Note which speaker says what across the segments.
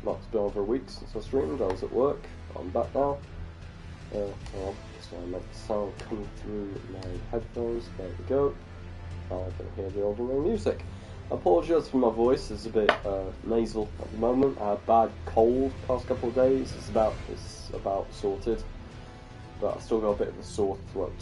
Speaker 1: well, it's been over a week since I streamed. I was at work. I'm back now. Hang on, just want to make the sound come through my headphones. There we go. Now I can hear the Elden Ring music. I apologise for my voice. It's a bit nasal at the moment. I had a bad cold the past couple of days. It's about sorted, but I've still got a bit of a sore throat.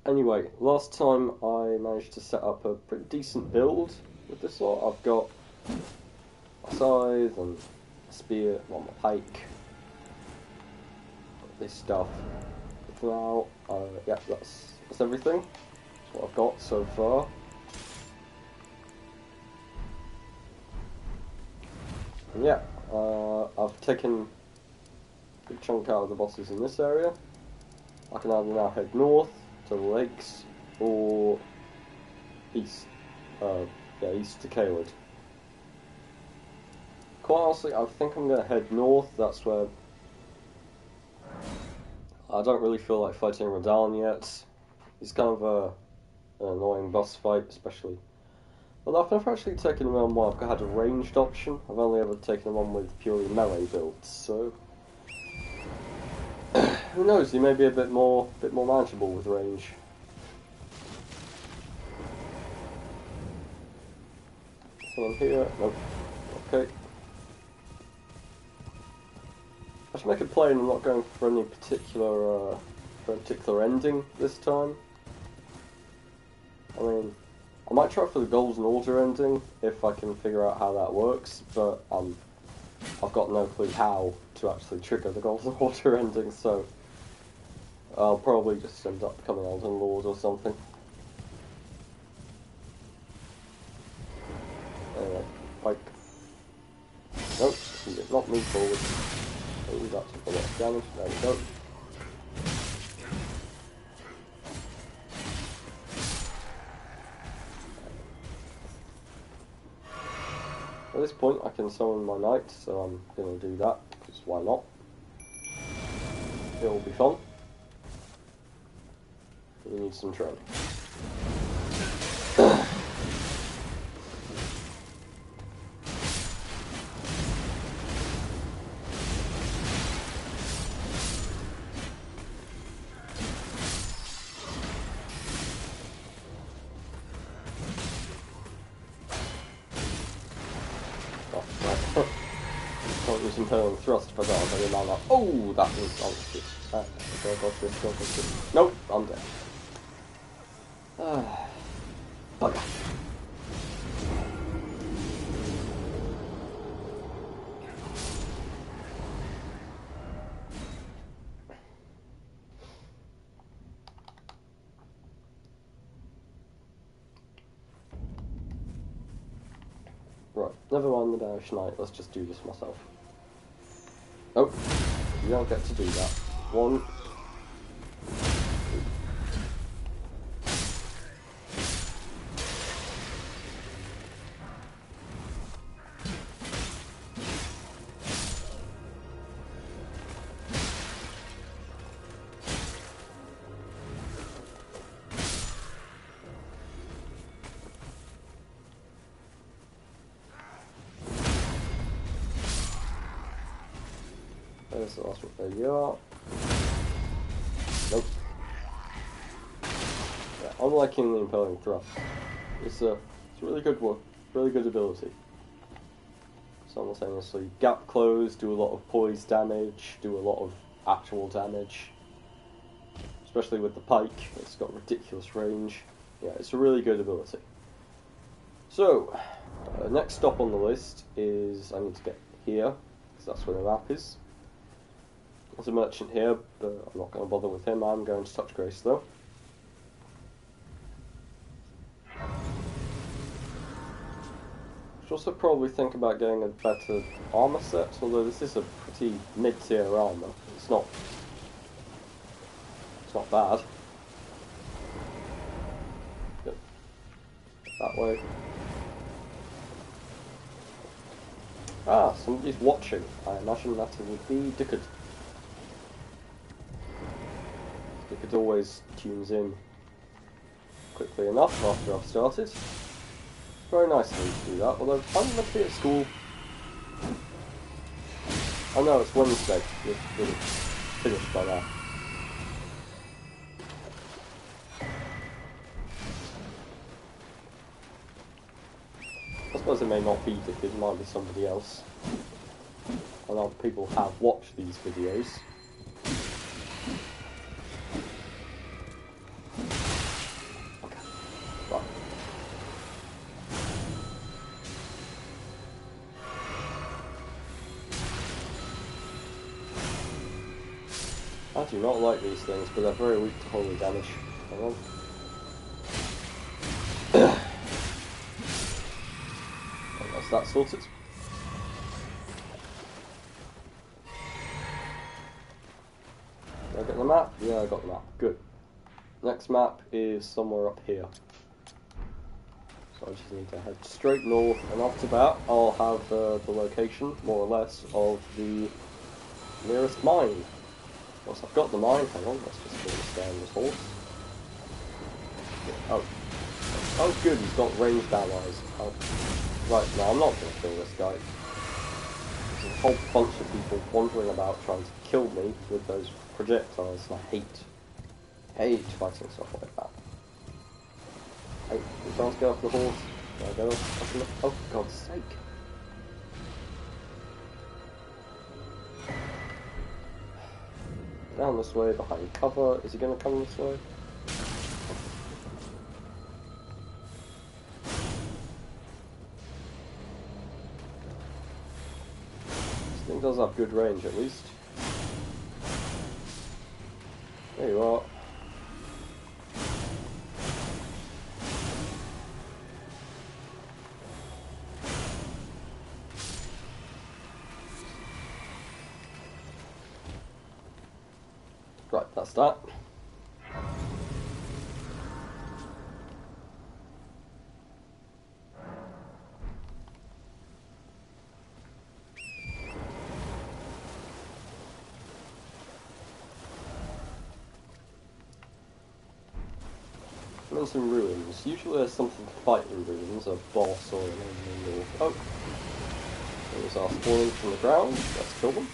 Speaker 1: Anyway, last time I managed to set up a pretty decent build with this lot. I've got a scythe and a spear, my pike, this stuff. For now, yeah, that's everything. That's what I've got so far. And yeah, I've taken a big chunk out of the bosses in this area. I can either now head north to the lakes or east. East to Caelid. Quite honestly, I think I'm going to head north. That's where I don't really feel like fighting Radahn yet. He's kind of an annoying boss fight, especially. Well, I've never actually taken him on where I've had a ranged option. I've only ever taken him on with purely melee builds, so who knows? He may be a bit more manageable with range. Someone here? Nope. Okay. I should make it plain I'm not going for any particular ending this time. I mean, I might try for the Golden Order ending if I can figure out how that works, but I've got no clue how to actually trigger the Golden Order ending, so I'll probably just end up becoming Elden Lord or something. Anyway, like, nope, he did not move forward. Oh, that took a lot of damage. There we go. At this point, I can summon my knight, so I'm going to do that, because why not? It will be fun. We need some training. Imperial thrust for that, but I'm like, oh, that was honestly. Nope, I'm dead. Bugger. Right, never mind the Danish Knight, let's just do this myself. Oh, you don't get to do that. One. There's the last one. There you are. Nope. Yeah, I'm liking the Impelling Thrust. It's a really good one. Really good ability. Simultaneously gap close, do a lot of poise damage, do a lot of actual damage. Especially with the pike, it's got ridiculous range. Yeah, it's a really good ability. So, next stop on the list is I need to get here, because that's where the map is. There's a merchant here, but I'm not going to bother with him. I'm going to touch Grace though. Should also probably think about getting a better armor set, although this is a pretty mid-tier armor. It's not bad. Good. That way. Ah, somebody's watching. I imagine that it would be Dickard. Dickard always tunes in quickly enough after I've started. Very nice of him to do that, although I'm meant to be at school, Oh no, it's Wednesday. We're finished by now. I suppose it may not be Dick, it might be somebody else. A lot of people have watched these videos. Okay, right. I do not like these things, but they're very weak to holy damage. Hang on. That's that sorted. Did I get the map? Yeah, I got the map. Good. Next map is somewhere up here. So I just need to head straight north, and off to bat I'll have the location, more or less, of the nearest mine. Once I've got the mine, hang on, let's just kill this guy on this horse. Oh. Oh good, he's got ranged allies. Oh. Right, no, I'm not going to kill this guy. There's a whole bunch of people wandering about trying to kill me with those projectiles, and I hate fighting stuff like that. Hey, you can't get off the horse. There I go. Oh, for God's sake. Down this way, behind cover. Is he going to come this way? This thing does have good range, at least. There you are. Right, that's that. I'm in some ruins. Usually there's something to fight in ruins, a boss or an enemy or... Oh! Those are spawning from the ground. Let's kill them.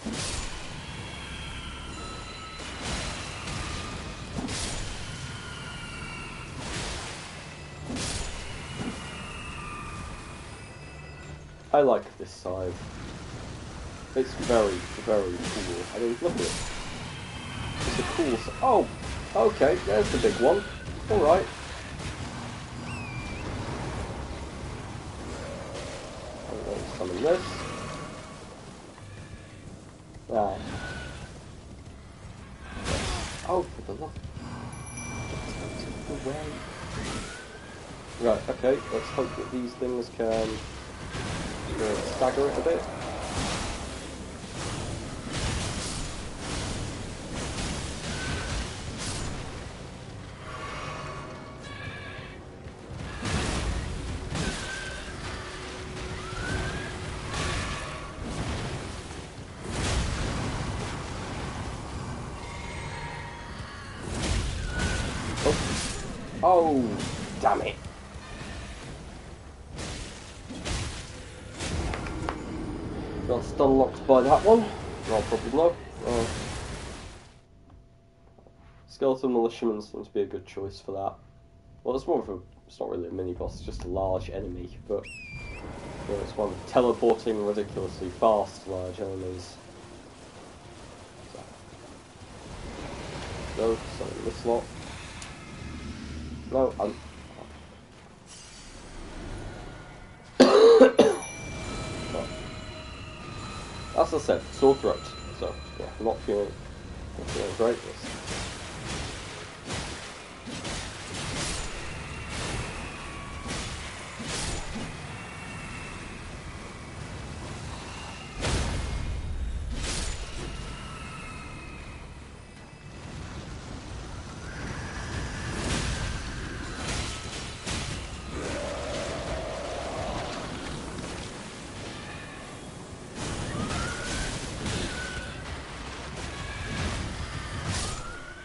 Speaker 1: I like this scythe. It's very, very cool. I mean, look at it. It's a cool scythe. Oh! Okay, there's the big one. Alright. I'm going to summon this. Ah. Oh, for the love. Right, okay, let's hope that these things can stagger it a bit. Oh, damn it. Got stun locked by that one. I'll probably know. Skeleton Militiaman seems to be a good choice for that. Well, it's more of a... It's not really a mini-boss, it's just a large enemy, but... You know, it's one of teleporting ridiculously fast large enemies. So, summon this lot. No, I'm... As I said, sore throat. So, yeah, I'm not feeling great.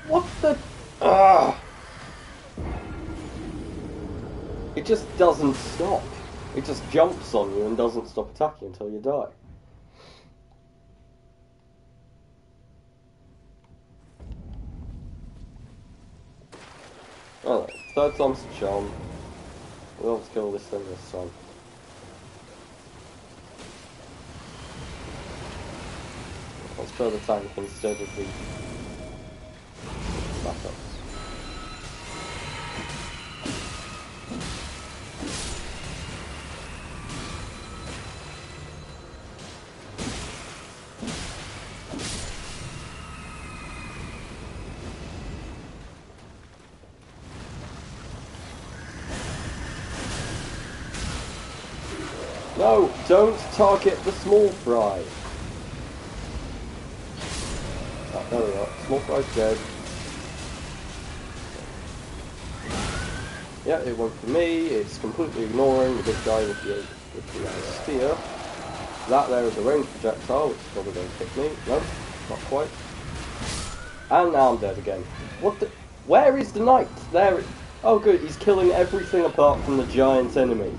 Speaker 1: What the... It just doesn't stop. It just jumps on you and doesn't stop attacking until you die. Alright, third time's the charm. We'll have to kill this thing this time. Let's throw the tank instead of the backups. No, don't target the small fry. Oh, there we go. Small fry's dead. Yeah, it went for me. It's completely ignoring the big guy with the spear. That there is a ranged projectile, which is probably going to hit me. No, not quite. And now I'm dead again. What the? Where is the knight? There. Oh, good. He's killing everything apart from the giant enemy.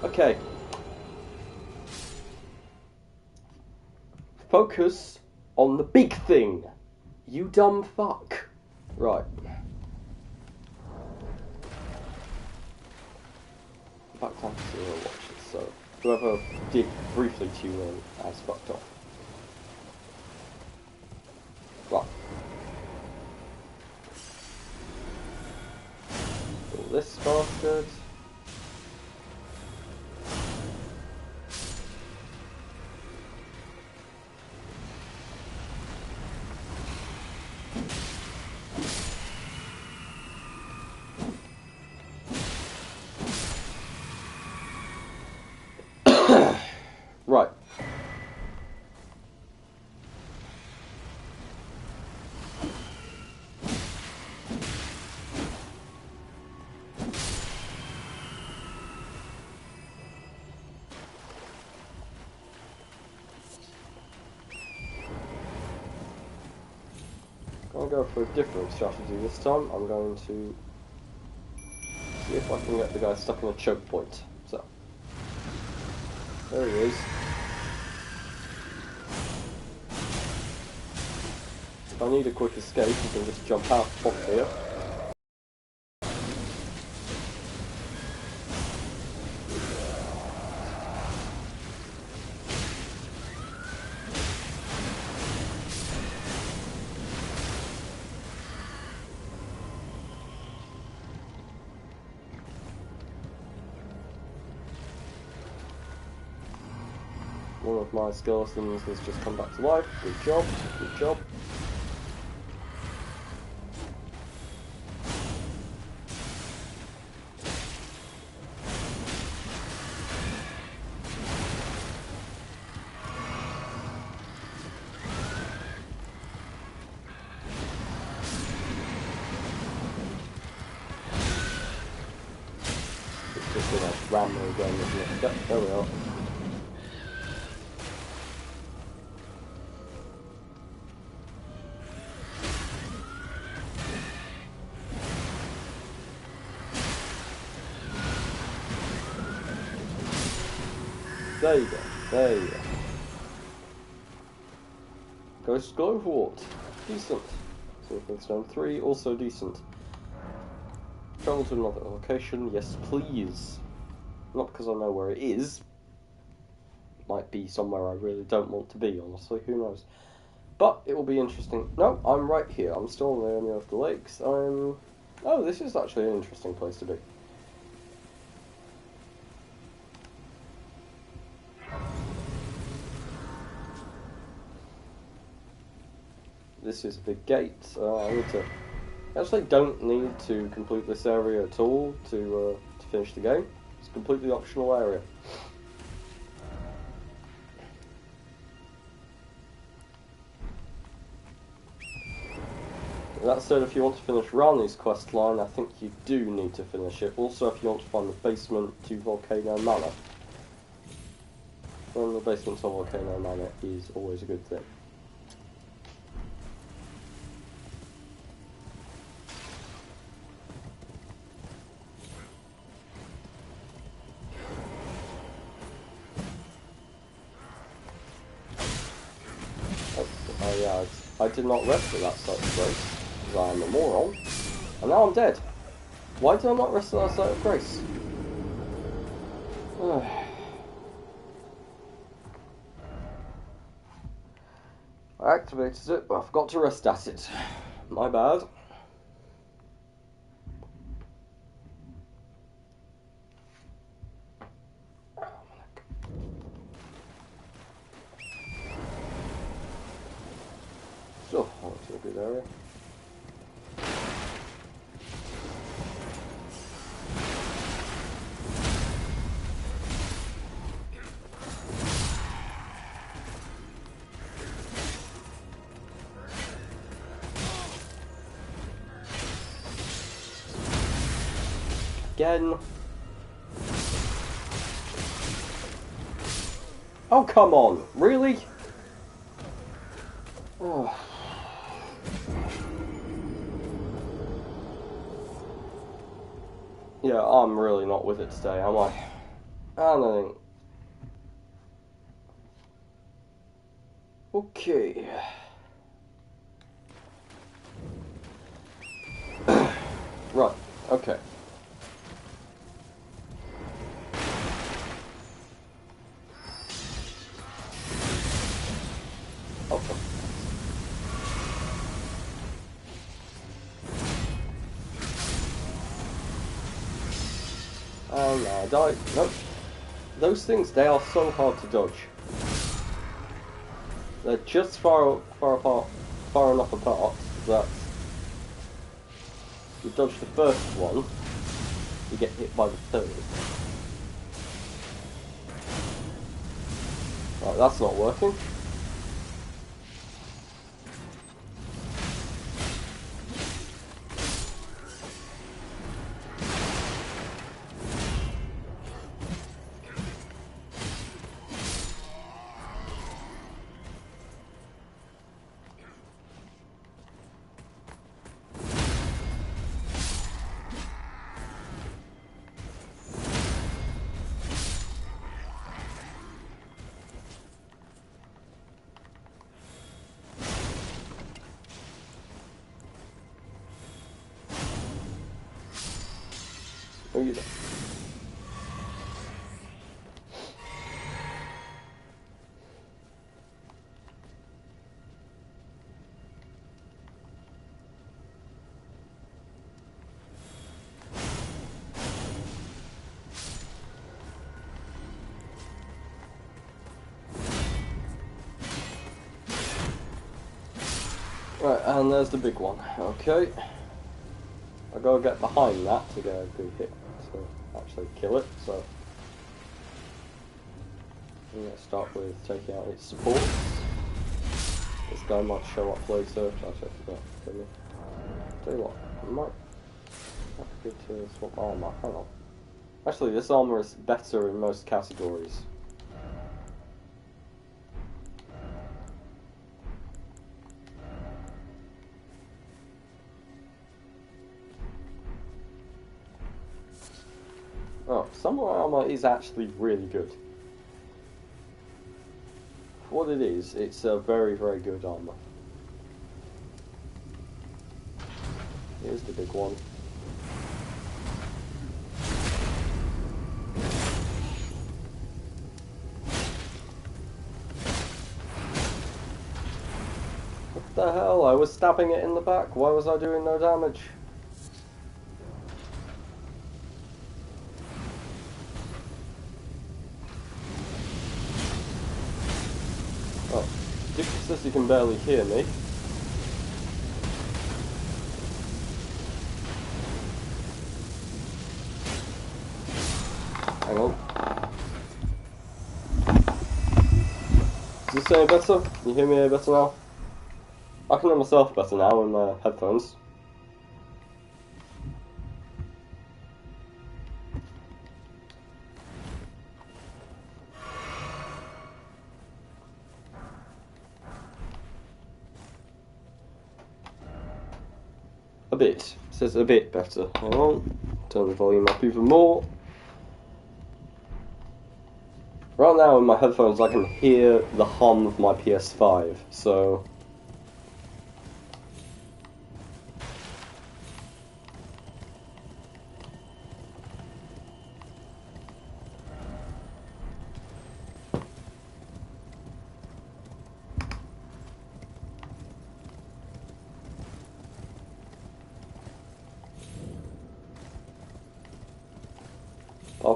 Speaker 1: Okay. Focus on the big thing, you dumb fuck. Right. In fact, I'm still gonna watch this, so whoever did briefly tune in has fucked off. Right. Kill this bastard. Right. I'm going to go for a different strategy this time. I'm going to see if I can get the guy stuck in a choke point. So, there he is. If I need a quick escape, I can just jump out off here. One of my skeletons has just come back to life. Good job, good job. It's just gonna ram me again, isn't it? Yep, there we are. There you go, there you go. Ghost Glowwort, decent. Silver Stone 3, also decent. Travel to another location, yes please. Not because I know where it is. Might be somewhere I really don't want to be, honestly, who knows. But it will be interesting. No, I'm right here, I'm still on the area of the lakes. Oh, this is actually an interesting place to be. This is a big gate. I need to. I actually don't need to complete this area at all to finish the game. It's a completely optional area. That said, if you want to finish Rani's quest line, I think you do need to finish it. Also, if you want to find the basement to Volcano Manor. Finding the basement to Volcano Manor is always a good thing. Oh yeah, I did not rest at that such place, because I am a moron. And now I'm dead. Why did I not rest that site of grace? I activated it, but I forgot to rest at it. My bad. So, that's a good area. Again. Oh, come on. Really? Oh. Yeah, I'm really not with it today, am I? I don't think. Okay. Right, okay. Oh. Oh no, I died. Nope. Those things, they are so hard to dodge. They're just far enough apart that you dodge the first one, you get hit by the third. Right, that's not working. Oh, you don't. Right, and there's the big one. Okay. I gotta get behind that to get a good hit to actually kill it, so I'm gonna start with taking out its supports. This guy might show up later, actually I forgot to kill me. Tell you what, I might be good to swap my armor. Hang on. Actually, this armor is better in most categories. Oh, samurai armor is actually really good. For what it is, it's a very, very good armor. Here's the big one. What the hell? I was stabbing it in the back. Why was I doing no damage? Oh, Dick says he can barely hear me. Hang on. Is this any better? Can you hear me any better now? I can hear myself better now in my headphones. A bit. It says a bit better. Hang on. Turn the volume up even more. Right now in my headphones I can hear the hum of my PS5, so...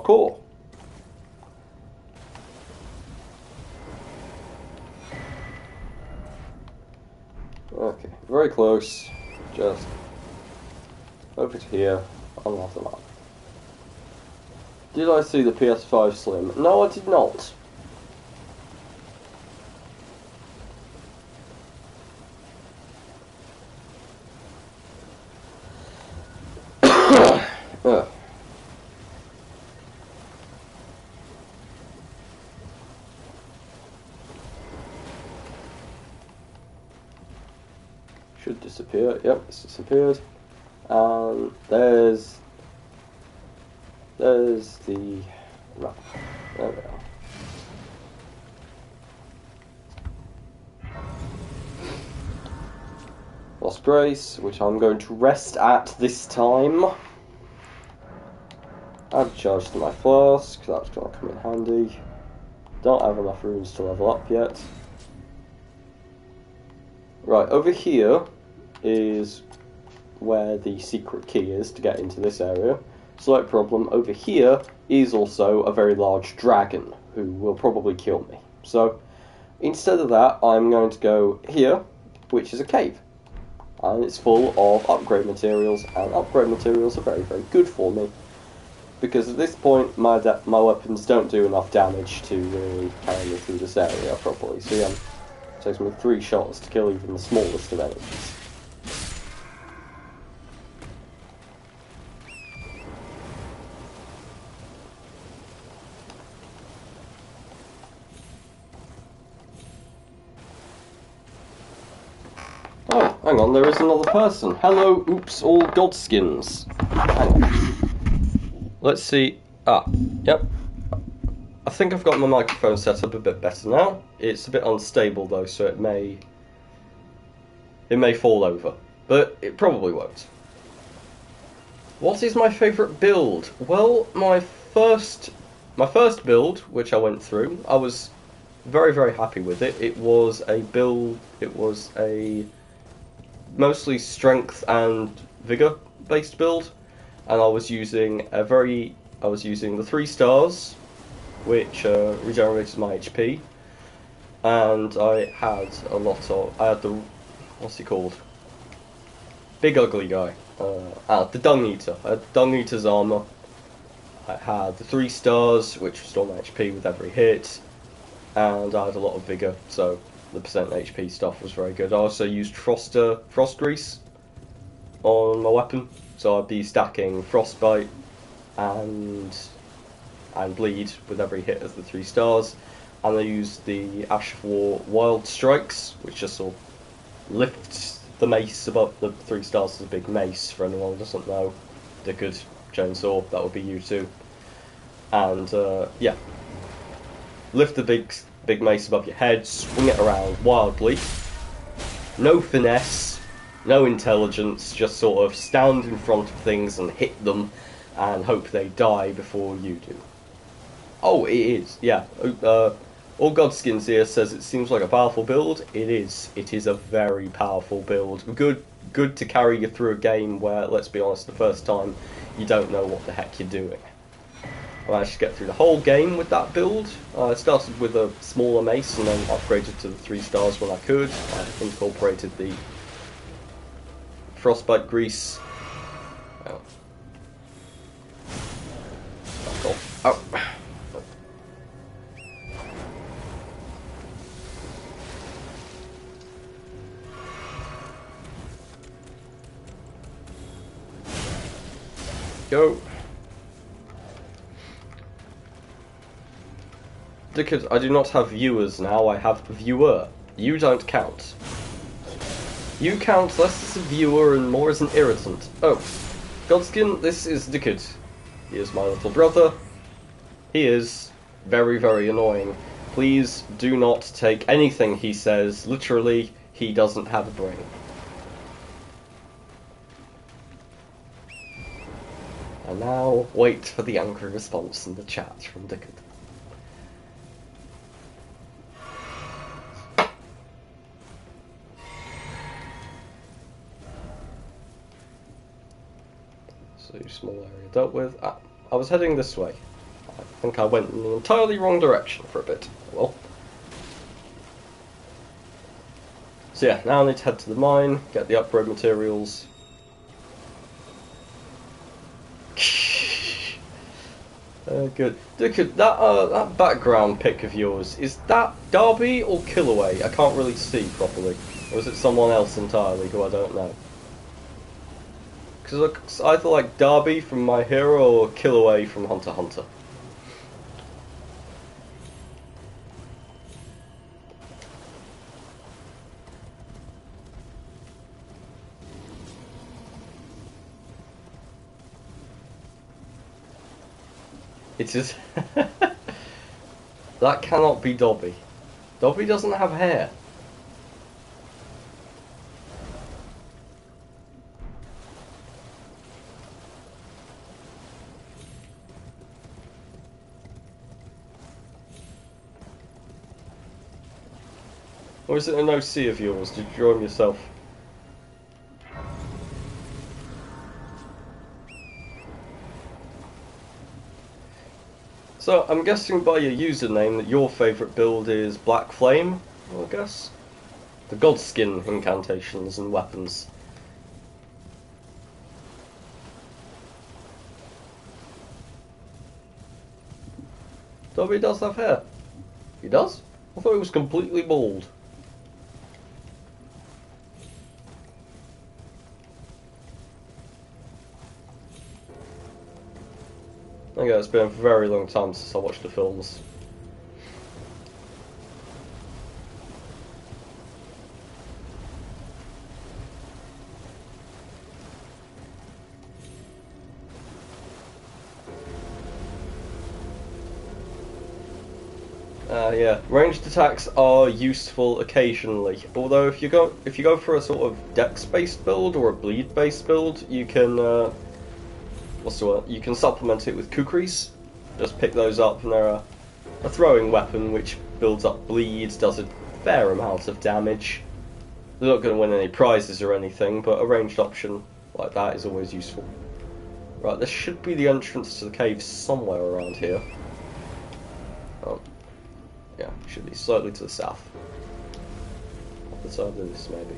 Speaker 1: parkour. Okay, very close. Just over to here on the map. Did I see the PS5 Slim? No, I did not. Should disappear. Yep, it's disappeared. And there's the right. There we are. Lost Grace, which I'm going to rest at this time. Add charge to my flask, that's going to come in handy. Don't have enough runes to level up yet. Right, over here is where the secret key is to get into this area. Slight problem, over here is also a very large dragon who will probably kill me. So, instead of that, I'm going to go here, which is a cave. And it's full of upgrade materials, and upgrade materials are very, very good for me. Because at this point, my weapons don't do enough damage to really carry me through this area properly. So yeah, it takes me 3 shots to kill even the smallest of enemies. Oh, hang on, there is another person. Hello, oops, all godskins. Hang on. Let's see. Ah, yep. I think I've got my microphone set up a bit better now. It's a bit unstable though, so it may fall over, but it probably won't. What is my favourite build? Well, my first build, which I went through, I was very, very happy with it. It was a mostly strength and vigor based build, and I was using the 3 stars, which regenerated my HP, and I had the what's he called? Big ugly guy. The Dung Eater. I had Dung Eater's armor. I had the 3 stars, which restored my HP with every hit, and I had a lot of vigor, so the percent HP stuff was very good. I also used frost grease on my weapon, so I'd be stacking frostbite and bleed with every hit of the 3 stars. And I used the Ash of War Wild Strikes, which just sort of lifts the mace above the 3 stars as a big mace, for anyone who doesn't know. Dickard, chainsaw, that would be you too. And yeah, lift the big mace above your head, swing it around wildly. No finesse, no intelligence, just sort of stand in front of things and hit them and hope they die before you do. Oh, it is, yeah. All Godskins here says it seems like a powerful build. It is. It is a very powerful build. Good to carry you through a game where, let's be honest, the first time you don't know what the heck you're doing. I managed to get through the whole game with that build. I started with a smaller mace and then upgraded to the 3 stars when I could. I incorporated the frostbite grease. Oh. Oh. Go. Because I do not have viewers now, I have viewer. You don't count. You count less as a viewer and more as an irritant. Oh, Godskin, this is Dickard. He is my little brother. He is very, very annoying. Please do not take anything he says. Literally, he doesn't have a brain. And now, wait for the angry response in the chat from Dickard. So, small area dealt with. I was heading this way. I think I went in the entirely wrong direction for a bit. Well. So yeah, now I need to head to the mine, get the upgrade materials. Good. Dude, that background pic of yours, is that Derby or Killaway? I can't really see properly. Or is it someone else entirely who I don't know? Because it looks either like Derby from My Hero or Killaway from Hunter x Hunter. It is. That cannot be Dobby. Dobby doesn't have hair. Or is it an OC of yours? Did you draw him yourself? So, I'm guessing by your username that your favourite build is Black Flame, I guess? The Godskin incantations and weapons. Dobby does have hair. He does? I thought he was completely bald. Okay, it's been a very long time since I watched the films. Yeah, ranged attacks are useful occasionally. Although if you go for a sort of dex-based build or a bleed-based build, you can you can supplement it with kukris. Just pick those up, and they're a throwing weapon which builds up bleeds, does a fair amount of damage. They're not going to win any prizes or anything, but a ranged option like that is always useful. Right, this should be the entrance to the cave somewhere around here. Oh. Yeah, should be slightly to the south. Off the side of this, maybe.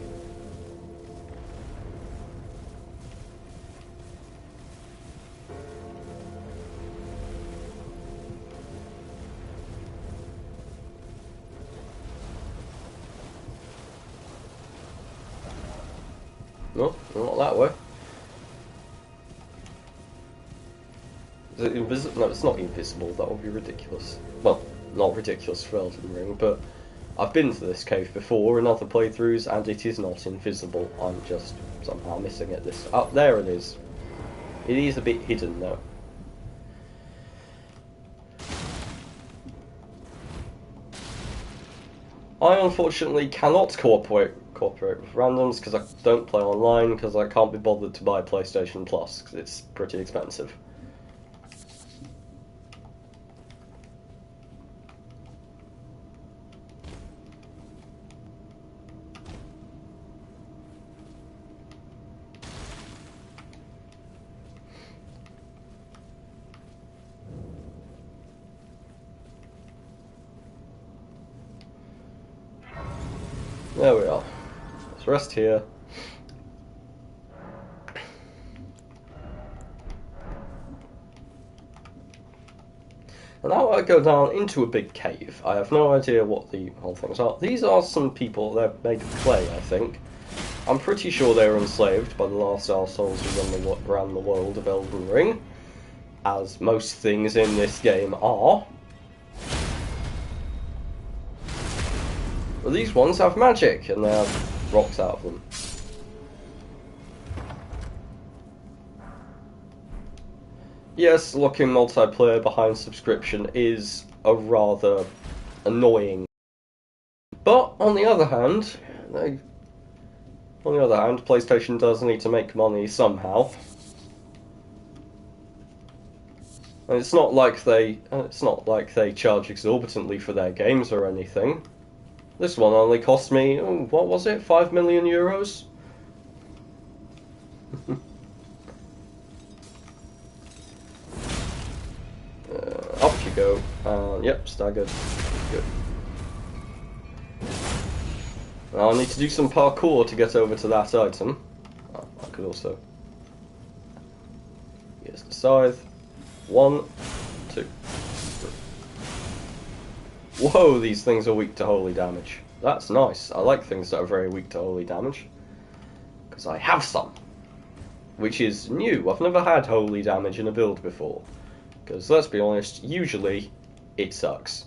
Speaker 1: No, not that way. Is it invisible? No, it's not invisible. That would be ridiculous. Well, not ridiculous for Elden Ring, but I've been to this cave before in other playthroughs, and it is not invisible. I'm just somehow missing it. There it is. It is a bit hidden though. I unfortunately cannot cooperate with randoms because I don't play online because I can't be bothered to buy PlayStation Plus because it's pretty expensive. There we are. Let's rest here. And now I go down into a big cave. I have no idea what the whole things are. These are some people, they're made of clay, I think. I'm pretty sure they were enslaved by the last arseholes who ran the world of Elden Ring. As most things in this game are. But these ones have magic, and they have rocks out of them. Yes, locking multiplayer behind subscription is a rather annoying. But on the other hand, PlayStation does need to make money somehow. And it's not like they charge exorbitantly for their games or anything. This one only cost me, what was it, 5 million euros? Up you down. Yep, staggered. Good. Now I need to do some parkour to get over to that item. Oh, I could also... Here's the scythe. 1, 2, 3. Whoa, these things are weak to holy damage. That's nice. I like things that are very weak to holy damage. Because I have some. Which is new. I've never had holy damage in a build before. Because, let's be honest, usually it sucks.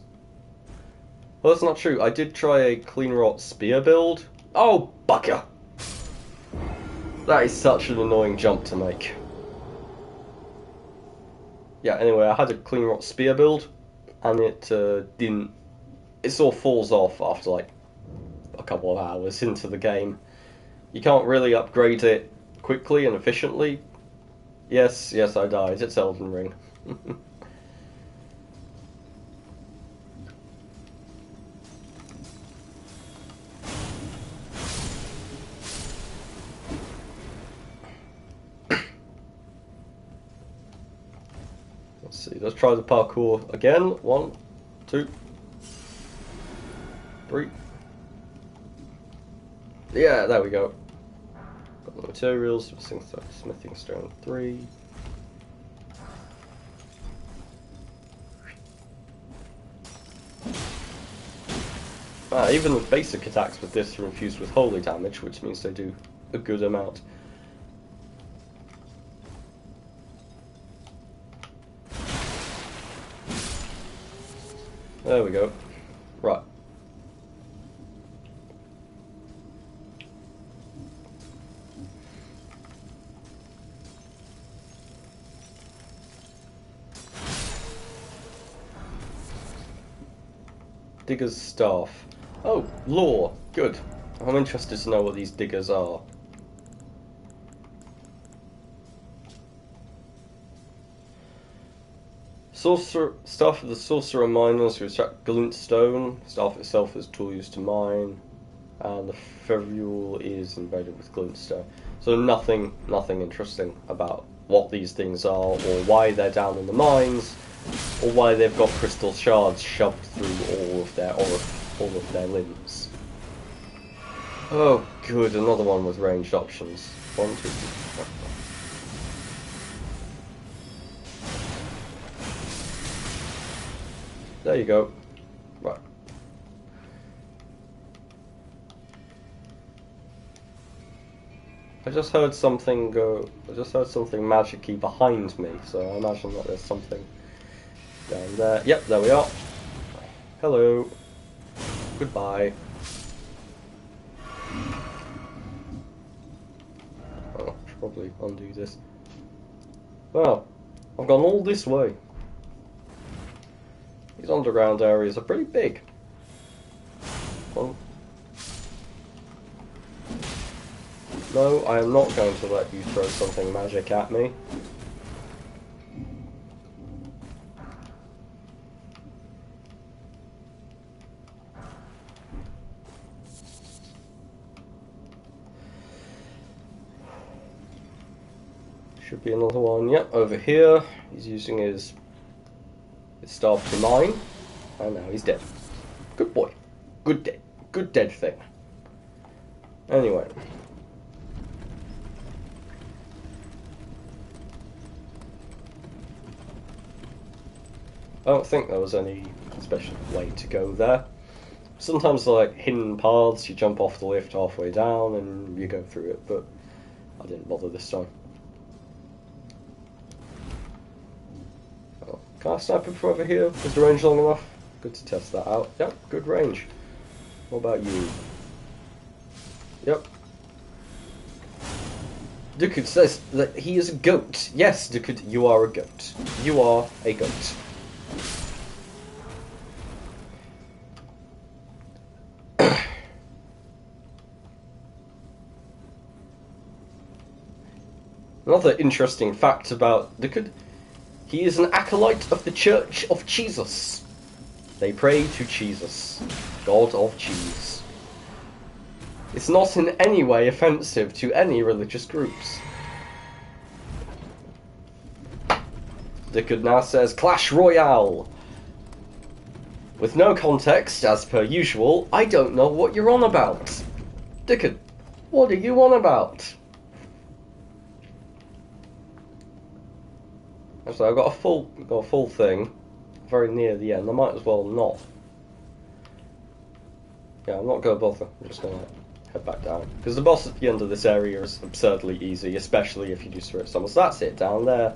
Speaker 1: Well, that's not true. I did try a clean rot spear build. Oh, bugger! That is such an annoying jump to make. Yeah, anyway, I had a clean rot spear build, and it didn't... It sort of falls off after, like, a couple of hours into the game. You can't really upgrade it quickly and efficiently. Yes, I died. It's Elden Ring. Let's see, let's try the parkour again. 1, 2, 3. Yeah, there we go. Got the materials, smithing stone 3. Even the basic attacks with this are infused with holy damage, which means they do a good amount. There we go. Right. Digger's staff. Oh, lore. Good. I'm interested to know what these diggers are. Staff of the sorcerer miners who extract glintstone. Staff itself is a tool used to mine. And the ferrule is embedded with glintstone. So nothing interesting about what these things are, or why they're down in the mines, or why they've got crystal shards shoved through all of their limbs. Oh, good, another one with ranged options. 1, 2, 3, 4. There you go. Right. I just heard something magic-y behind me, so I imagine that there's something down there. Yep, there we are. Hello. Goodbye. Oh, I should probably undo this. Well, I've gone all this way. These underground areas are pretty big. Well, no, I am not going to let you throw something magic at me. Should be another one. Yep, over here. He's using his staff to mine, and now he's dead. Good boy. Good dead thing. Anyway. I don't think there was any special way to go there. Sometimes they're like hidden paths, you jump off the lift halfway down and you go through it, but I didn't bother this time. Oh, can I snipe him from over here? Is the range long enough? Good to test that out. Yep, good range. What about you? Yep. Dukud says that he is a goat. Yes, Dukud, you are a goat. You are a goat. Another interesting fact about Dukud, he is an acolyte of the Church of Jesus. They pray to Jesus, God of cheese. It's not in any way offensive to any religious groups. Dukud now says Clash Royale. With no context, as per usual, I don't know what you're on about. Dickon, what are you on about? So I've got a full thing, very near the end. I might as well not. Yeah, I'm not going to bother. I'm just going to head back down. Because the boss at the end of this area is absurdly easy, especially if you do Spirit Summon. So that's it, down there.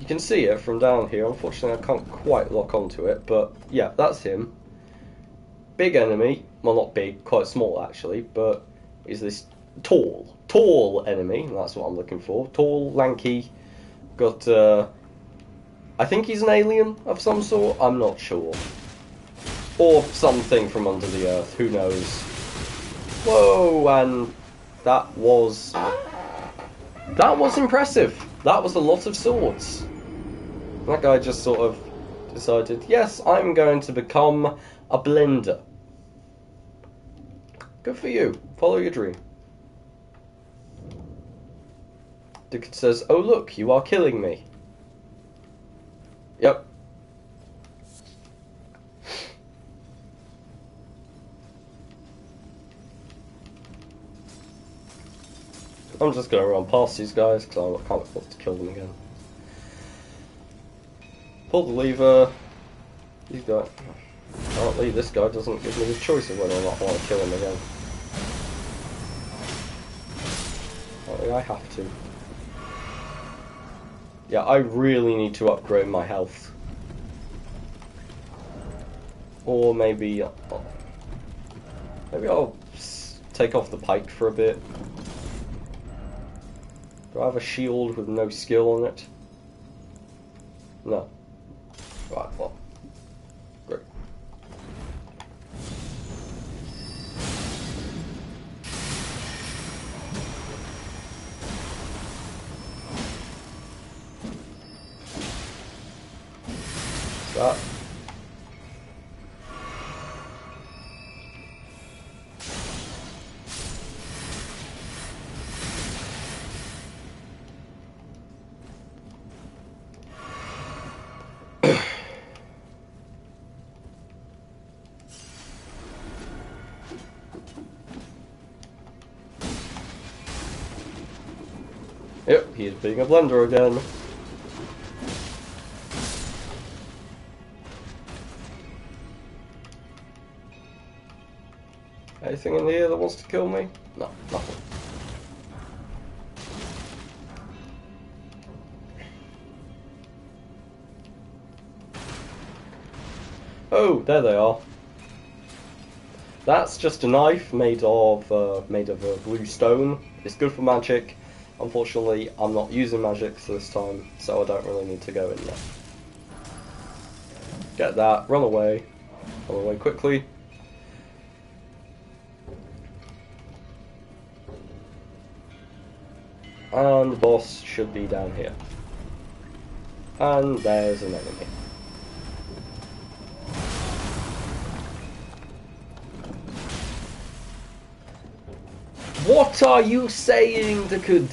Speaker 1: You can see it from down here. Unfortunately, I can't quite lock onto it, but yeah, that's him. Big enemy. Well, not big, quite small actually, but is this tall enemy. That's what I'm looking for. Tall, lanky. Got, I think he's an alien of some sort. I'm not sure. Or something from under the earth. Who knows? Whoa, and that was impressive. That was a lot of swords. That guy just sort of decided, yes, I'm going to become a blender. Good for you. Follow your dream. Dickon says, oh look, you are killing me. Yep. I'm just going to run past these guys because I can't afford to kill them again. Pull the lever. These guys. Apparently this guy doesn't give me the choice of whether or not I want to kill him again. Apparently I have to. Yeah, I really need to upgrade my health. Or maybe I'll take off the pike for a bit. Do I have a shield with no skill on it? No. Right, well. Great. That. Yep, he is being a blender again. Anything in here that wants to kill me? No, nothing. Oh, there they are. That's just a knife made of a blue stone. It's good for magic. Unfortunately, I'm not using magic this time, so I don't really need to go in there. Get that, run away quickly. And the boss should be down here. And there's an enemy. What are you saying, Dickon?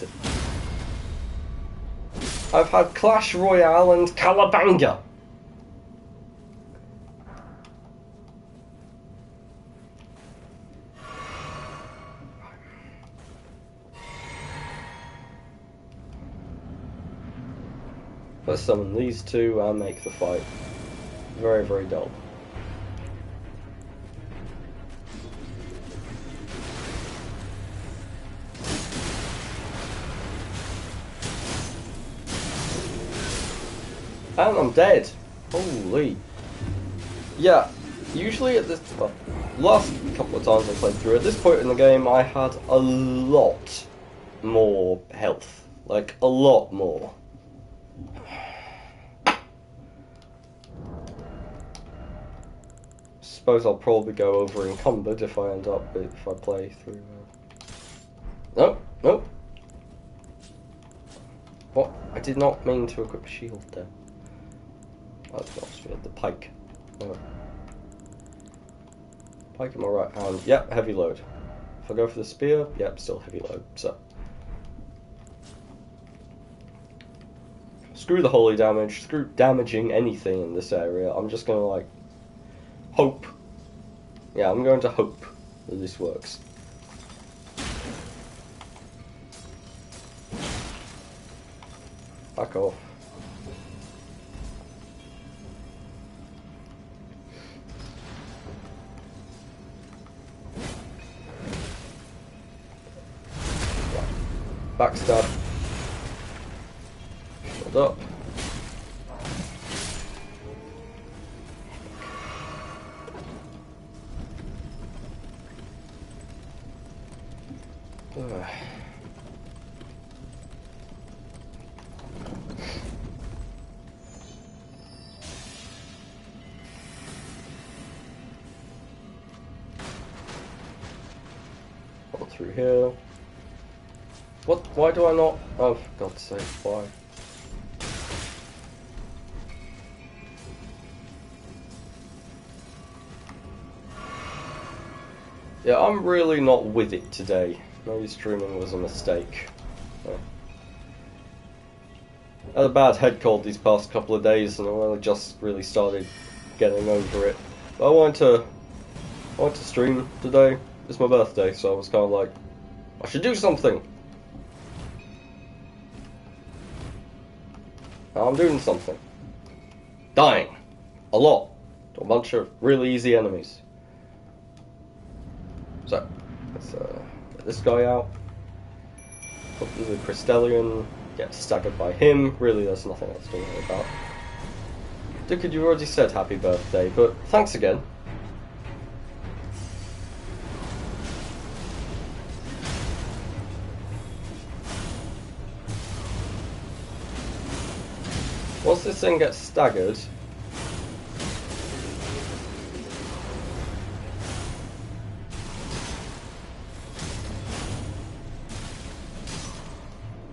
Speaker 1: I've had Clash Royale and Calabanga. Let's summon these two and make the fight very, very dull. And I'm dead. Holy. Yeah, usually at this... Well, last couple of times I played through, at this point in the game I had a lot more health. Like, a lot more. Suppose I'll probably go over encumbered if I play through... Nope, nope. What? I did not mean to equip a shield there. That's not spear, the pike. No. Pike in my right hand. Yep, heavy load. If I go for the spear, yep, still heavy load. So. Screw the holy damage, screw damaging anything in this area. I'm just gonna, like, Yeah, I'm going to hope that this works. Back off. Backstab. Shield up. All through here. What? Why do I not? Oh, for God's sake, why? Yeah, I'm really not with it today. Maybe streaming was a mistake. Yeah. I had a bad head cold these past couple of days, and I only just really started getting over it. But I wanted to stream today. It's my birthday, so I was kind of like, I should do something. Now I'm doing something. Dying. A lot. To a bunch of really easy enemies. So, let's get this guy out. Hope there's a Crystallion. Get staggered by him. Really, there's nothing else to worry about. Dude, you've already said happy birthday, but thanks again. Once this thing gets staggered,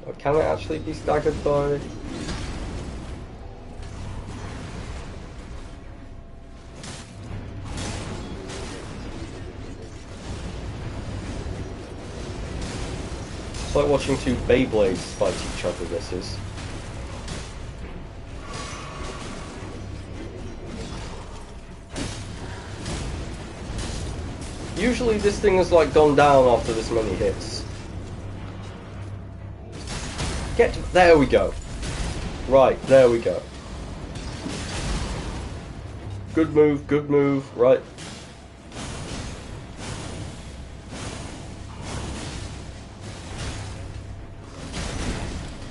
Speaker 1: or can it actually be staggered by? It's like watching two Beyblades fight each other, this is. Usually this thing has like gone down after this many hits. There we go. Right, there we go. Good move, right.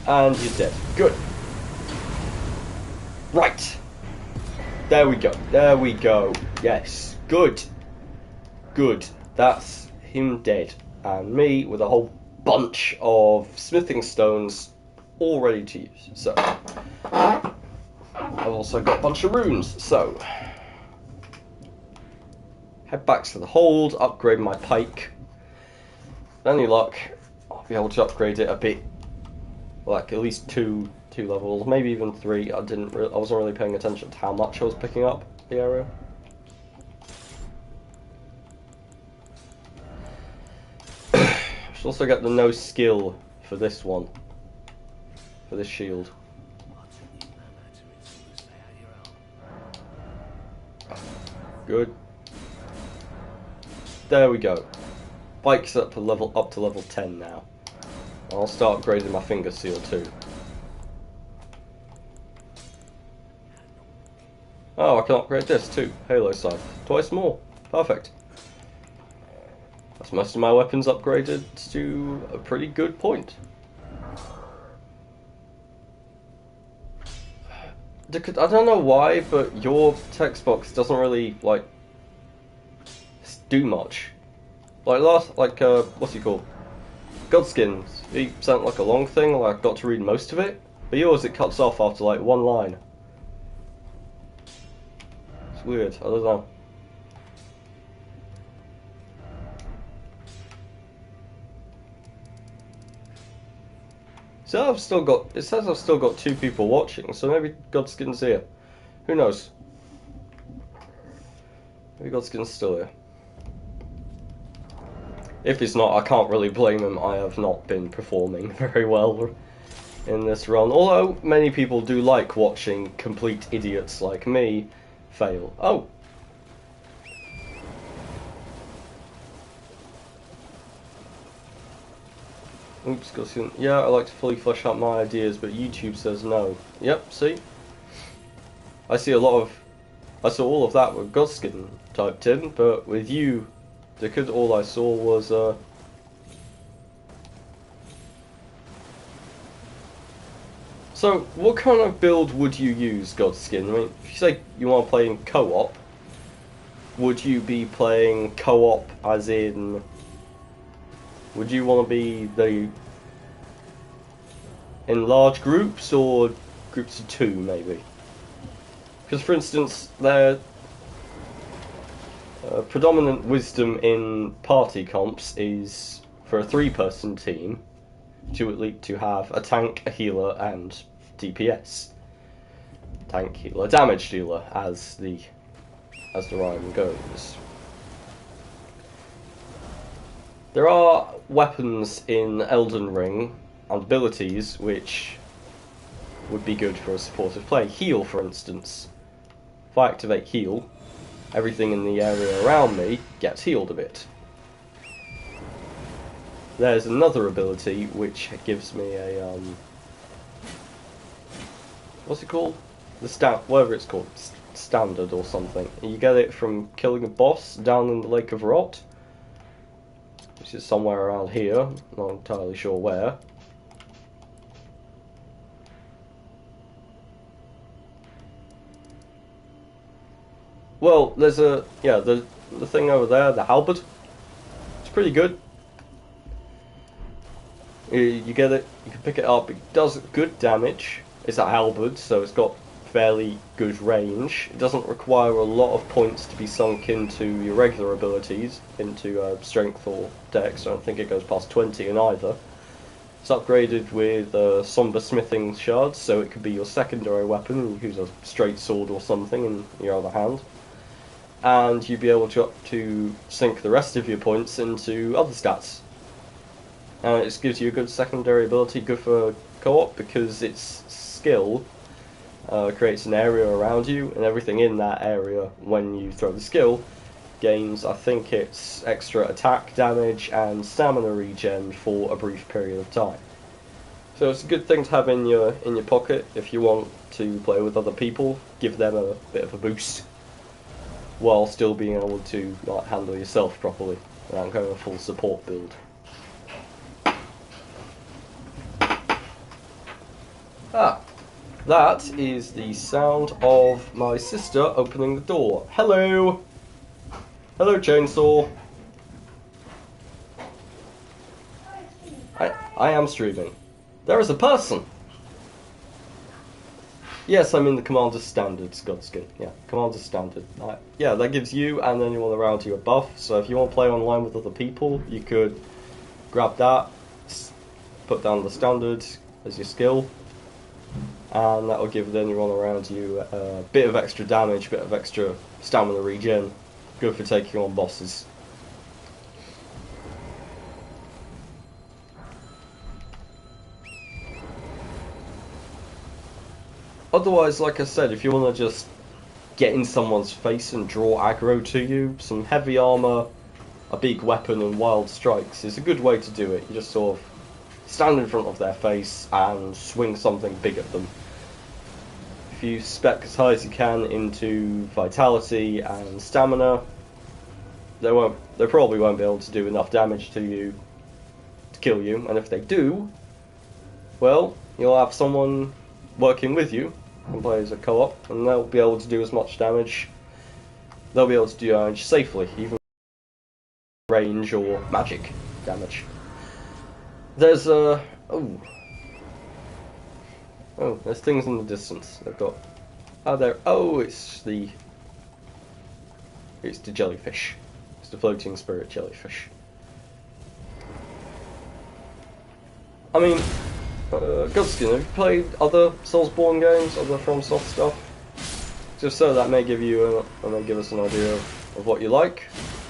Speaker 1: And you're dead. Good. Right. There we go. Yes. Good. Good. That's him dead. And me with a whole bunch of smithing stones all ready to use. So, I've also got a bunch of runes. So, head back to the hold, upgrade my pike. With any luck, I'll be able to upgrade it a bit. Like, at least two levels, maybe even 3. I wasn't really paying attention to how much I was picking up the area. Should also get the no skill for this one. For this shield. Good. There we go. Bike's up to level 10 now. I'll start upgrading my finger seal too. Oh, I can upgrade this too. Halo Scythe. Twice more. Perfect. That's most of my weapons upgraded to a pretty good point. I don't know why, but your text box doesn't really, like, do much. Like, what's he called? Godskins. He sent, like, a long thing, like, I got to read most of it. But yours, it cuts off after, like, one line. It's weird, I don't know. So it says I've still got 2 people watching, so maybe Godskin's here. Who knows? Maybe Godskin's still here. If he's not, I can't really blame him. I have not been performing very well in this run. Although many people do like watching complete idiots like me fail. Oh! Oops, Guskin. Yeah, I like to fully flesh out my ideas, but YouTube says no. Yep, see? I saw all of that with Guskin typed in, but with you, all I saw was, So, what kind of build would you use, Godskin? I mean, if you say you want to play in co-op, would you be playing co-op as in... Would you want to be in large groups, or groups of 2, maybe? Because, for instance, their predominant wisdom in party comps is, for a 3-person team, to have a tank, a healer, and DPS. Tank, healer, damage dealer, as the rhyme goes. There are weapons in Elden Ring and abilities which would be good for a supportive play. Heal, for instance. If I activate heal, everything in the area around me gets healed a bit. There's another ability which gives me a what's it called? Whatever it's called, standard or something. You get it from killing a boss down in the Lake of Rot, which is somewhere around here. Not entirely sure where. Well, there's the thing over there, the halberd. It's pretty good. You get it, you can pick it up, it does good damage. It's a halberd, so it's got fairly good range. It doesn't require a lot of points to be sunk into your regular abilities, into strength or dex. I don't think it goes past 20 in either. It's upgraded with somber smithing shards, so it could be your secondary weapon. You use a straight sword or something in your other hand. And you'd be able to sink the rest of your points into other stats. And it gives you a good secondary ability, good for co-op, because its skill creates an area around you, and everything in that area, when you throw the skill, gains, I think it's extra attack damage and stamina regen for a brief period of time. So it's a good thing to have in your pocket if you want to play with other people, give them a bit of a boost, while still being able to handle yourself properly without going a full support build. That is the sound of my sister opening the door. Hello! Hello, Chainsaw. I am streaming. There is a person! Yes, I'm in the Commander's Standard, Scotskin. Yeah, Commander's Standard. Yeah, that gives you and anyone around you a buff, so if you want to play online with other people, you could grab that, put down the Standard as your skill, and that will give anyone around you a bit of extra damage, a bit of extra stamina regen. Good for taking on bosses. Otherwise, like I said, if you want to just get in someone's face and draw aggro to you, some heavy armour, a big weapon and wild strikes is a good way to do it. You just sort of stand in front of their face and swing something big at them. If you spec as high as you can into vitality and stamina, they probably won't be able to do enough damage to you to kill you, and if they do, well, you'll have someone working with you and play as a co-op, and they'll be able to do as much damage. They'll be able to do damage safely, even range or magic damage. There's there's things in the distance. They've got it's the jellyfish. It's the floating spirit jellyfish. I mean, Godskin, have you played other Soulsborne games, other FromSoft stuff? Just so that may give you give us an idea of what you like.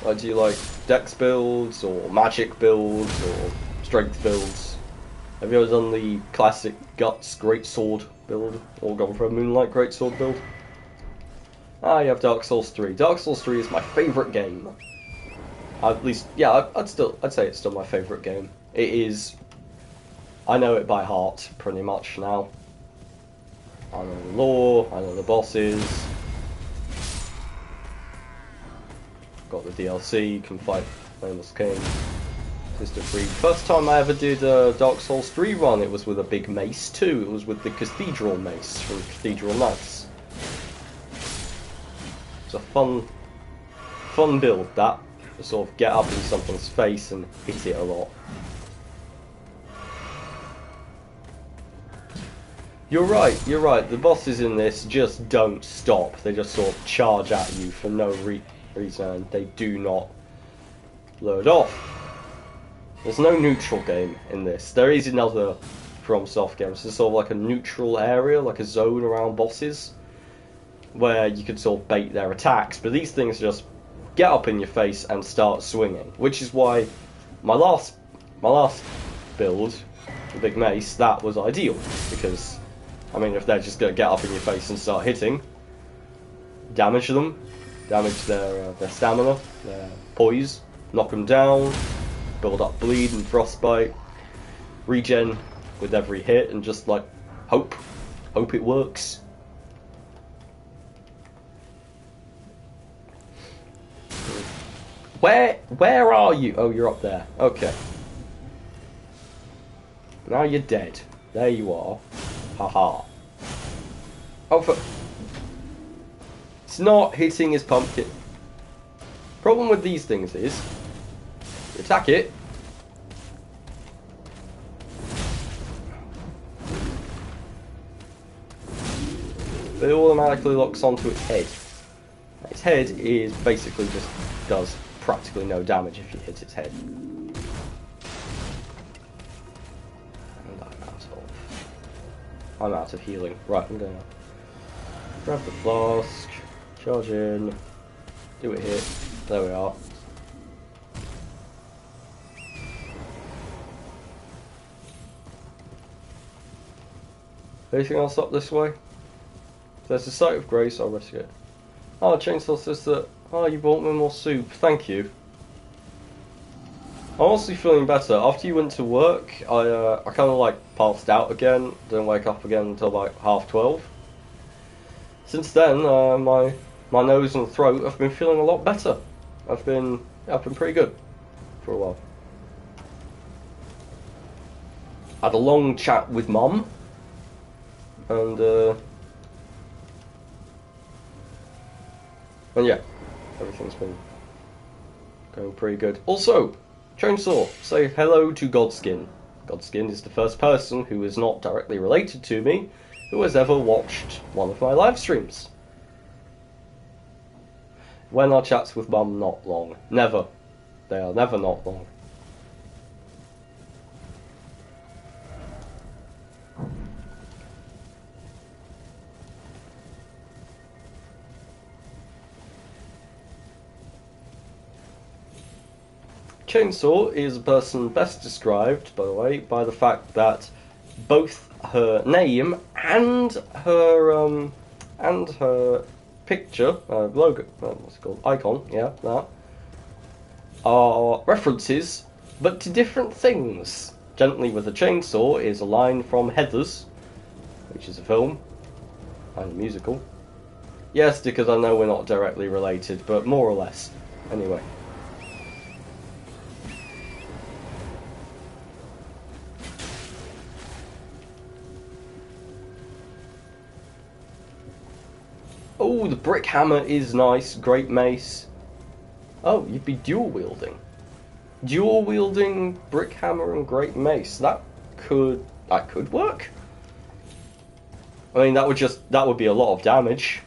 Speaker 1: Like, do you like dex builds, or magic builds, or strength builds? Have you ever done the classic Guts Greatsword build, or gone for a Moonlight Greatsword build? You have Dark Souls 3. Dark Souls 3 is my favourite game. At least, yeah, I'd say it's still my favourite game. It is I know it by heart, pretty much, now. I know the lore, I know the bosses. Got the DLC, you can fight Famous King. Sister Free. First time I ever did a Dark Souls 3 run, it was with a big mace too. It was with the Cathedral Mace from Cathedral Knights. It's a fun build, that. To sort of get up in something's face and hit it a lot. You're right, the bosses in this just don't stop. They just sort of charge at you for no reason, and they do not load off. There's no neutral game in this. There is in other FromSoft games. There's sort of like a neutral area, like a zone around bosses, where you could sort of bait their attacks, but these things just get up in your face and start swinging, which is why my last build, the Big Mace, that was ideal, because, I mean, if they're just going to get up in your face and start hitting, damage them, damage their stamina, their poise, knock them down, build up bleed and frostbite, regen with every hit, and just, like, hope it works. Where are you? Oh, you're up there. Okay. Now you're dead. There you are. Haha. Oh, it's not hitting his pumpkin. Problem with these things is, you attack it. It automatically locks onto its head. Its head is basically just does practically no damage if you hit its head. And I'm out of healing. Right, I'm gonna grab the flask, charge in, do it here. There we are. Anything else up this way? If there's a site of grace, I'll risk it. Oh, Chainsaw says that. Oh, you bought me more soup. Thank you. I'm honestly feeling better. After you went to work, I kind of like passed out again. Didn't wake up again until like 12:30. Since then, my nose and throat have been feeling a lot better. I've been pretty good for a while. Had a long chat with Mum, and yeah, everything's been going pretty good. Also, Chainsaw, say hello to Godskin. Godskin is the first person who is not directly related to me who has ever watched one of my live streams. When are chats with Mum not long? Never. They are never not long. Chainsaw is a person best described, by the way, by the fact that both her name and her picture, logo, what's it called, icon, yeah, that, are references, but to different things. Gently with a Chainsaw is a line from Heathers, which is a film and a musical. Yes, because I know we're not directly related, but more or less. Anyway. Oh, the brick hammer is nice. Great mace. Oh, you'd be dual wielding. Dual wielding brick hammer and great mace. That could work. I mean, that would be a lot of damage.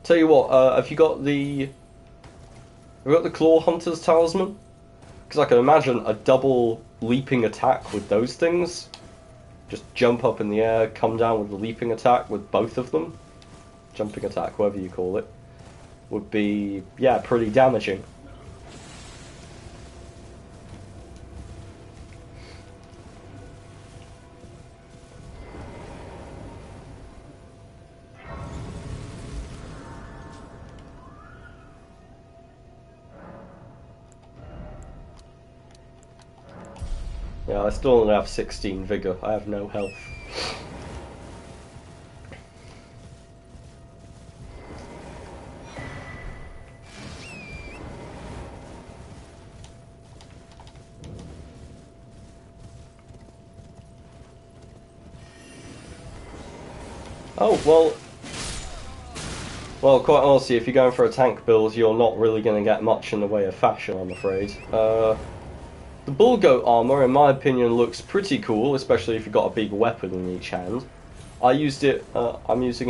Speaker 1: Tell you what, have you got the Claw Hunter's Talisman? Because I can imagine a double leaping attack with those things. Just jump up in the air, come down with the leaping attack with both of them. Jumping attack, whatever you call it, would be, yeah, pretty damaging. Yeah, I still only have 16 vigor. I have no health. Oh, well, quite honestly, if you're going for a tank build, you're not really going to get much in the way of fashion, I'm afraid. The bull goat armor, in my opinion, looks pretty cool, especially if you've got a big weapon in each hand. I'm using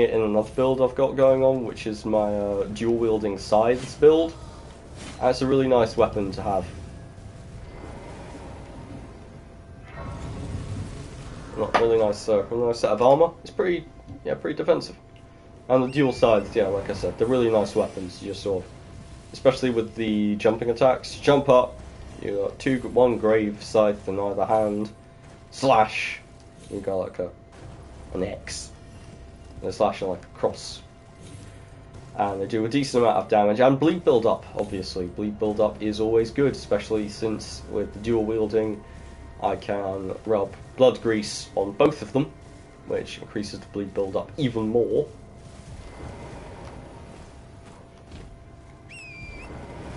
Speaker 1: it in another build I've got going on, which is my dual-wielding scythes build. And it's a really nice weapon to have. Really nice set of armor. It's pretty defensive. And the dual scythes, yeah, like I said, they're really nice weapons. You just sort of, especially with the jumping attacks. Jump up, you got one grave scythe in either hand. Slash, you got like an X. And a slash and like a cross. And they do a decent amount of damage. And bleed build up, obviously. Bleed build up is always good, especially since with the dual wielding, I can rub blood grease on both of them, which increases the bleed build up even more.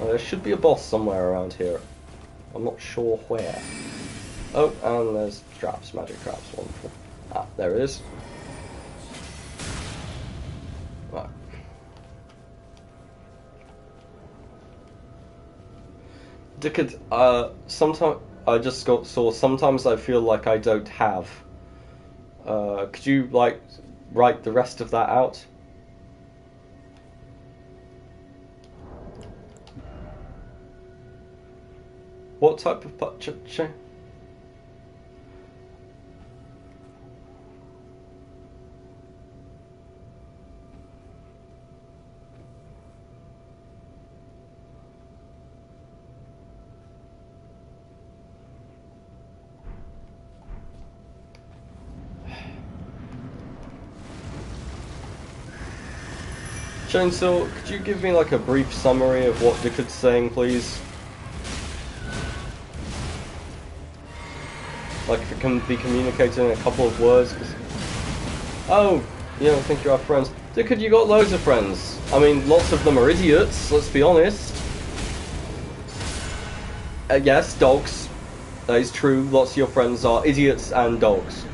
Speaker 1: There should be a boss somewhere around here. I'm not sure where. Oh, and there's traps, magic traps, wonderful. Ah, there it is. Right. Sometimes I just saw. Sometimes I feel like I don't have. Could you like write the rest of that out? What type of Chainsaw, could you give me like a brief summary of what Dickard's saying, please? Like if it can be communicated in a couple of words. Oh, you don't think you have friends? Dickard, you got loads of friends. I mean, lots of them are idiots, let's be honest. Yes, dogs. That is true, lots of your friends are idiots and dogs.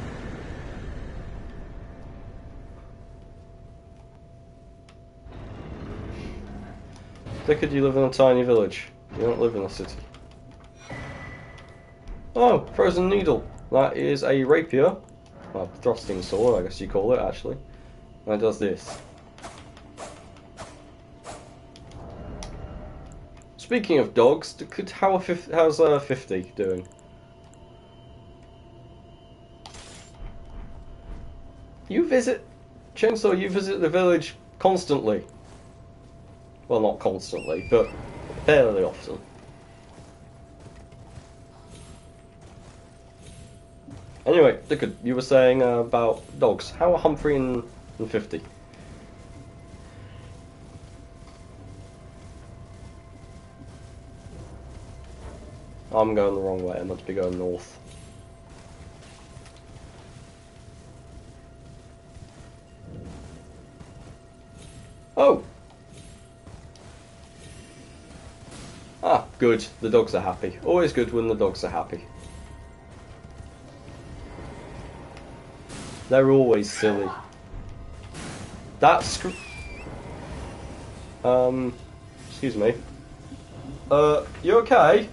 Speaker 1: Dickard, you live in a tiny village. You don't live in a city. Oh, frozen needle. That is a rapier. Well, thrusting sword, I guess you call it, actually. And it does this. Speaking of dogs, how's 50 doing? Chainsaw, you visit the village constantly. Well, not constantly, but fairly often. Anyway, Dickard, you were saying about dogs. How are Humphrey and 50? I'm going the wrong way. I meant to be going north. Oh! Ah, good. The dogs are happy. Always good when the dogs are happy. They're always silly. That's... excuse me. You okay?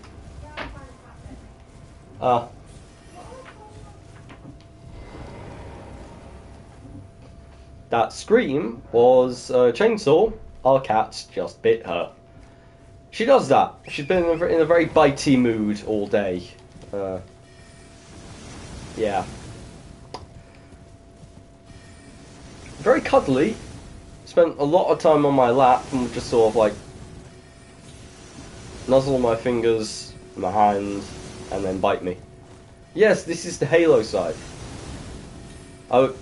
Speaker 1: Ah. That scream was Chainsaw. Our cat just bit her. She does that. She's been in a very bitey mood all day. Yeah. Very cuddly. Spent a lot of time on my lap and would just sort of like nuzzle my fingers, my hand, and then bite me. Yes, this is the Halo side. I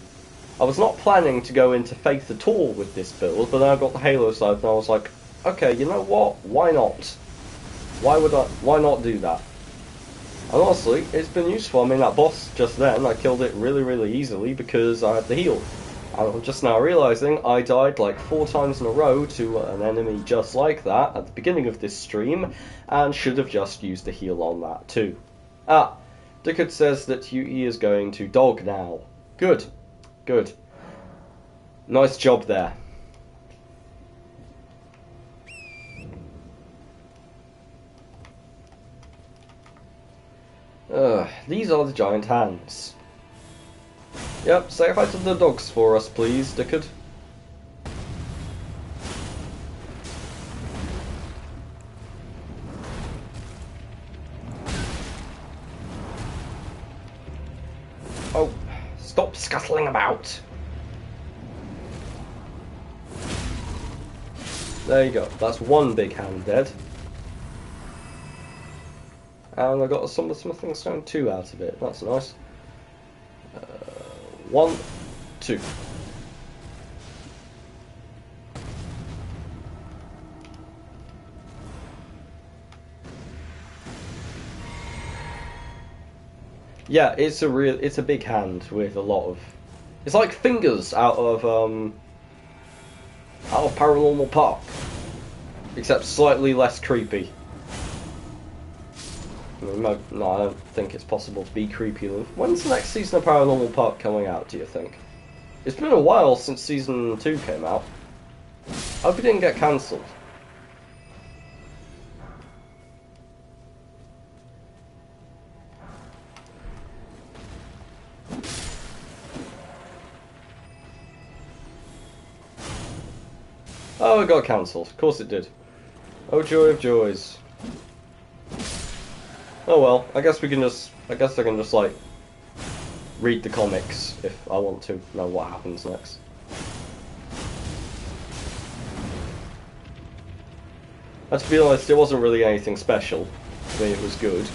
Speaker 1: was not planning to go into Faith at all with this build, but then I got the Halo side and I was like, okay, you know what? Why not? Why not do that? And honestly, it's been useful. I mean, that boss just then, I killed it really, really easily because I had the heal. And I'm just now realising I died like 4 times in a row to an enemy just like that at the beginning of this stream, and should have just used the heal on that too. Ah, Dickard says that he is going to dog now. Good, good. Nice job there. These are the giant hands. Yep, say hi to the dogs for us, please, Dickard. Oh, stop scuttling about. There you go, that's one big hand dead. And I got a Smithing Stone 2 out of it, that's nice. 1, 2. Yeah, it's a big hand with a lot of, it's like fingers out of Paranormal Park, except slightly less creepy. No, I don't think it's possible to be creepy. When's the next season of Paranormal Park coming out, do you think? It's been a while since season 2 came out. I hope it didn't get cancelled. Oh, it got cancelled. Of course it did. Oh, joy of joys. Oh well, I guess I can just like read the comics if I want to know what happens next. And to be honest, it wasn't really anything special. I mean, it was good,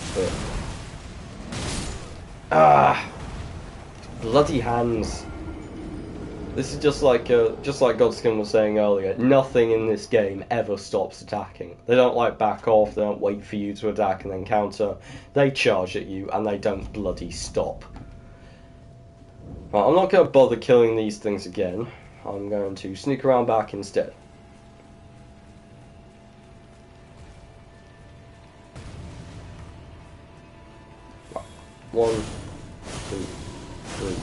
Speaker 1: but bloody hands. This is just like Godskin was saying earlier. Nothing in this game ever stops attacking. They don't like back off. They don't wait for you to attack and then counter. They charge at you and they don't bloody stop. Right, I'm not going to bother killing these things again. I'm going to sneak around back instead. Right. 1, 2, 3,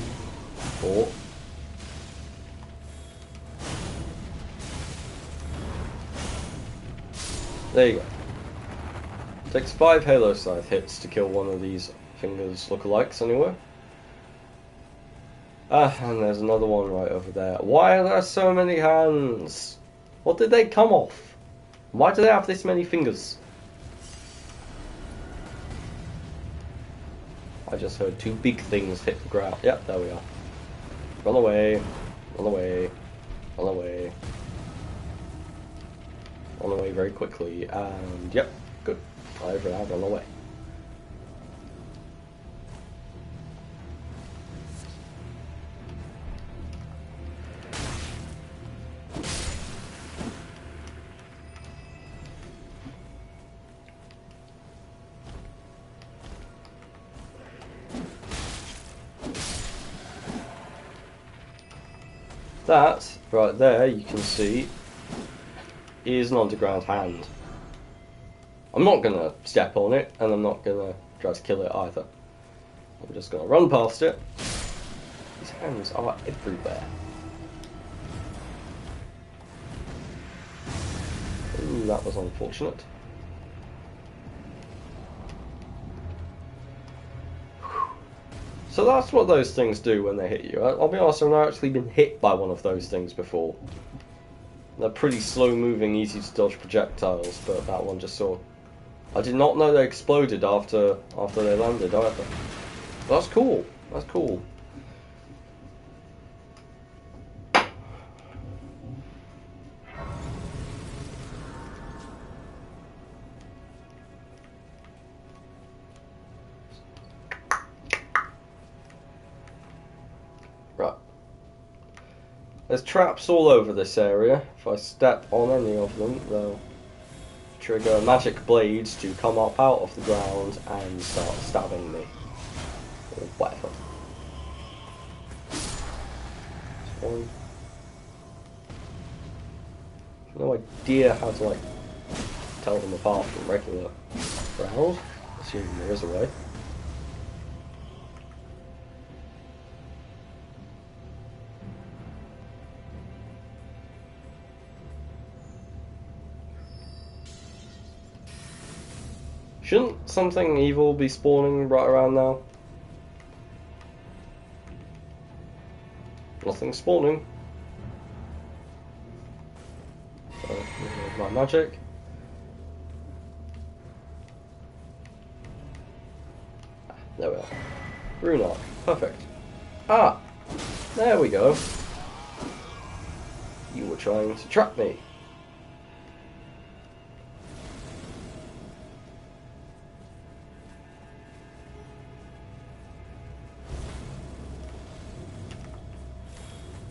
Speaker 1: 4. There you go. Takes 5 Halo Scythe hits to kill one of these fingers lookalikes anyway. And there's another one right over there. Why are there so many hands? What did they come off? Why do they have this many fingers? I just heard 2 big things hit the ground. Yep, there we are. Run away. Run away. Run away. Run away very quickly, and yep, good. I've run away. That, right there, you can see, is an underground hand. I'm not going to step on it, and I'm not going to try to kill it either. I'm just going to run past it. These hands are everywhere. Ooh, that was unfortunate. So that's what those things do when they hit you. I'll be honest, I've not actually been hit by one of those things before. They're pretty slow-moving, easy-to-dodge projectiles, but that one just saw. I did not know they exploded after they landed either. That's cool. That's cool. Right. There's traps all over this area. If I step on any of them, they'll trigger magic blades to come up out of the ground and start stabbing me. Or whatever. One. No idea how to like tell them apart from regular round. Assuming there is a way. Shouldn't something evil be spawning right around now? Nothing spawning. So, my magic. There we are. Rune arc. Perfect. Ah! There we go. You were trying to trap me.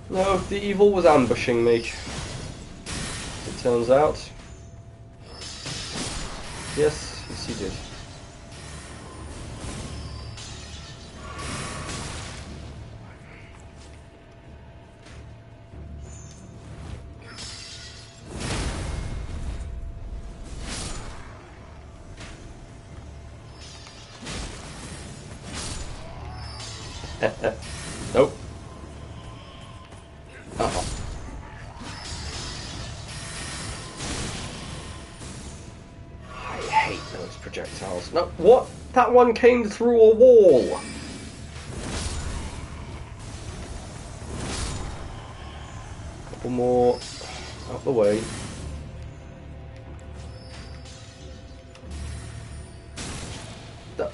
Speaker 1: No, the evil was ambushing me. It turns out. Yes, he did. Nope. Uh-oh. I hate those projectiles. No, what? That one came through a wall. Couple more out the way.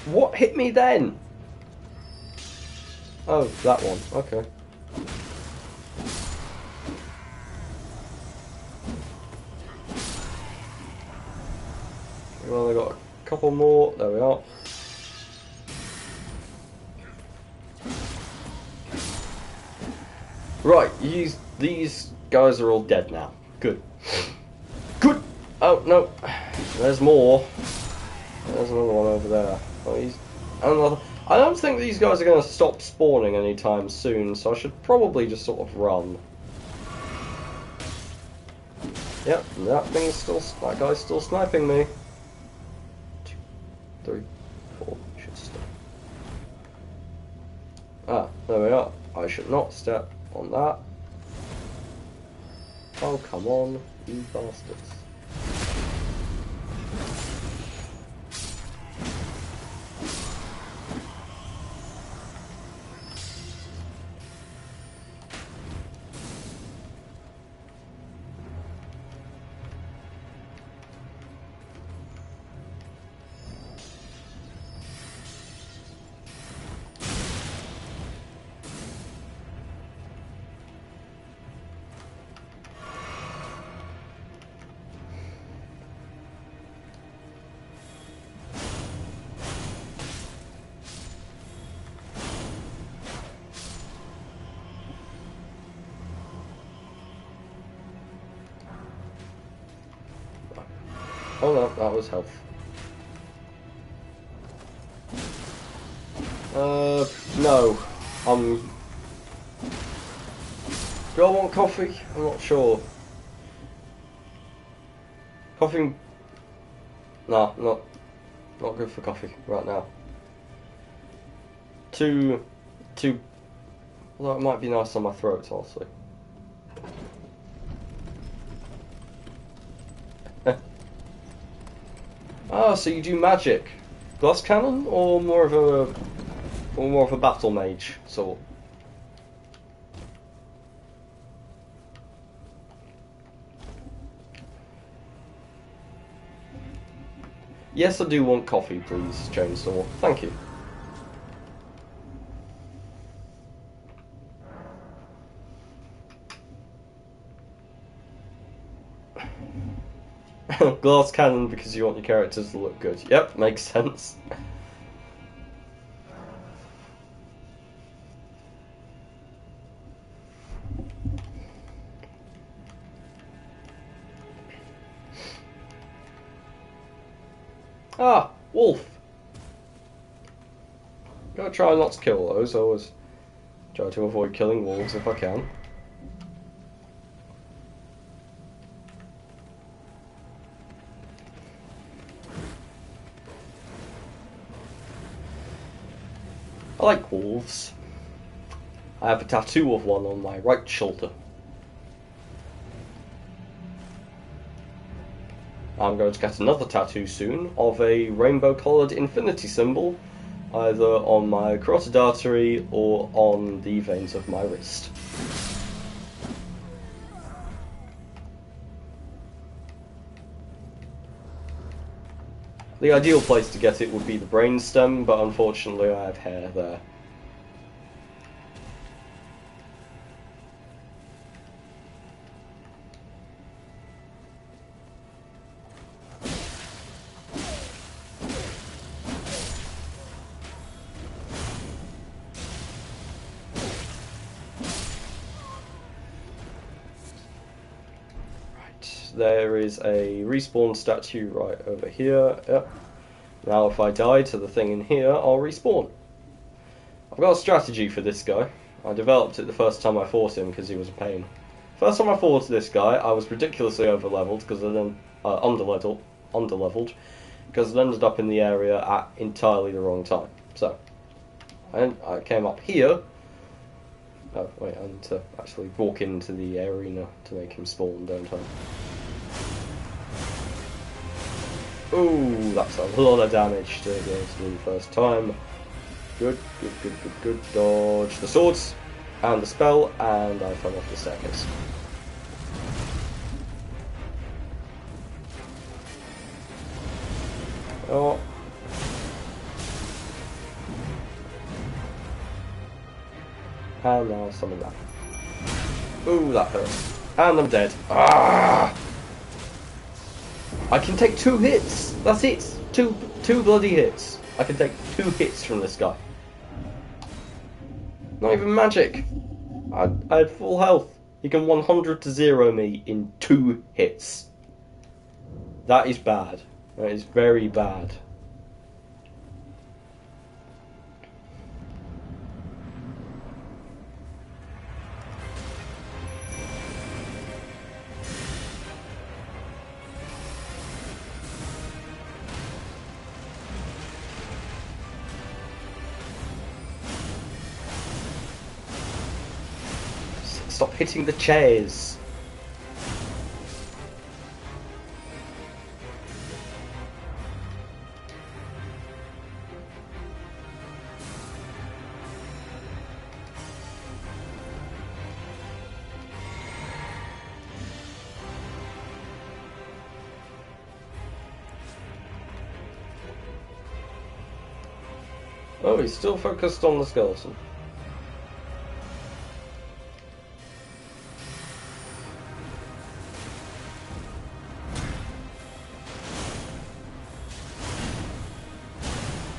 Speaker 1: What hit me then? Oh, that one. Okay. Well, I got a couple more. There we are. Right, these guys are all dead now. Good. Good. Oh no, there's more. There's another one over there. Oh, he's another. I don't think these guys are going to stop spawning anytime soon, so I should probably just sort of run. Yep, that guy's still sniping me. 2, 3, 4, should stop. Ah, there we are. I should not step on that. Oh, come on, you bastards. Oh no, that was health. No. Do I want coffee? I'm not sure. Coffee... Nah, not good for coffee right now. Although it might be nice on my throat, I'll see. Ah, so you do magic. Glass cannon or more of a battle mage sort? Yes, I do want coffee, please, Chainsaw. Thank you. Glass cannon because you want your characters to look good. Yep, makes sense. Ah, wolf. Gotta try not to kill those. I always try to avoid killing wolves if I can. I like wolves. I have a tattoo of one on my right shoulder. I'm going to get another tattoo soon of a rainbow-coloured infinity symbol, either on my carotid artery or on the veins of my wrist. The ideal place to get it would be the brainstem, but unfortunately I have hair there. There is a respawn statue right over here. Yep. Now if I die to the thing in here, I'll respawn. I've got a strategy for this guy. I developed it the first time I fought him because he was a pain. First time I fought this guy, I was ridiculously overleveled because I then underleveled because I ended up in the area at entirely the wrong time. So I came up here. Oh wait, I need to actually walk into the arena to make him spawn, don't I? Ooh, that's a lot of damage to be able to do the first time. Good. Dodge the swords and the spell, and I fell off the staircase. Oh. And now summon that. Ooh, that hurt. And I'm dead. Ah! I can take 2 hits. That's it. Two bloody hits. I can take 2 hits from this guy. Not even magic. I had full health. He can 100 to 0 me in 2 hits. That is bad. That is very bad. Stop hitting the chairs. Oh, he's still focused on the skeleton.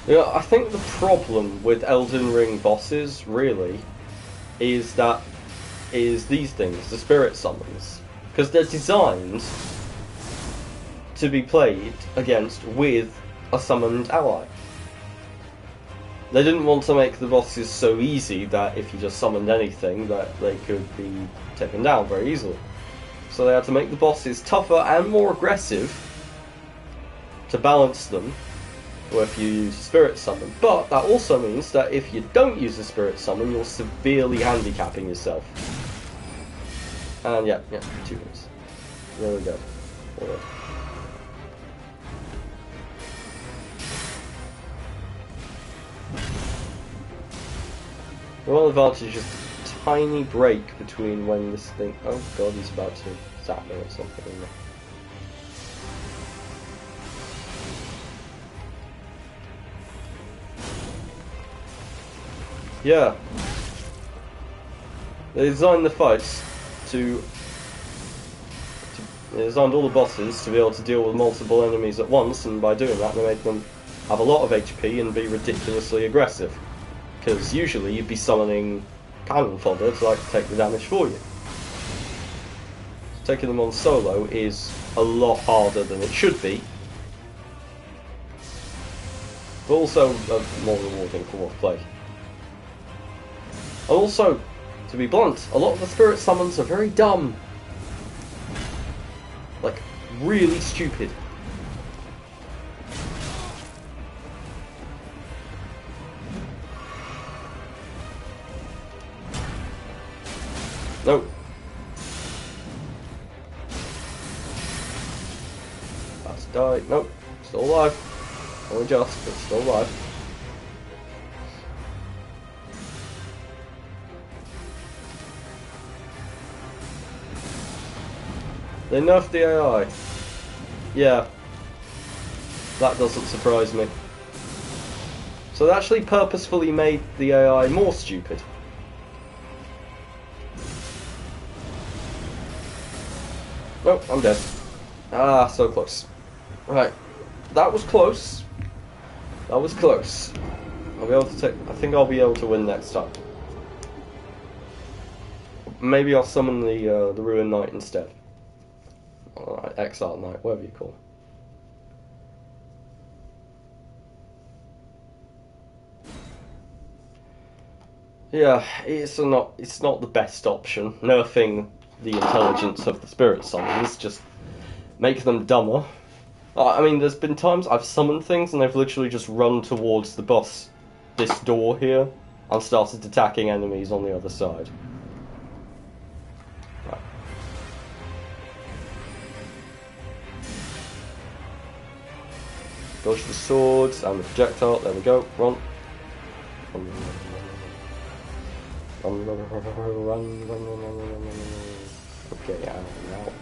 Speaker 1: Yeah, I think the problem with Elden Ring bosses, really, is these things, the spirit summons. Because they're designed to be played against with a summoned ally. They didn't want to make the bosses so easy that if you just summoned anything, that they could be taken down very easily. So they had to make the bosses tougher and more aggressive to balance them if you use a spirit summon. But that also means that if you don't use a spirit summon, you're severely handicapping yourself. And yeah, 2 minutes. There we go. Alright. The one advantage is a tiny break between when this thing... Oh god, he's about to zap me or something. Yeah. They designed the fights they designed all the bosses to be able to deal with multiple enemies at once, and by doing that they made them have a lot of HP and be ridiculously aggressive. Because usually you'd be summoning cannon fodder to like take the damage for you. Taking them on solo is a lot harder than it should be. but also more rewarding for play. And also, to be blunt, a lot of the spirit summons are very dumb. Like, really stupid. Nope. That's died. Nope. Still alive. Only just, but still alive. They nerfed the AI. Yeah. That doesn't surprise me. So they actually purposefully made the AI more stupid. Nope, I'm dead. Ah, so close. Right. That was close. That was close. I'll be able to take... I think I'll be able to win next time. Maybe I'll summon the Ruined Knight instead. Alright, Exile Knight, whatever you call it. Yeah, it's not the best option. Nerfing the intelligence of the spirit summons just make them dumber. I mean, there's been times I've summoned things and they've literally just run towards the boss, this door here, and started attacking enemies on the other side. Right. Dodge the swords and the projectile. There we go. Run. Run. Okay, out now.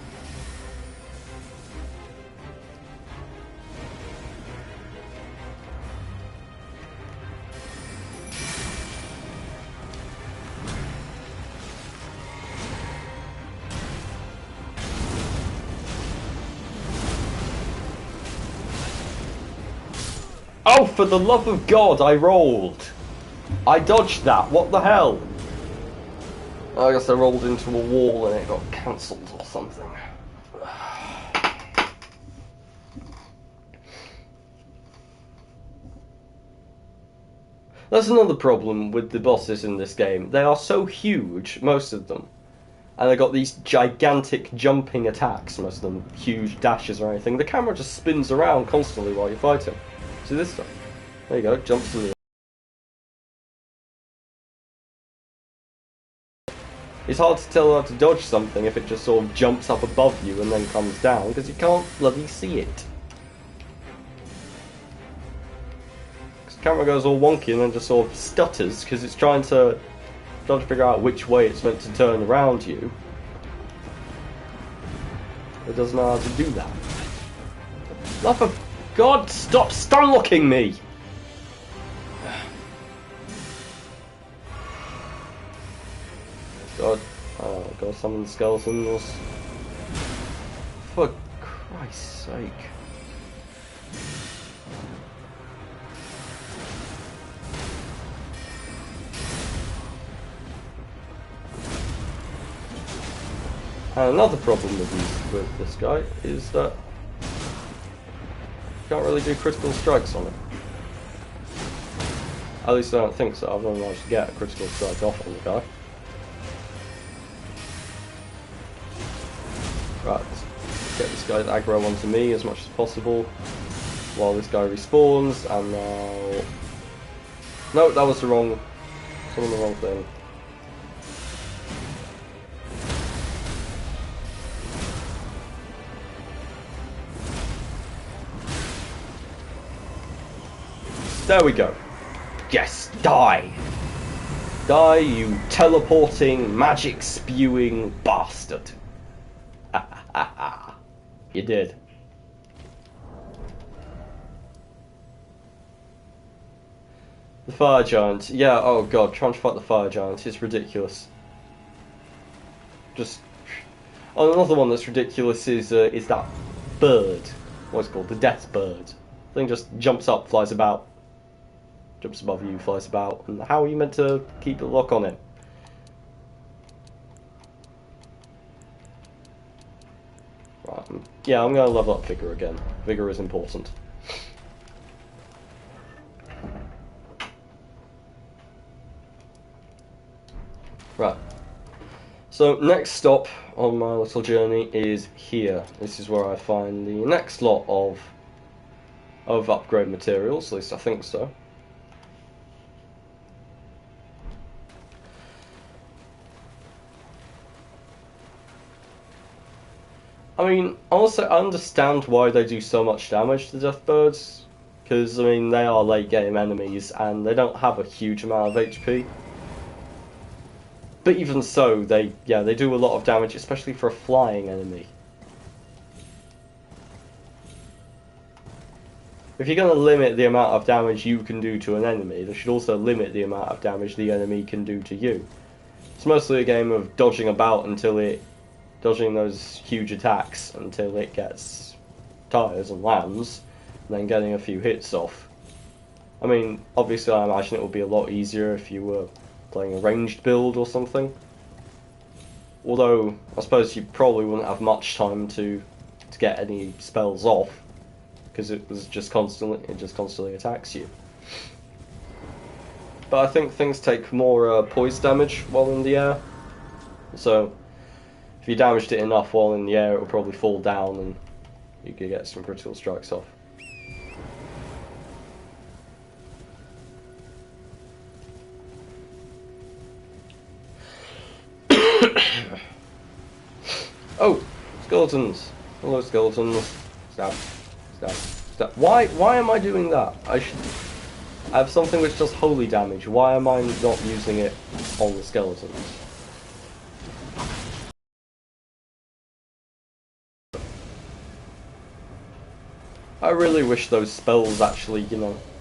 Speaker 1: Oh, for the love of God, I rolled. I dodged that. What the hell? I guess I rolled into a wall and it got cancelled or something. That's another problem with the bosses in this game. They are so huge, most of them. And they've got these gigantic jumping attacks, most of them huge dashes or anything. The camera just spins around constantly while you're fighting. See this stuff? There you go, jumps in the... It's hard to tell how to dodge something if it just sort of jumps up above you and then comes down, because you can't bloody see it. Because the camera goes all wonky and then just sort of stutters, because it's trying to figure out which way it's meant to turn around you. It doesn't know how to do that. Love of God, stop stun-locking me! God, gotta summon skeletons. For Christ's sake. And another problem with this guy is that you can't really do critical strikes on it. At least I don't think so. I've never managed to get a critical strike off on the guy. Right, let's get this guy's aggro onto me as much as possible while this guy respawns, and now... No, that was the wrong... Some of the wrong thing. There we go. Yes, die! Die, you teleporting, magic-spewing bastard. You did. The fire giant. Yeah, oh god, trying to fight the fire giant is ridiculous. Just... Oh, another one that's ridiculous is that bird. What's it called? The death bird. The thing just jumps up, flies about. Jumps above you, flies about. And how are you meant to keep a lock on it? Right, yeah, I'm going to level up Vigor again. Vigor is important. Right. So next stop on my little journey is here. This is where I find the next lot of upgrade materials, at least I think so. I mean, honestly, I understand why they do so much damage to Deathbirds, because, I mean, they are late game enemies and they don't have a huge amount of HP. But even so, they do a lot of damage, especially for a flying enemy. If you're going to limit the amount of damage you can do to an enemy, they should also limit the amount of damage the enemy can do to you. It's mostly a game of dodging about dodging those huge attacks until it gets tires and lands, and then getting a few hits off. I mean, obviously I imagine it would be a lot easier if you were playing a ranged build or something. Although, I suppose you probably wouldn't have much time to get any spells off, because it just constantly attacks you. But I think things take more poise damage while in the air, so if you damaged it enough while in the air, it will probably fall down and you could get some critical strikes off. Oh, skeletons! Hello, skeletons. Stab, stab, stab. Why am I doing that? I have something which does holy damage. Why am I not using it on the skeletons? I really wish those spells actually,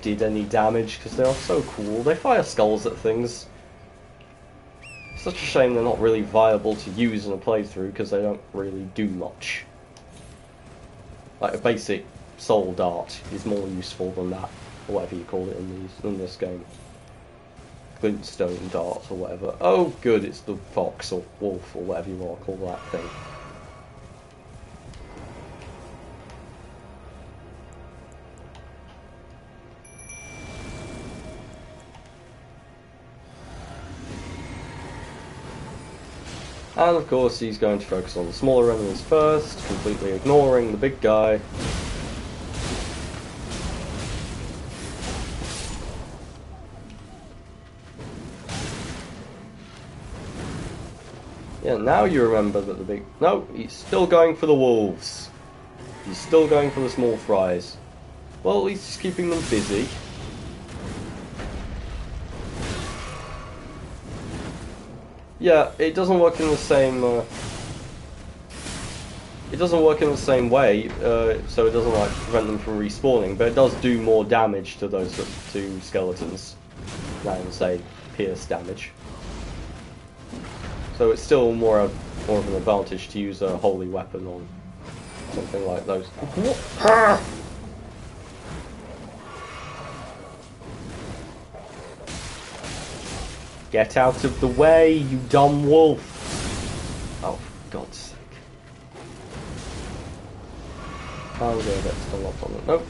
Speaker 1: did any damage, because they are so cool. They fire skulls at things. Such a shame they're not really viable to use in a playthrough, because they don't really do much. Like a basic soul dart is more useful than that, or whatever you call it in this game. Glintstone dart or whatever. Oh good, it's the fox or wolf or whatever you want to call that thing. And of course he's going to focus on the smaller enemies first, completely ignoring the big guy. Yeah, now you remember that the big... No, he's still going for the wolves. He's still going for the small fries. Well, at least he's keeping them busy. Yeah, it doesn't work in the same... it doesn't work in the same way, so it doesn't like prevent them from respawning, but it does do more damage to those two skeletons than, say, pierce damage. So it's still more of an advantage to use a holy weapon on something like those. Get out of the way, you dumb wolf! Oh, for God's sake. I'll go get still up on it. Nope.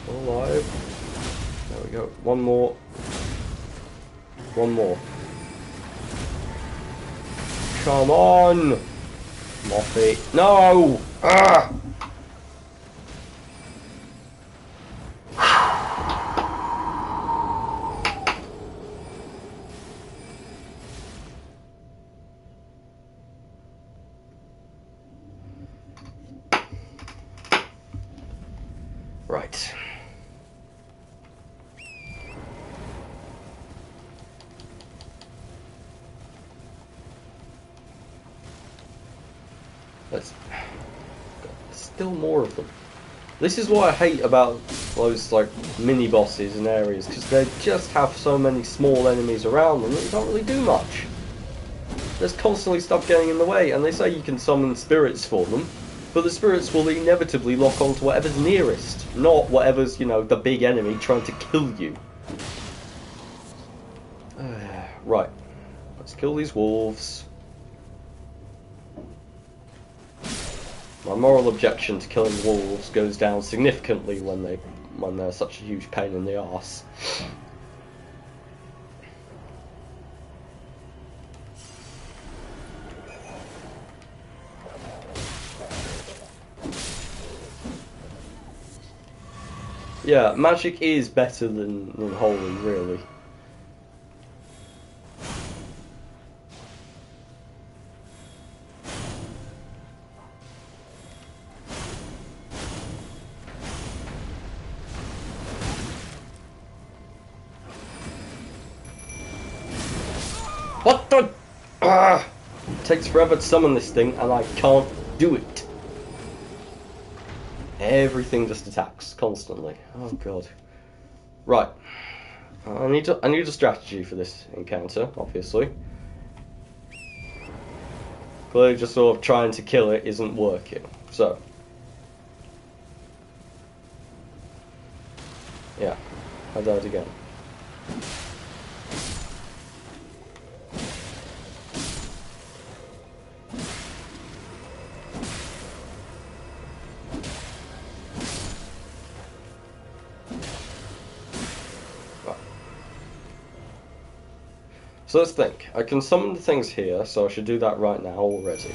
Speaker 1: Still alive. There we go. One more. One more. Come on! Moffy. No! Ah! Right. There's still more of them. This is what I hate about those like mini bosses and areas, because they just have so many small enemies around them that you can't really do much. There's constantly stuff getting in the way, and they say you can summon spirits for them, but the spirits will inevitably lock onto whatever's nearest, not whatever's, the big enemy trying to kill you. Right. Let's kill these wolves. My moral objection to killing wolves goes down significantly when they're such a huge pain in the arse. Yeah, magic is better than holy, really. What the? It takes forever to summon this thing, and I can't do it. Everything just attacks constantly. Oh god. Right. I need a strategy for this encounter, obviously. Clearly, just sort of trying to kill it isn't working. So, yeah, I died again. So let's think. I can summon the things here, so I should do that right now already.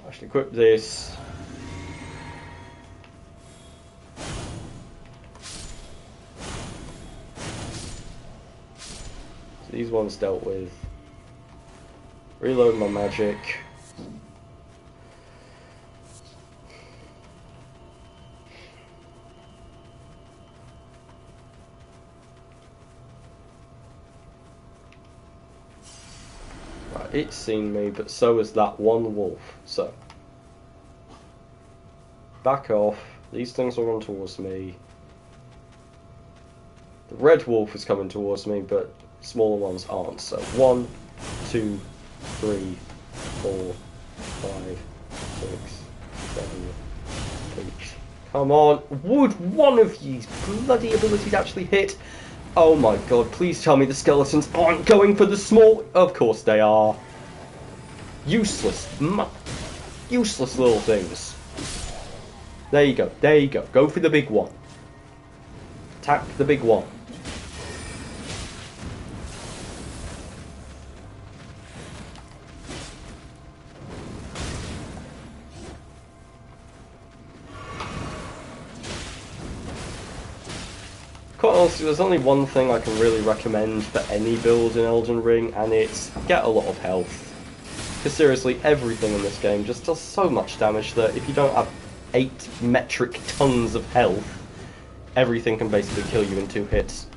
Speaker 1: I should equip this. So these ones dealt with. Reload my magic. It's seen me, but so has that one wolf. So, back off. These things will run towards me. The red wolf is coming towards me, but smaller ones aren't. So, 1, 2, 3, 4, 5, 6, 7, 8. Come on. Would one of these bloody abilities actually hit? Oh my god, please tell me the skeletons aren't going for the small... Of course they are. Useless. Useless little things. There you go, there you go. Go for the big one. Attack the big one. Quite honestly, there's only one thing I can really recommend for any build in Elden Ring, and it's get a lot of health. Because seriously, everything in this game just does so much damage that if you don't have 8 metric tons of health, everything can basically kill you in 2 hits.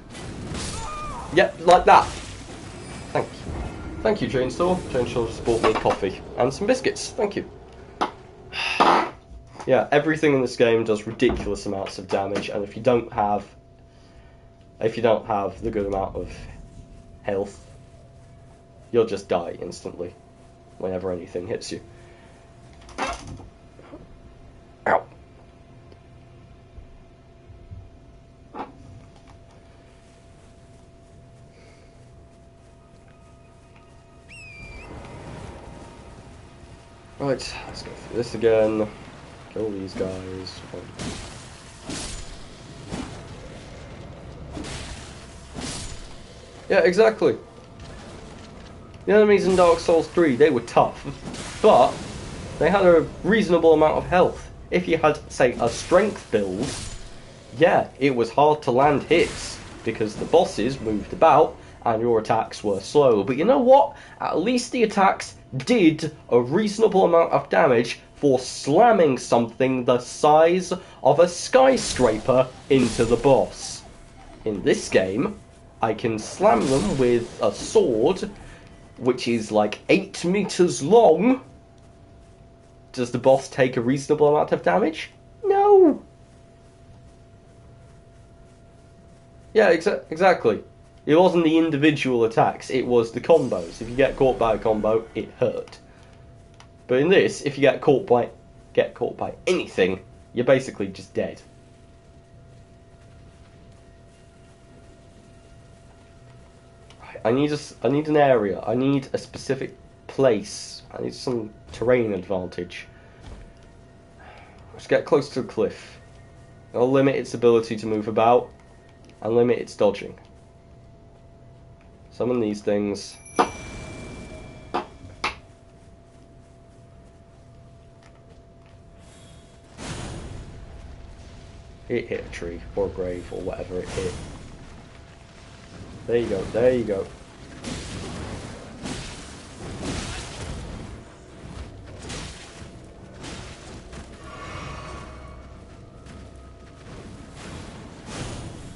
Speaker 1: Yep, like that. Thank you. Thank you, Chainsaw. Chainsaw just bought me coffee and some biscuits. Thank you. Yeah, everything in this game does ridiculous amounts of damage, and if you don't have the good amount of health, you'll just die instantly whenever anything hits you. Ow. Right, let's go through this again. Kill these guys. Yeah, exactly. The enemies in Dark Souls 3, they were tough, but they had a reasonable amount of health. If you had, say, a strength build, yeah, it was hard to land hits, because the bosses moved about, and your attacks were slow. But you know what? At least the attacks did a reasonable amount of damage for slamming something the size of a skyscraper into the boss. In this game, I can slam them with a sword, which is like 8 meters long. Does the boss take a reasonable amount of damage? No! Yeah, exactly. It wasn't the individual attacks, it was the combos. If you get caught by a combo, it hurt. But in this, if you get caught by anything, you're basically just dead. I need an area. I need a specific place. I need some terrain advantage. Let's get close to the cliff. I'll limit its ability to move about and limit its dodging. Summon these things. It hit a tree, or a grave, or whatever it hit. There you go, there you go.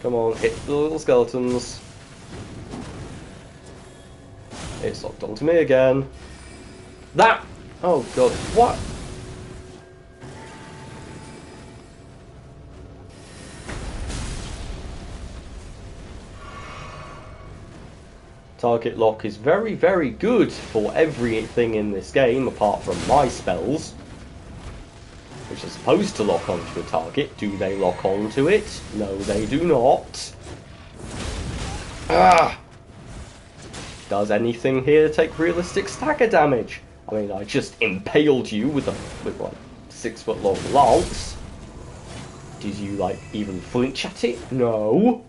Speaker 1: Come on, hit the little skeletons. It's locked onto me again. That! Oh god, what? Target lock is very, very good for everything in this game, apart from my spells, which are supposed to lock onto a target. Do they lock onto it? No, they do not. Ah! Does anything here take realistic stagger damage? I mean, I just impaled you with like 6 foot long lance. Did you like even flinch at it? No.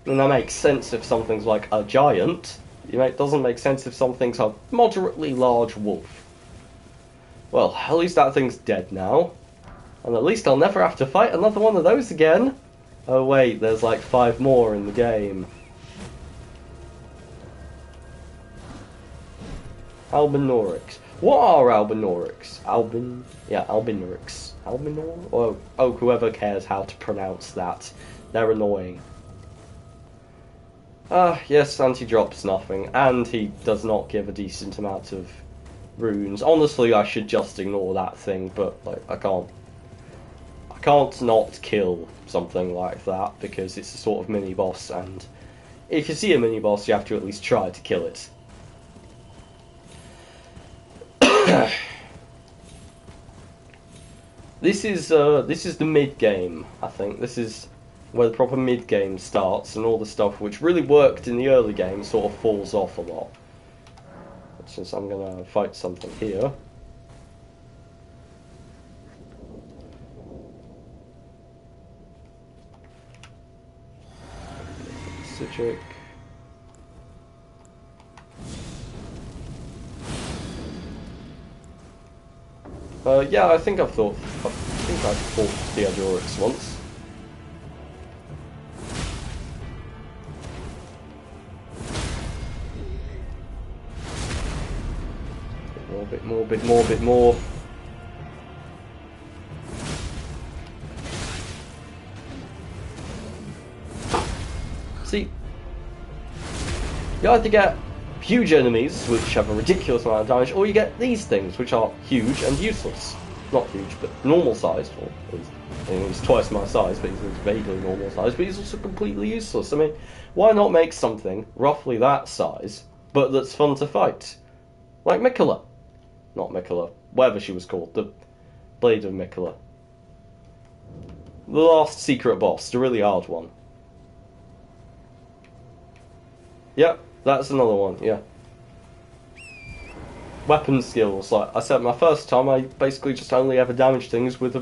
Speaker 1: And that makes sense if something's like a giant. It doesn't make sense if something's a moderately large wolf. Well, at least that thing's dead now. And at least I'll never have to fight another one of those again. Oh wait, there's like 5 more in the game. Albinorics. What are Albinorics? Albinorics. Albinor? Oh, whoever cares how to pronounce that. They're annoying. Yes, anti-drop's nothing, and he does not give a decent amount of runes. Honestly, I should just ignore that thing, but like I can't not kill something like that because it's a sort of mini-boss, and if you see a mini-boss, you have to at least try to kill it. This is the mid-game, I think. This is where the proper mid-game starts, and all the stuff which really worked in the early game sort of falls off a lot. Since I'm gonna fight something here. Citric. Yeah, I think I've fought the Adorix once. Bit more. See, you either get huge enemies, which have a ridiculous amount of damage, or you get these things, which are huge and useless. Not huge, but normal sized, or he's twice my size, but he's vaguely normal size, but he's also completely useless. I mean, why not make something roughly that size, but that's fun to fight? Like Mikola. Not Mikola, whatever she was called, the Blade of Mikola. The last secret boss, the really hard one. Yep, that's another one, yeah. Weapon skills, like I said, my first time I basically just only ever damaged things with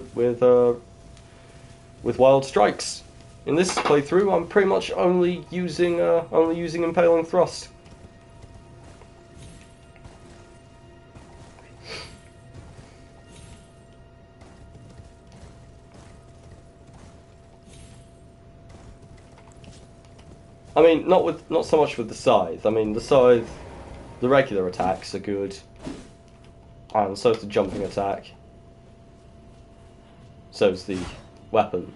Speaker 1: wild strikes. In this playthrough, I'm pretty much only using impaling thrust. I mean, not so much with the scythe. I mean, the scythe, the regular attacks are good, and so's the jumping attack. So's the weapon.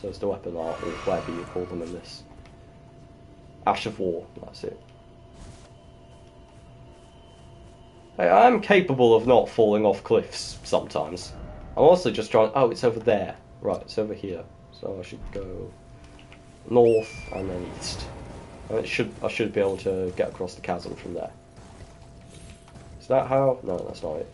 Speaker 1: So's the weapon art, or whatever you call them in this. Ash of War, that's it. Hey, I'm capable of not falling off cliffs sometimes. I'm also just trying. Oh, it's over there. Right, it's over here. So I should go north and then east. And I should be able to get across the chasm from there. Is that how? No, that's not it.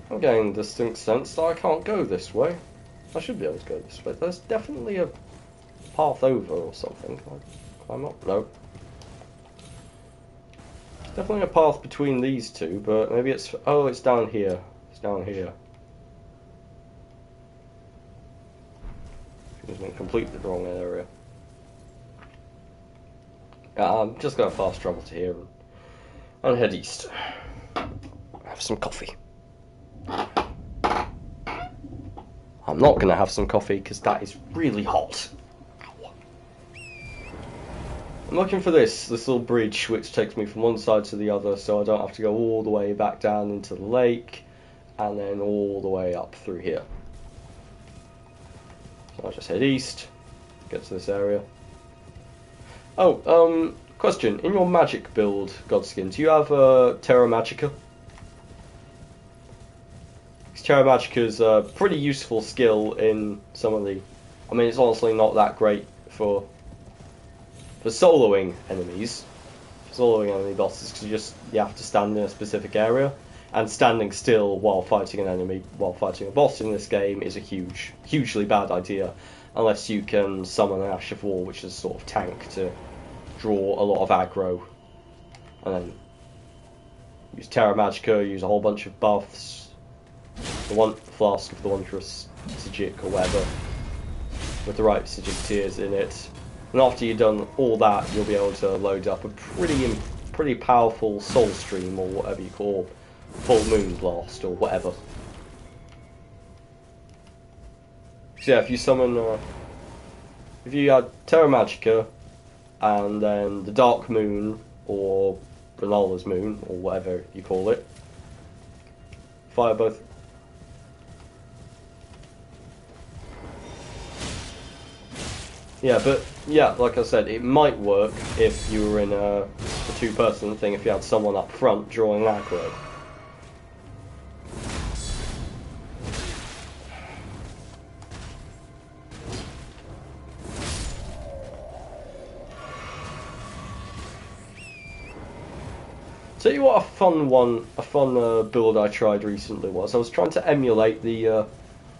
Speaker 1: I'm getting a distinct sense that I can't go this way. I should be able to go this way. There's definitely a path over or something. Can I climb up? No. There's definitely a path between these two, but maybe it's... Oh, it's down here. It's down here. It's in completely the wrong area. I'm just going to fast travel to here and head east. Have some coffee. I'm not going to have some coffee because that is really hot. I'm looking for this little bridge which takes me from one side to the other so I don't have to go all the way back down into the lake and then all the way up through here. So I'll just head east, get to this area. Oh, question. In your magic build, Godskin, do you have Terra Magica? Because Terra Magica is a pretty useful skill in some of the... I mean, it's honestly not that great for soloing enemies, soloing enemy bosses, because you have to stand in a specific area, and standing still while fighting an enemy, while fighting a boss in this game is a hugely bad idea, unless you can summon an Ash of War, which is a sort of tank to draw a lot of aggro, and then use Terra Magica, use a whole bunch of buffs, the Flask of the Wondrous Psijic or whatever, with the right Psijic tears in it. And after you've done all that, you'll be able to load up a pretty powerful Soul Stream, or whatever you call Full Moon Blast, or whatever. So yeah, if you summon, if you had Terra Magica, and then the Dark Moon, or Renala's Moon, or whatever you call it, fire both. Yeah, but yeah, like I said, it might work if you were in a two-person thing, if you had someone up front drawing aggro. Tell you what a fun build I tried recently was. I was trying to emulate the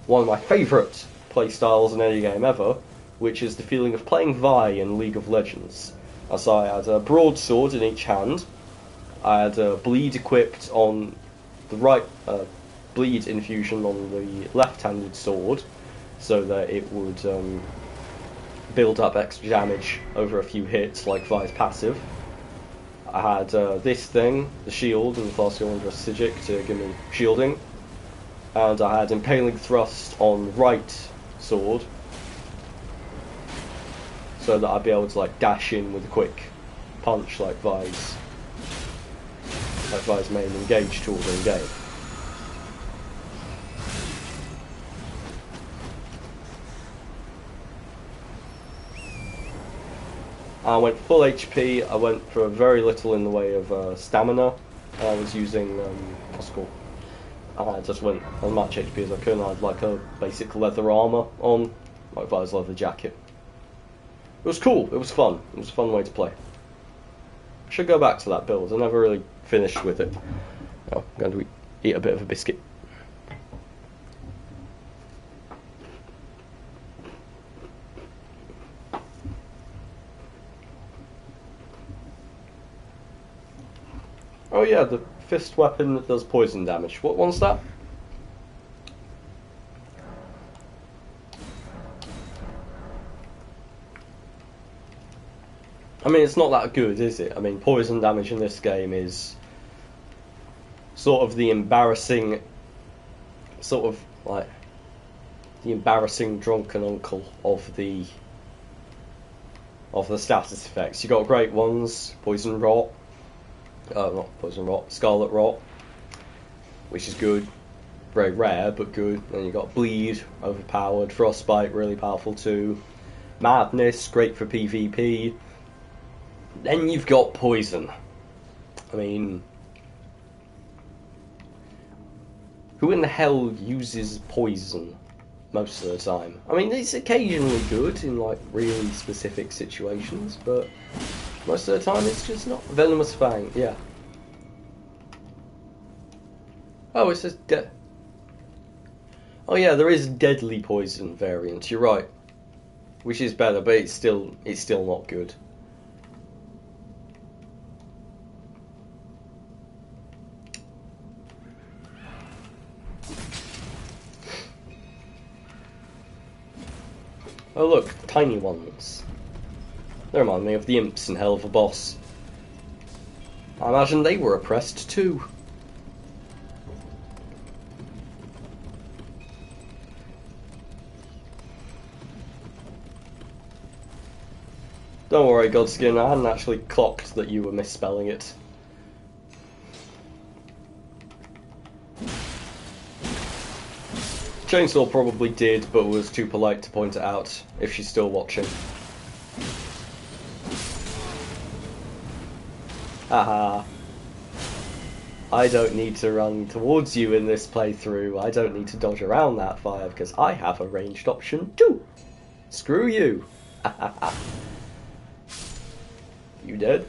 Speaker 1: one of my favourite playstyles in any game ever, which is the feeling of playing Vi in League of Legends. As I had a broadsword in each hand, I had a bleed equipped on the right, bleed infusion on the left-handed sword, so that it would build up extra damage over a few hits, like Vi's passive. I had this thing, the shield, and the Flask of the Wondrous Psijic to give me shielding, and I had Impaling Thrust on the right sword, so that I'd be able to like dash in with a quick punch like Vi's main engage tool in game. I went full HP, I went for very little in the way of stamina, and I was using, what's it called? I just went as much HP as I could, and I had like a basic leather armour on, like Vi's leather jacket. It was cool, it was fun, it was a fun way to play. I should go back to that build, I never really finished with it. Oh, I'm going to eat a bit of a biscuit. Oh yeah, the fist weapon that does poison damage. What one's that? I mean, it's not that good, is it? I mean, poison damage in this game is sort of the embarrassing, sort of like the embarrassing drunken uncle of the status effects. You got great ones, poison rot. Not poison rot, scarlet rot, which is good, very rare but good. Then you got bleed, overpowered, frostbite, really powerful too. Madness, great for PvP. Then you've got poison. I mean, who in the hell uses poison most of the time? I mean, it's occasionally good in like really specific situations, but most of the time it's just not. Venomous Fang, yeah. Oh, it says oh yeah, there is deadly poison variant, you're right. which is better, but it's still not good. Oh look, tiny ones. They remind me of the imps in Hell of a Boss. I imagine they were oppressed too. Don't worry, Godskin, I hadn't actually clocked that you were misspelling it. Chainsaw probably did, but was too polite to point it out, if she's still watching. Haha. I don't need to run towards you in this playthrough. I don't need to dodge around that fire, because I have a ranged option too. Screw you. You dead?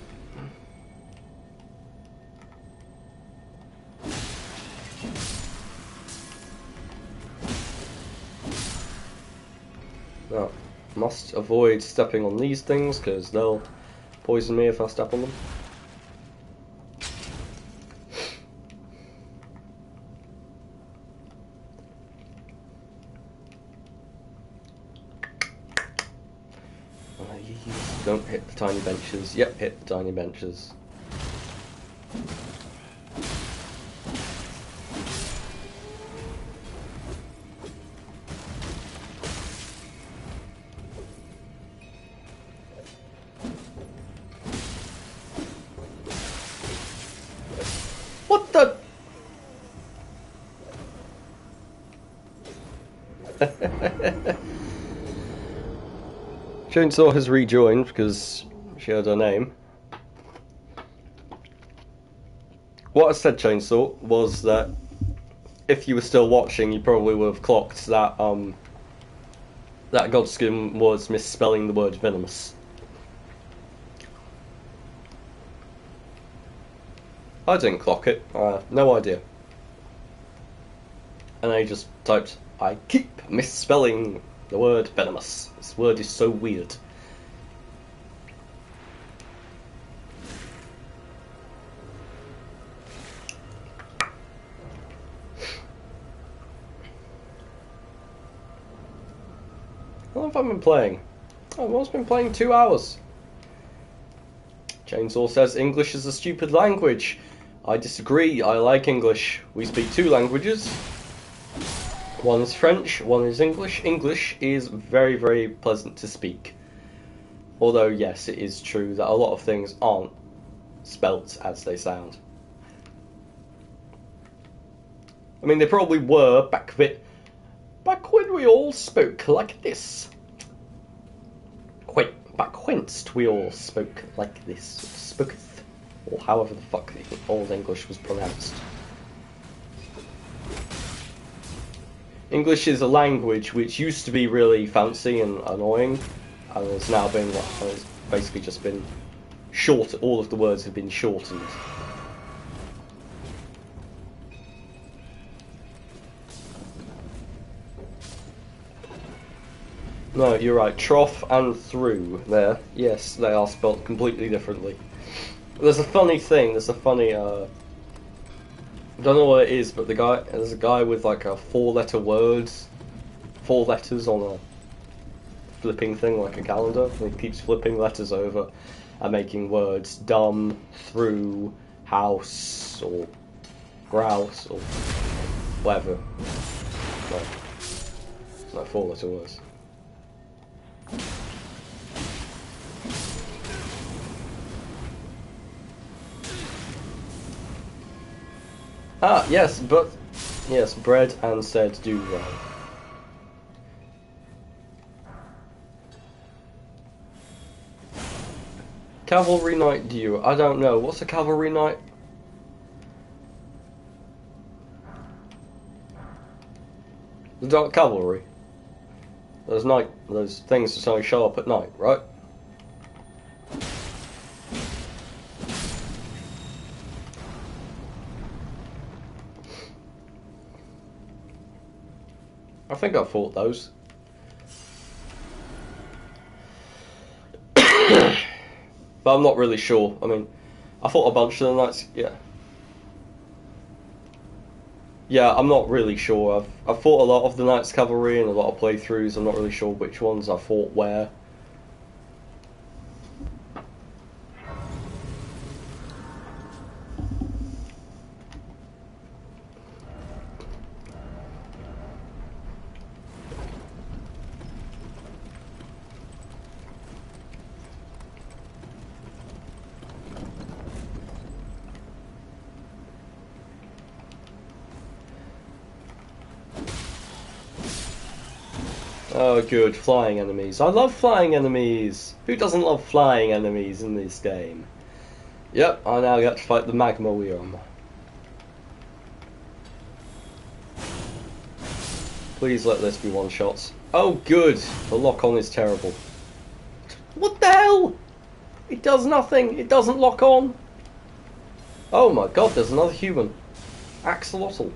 Speaker 1: No. Must avoid stepping on these things, because they'll poison me if I step on them. Don't hit the tiny benches. Yep, hit the tiny benches. What the? Chainsaw has rejoined because she heard her name. What I said, Chainsaw, was that if you were still watching, you probably would have clocked that that Godskin was misspelling the word venomous. I didn't clock it. No idea. And I just typed, I keep misspelling the word venomous. This word is so weird. How long have I been playing? I've almost been playing 2 hours. Chainsaw says English is a stupid language. I disagree. I like English. We speak 2 languages. One is French, one is English. English is very, very pleasant to speak. Although, yes, it is true that a lot of things aren't spelt as they sound. I mean, they probably were back when we all spoke like this. Wait, back whence we all spoke like this. Spoketh. Or however the fuck the Old English was pronounced. English is a language which used to be really fancy and annoying, and has now been, has basically just been short. All of the words have been shortened. No, you're right. Trough and through there. Yes, they are spelt completely differently. There's a funny thing. There's a funny. I don't know what it is, but there's a guy with like a 4-letter words, 4 letters on a flipping thing like a calendar. And he keeps flipping letters over and making words dumb, through, house, or grouse, or whatever. No 4-letter words. Ah, yes, but... Yes, bread and said do well. Cavalry Knight duo. I don't know. What's a Cavalry Knight? The Dark Cavalry. Those things that only show up at night, right? I think I fought those. But I'm not really sure. I mean, I fought a bunch of the Knights. Yeah. Yeah, I'm not really sure. I've fought a lot of the Knights Cavalry and a lot of playthroughs. I'm not really sure which ones I fought where. Oh, good. Flying enemies. I love flying enemies! Who doesn't love flying enemies in this game? Yep, I now get to fight the Magma Worm. Please let this be one-shots. Oh, good! The lock-on is terrible. What the hell? It does nothing. It doesn't lock on. Oh my god, there's another human. Axolotl.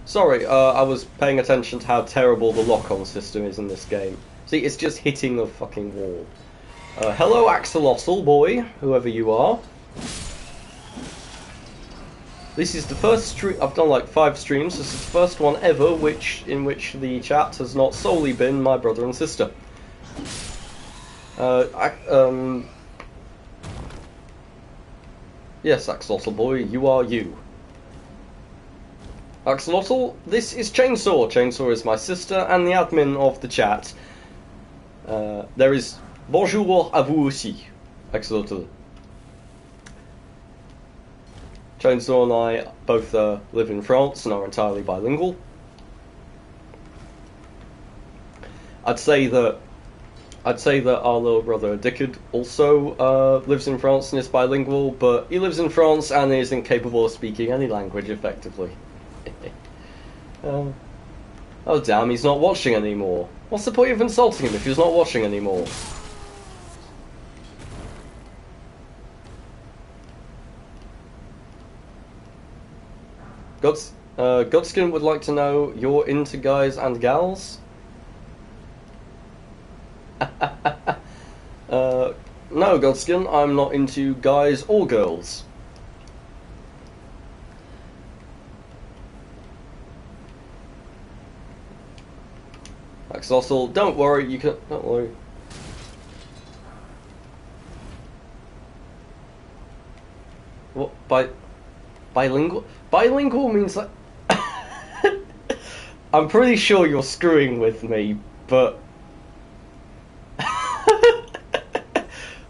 Speaker 1: Sorry, I was paying attention to how terrible the lock-on system is in this game. See, it's just hitting the fucking wall. Hello, Axolotl boy, whoever you are. This is the first stream. I've done like 5 streams. This is the first one ever in which the chat has not solely been my brother and sister. Yes, Axolotl boy, you are you. Axolotl, this is Chainsaw. Chainsaw is my sister and the admin of the chat. There is bonjour à vous aussi, Axolotl. Chainsaw and I both live in France and are entirely bilingual. I'd say that our little brother Dickard also lives in France and is bilingual, but he lives in France and is incapable of speaking any language effectively. Oh damn, he's not watching anymore. What's the point of insulting him if he's not watching anymore? Godskin would like to know, you're into guys and gals? No, Godskin, I'm not into guys or girls. Axolotl, don't worry, don't worry. What, bilingual? Bilingual means that... I'm pretty sure you're screwing with me, but...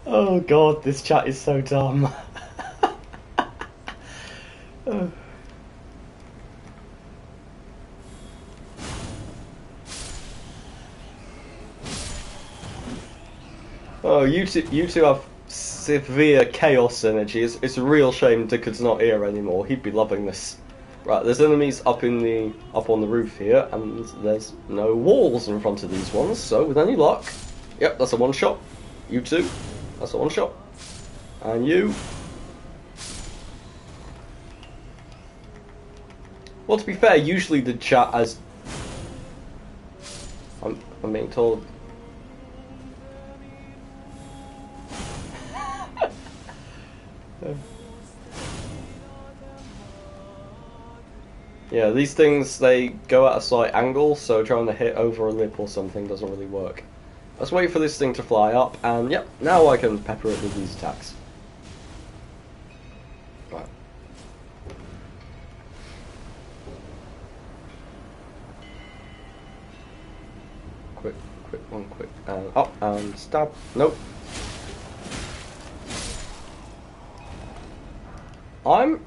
Speaker 1: Oh god, this chat is so dumb. Oh, you two have severe chaos energy. It's a real shame Dickard's not here anymore. He'd be loving this. Right, there's enemies up on the roof here, and there's no walls in front of these ones. So with any luck, yep, that's a one shot. You two, that's a one shot, and you. Well, to be fair, usually the chat has. I'm being told. Yeah, these things, they go at a slight angle, so trying to hit over a lip or something doesn't really work. Let's wait for this thing to fly up, and yep, now I can pepper it with these attacks. Right. Quick, and up, and stab. Nope. I'm...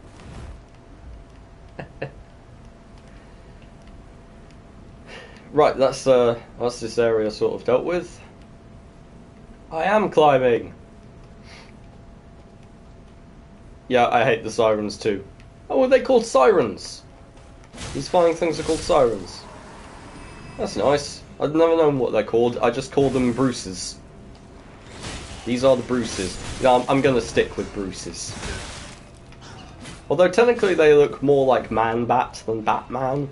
Speaker 1: Right, that's this area sort of dealt with. I am climbing! Yeah, I hate the sirens too. Oh, are they called sirens? These flying things are called sirens. That's nice. I've never known what they're called, I just call them Bruces. These are the Bruces. No, I'm gonna stick with Bruces. Although technically they look more like Man-Bat than Batman.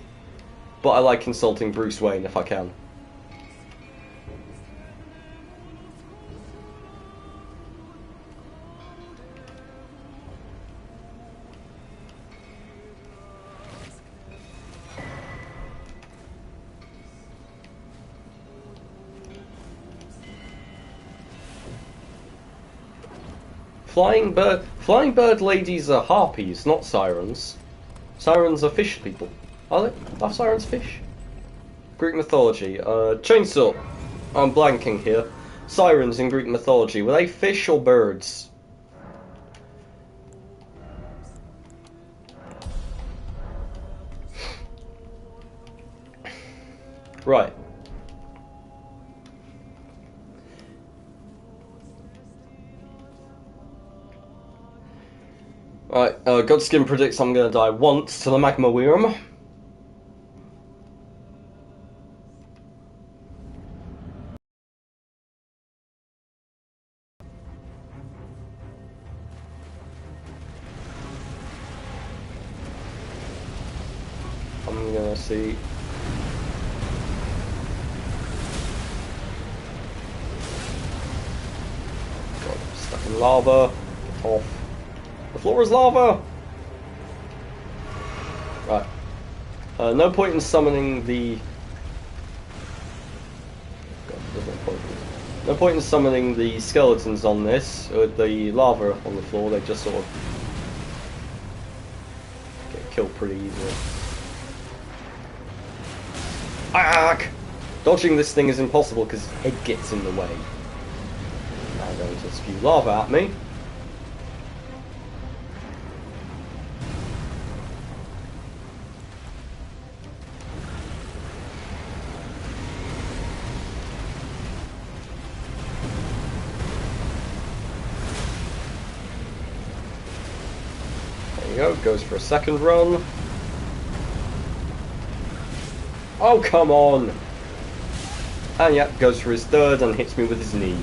Speaker 1: But I like insulting Bruce Wayne if I can. Flying bird ladies are harpies, not sirens. Sirens are fish people. Are they? Are sirens fish? Greek mythology. Chainsaw. I'm blanking here. Sirens in Greek mythology. Were they fish or birds? Right. Right, Godskin predicts I'm gonna die once to the magma worm. I'm gonna see. God, I'm stuck in lava. Get off. The floor is lava! Right. No point in summoning the... God, there's no point. No point in summoning the skeletons on this, with the lava on the floor, they just sort of get killed pretty easily. Ark! Dodging this thing is impossible because his head gets in the way. Now going to spew lava at me. Goes for a second run. Oh, come on! And yeah, goes for his third and hits me with his knee.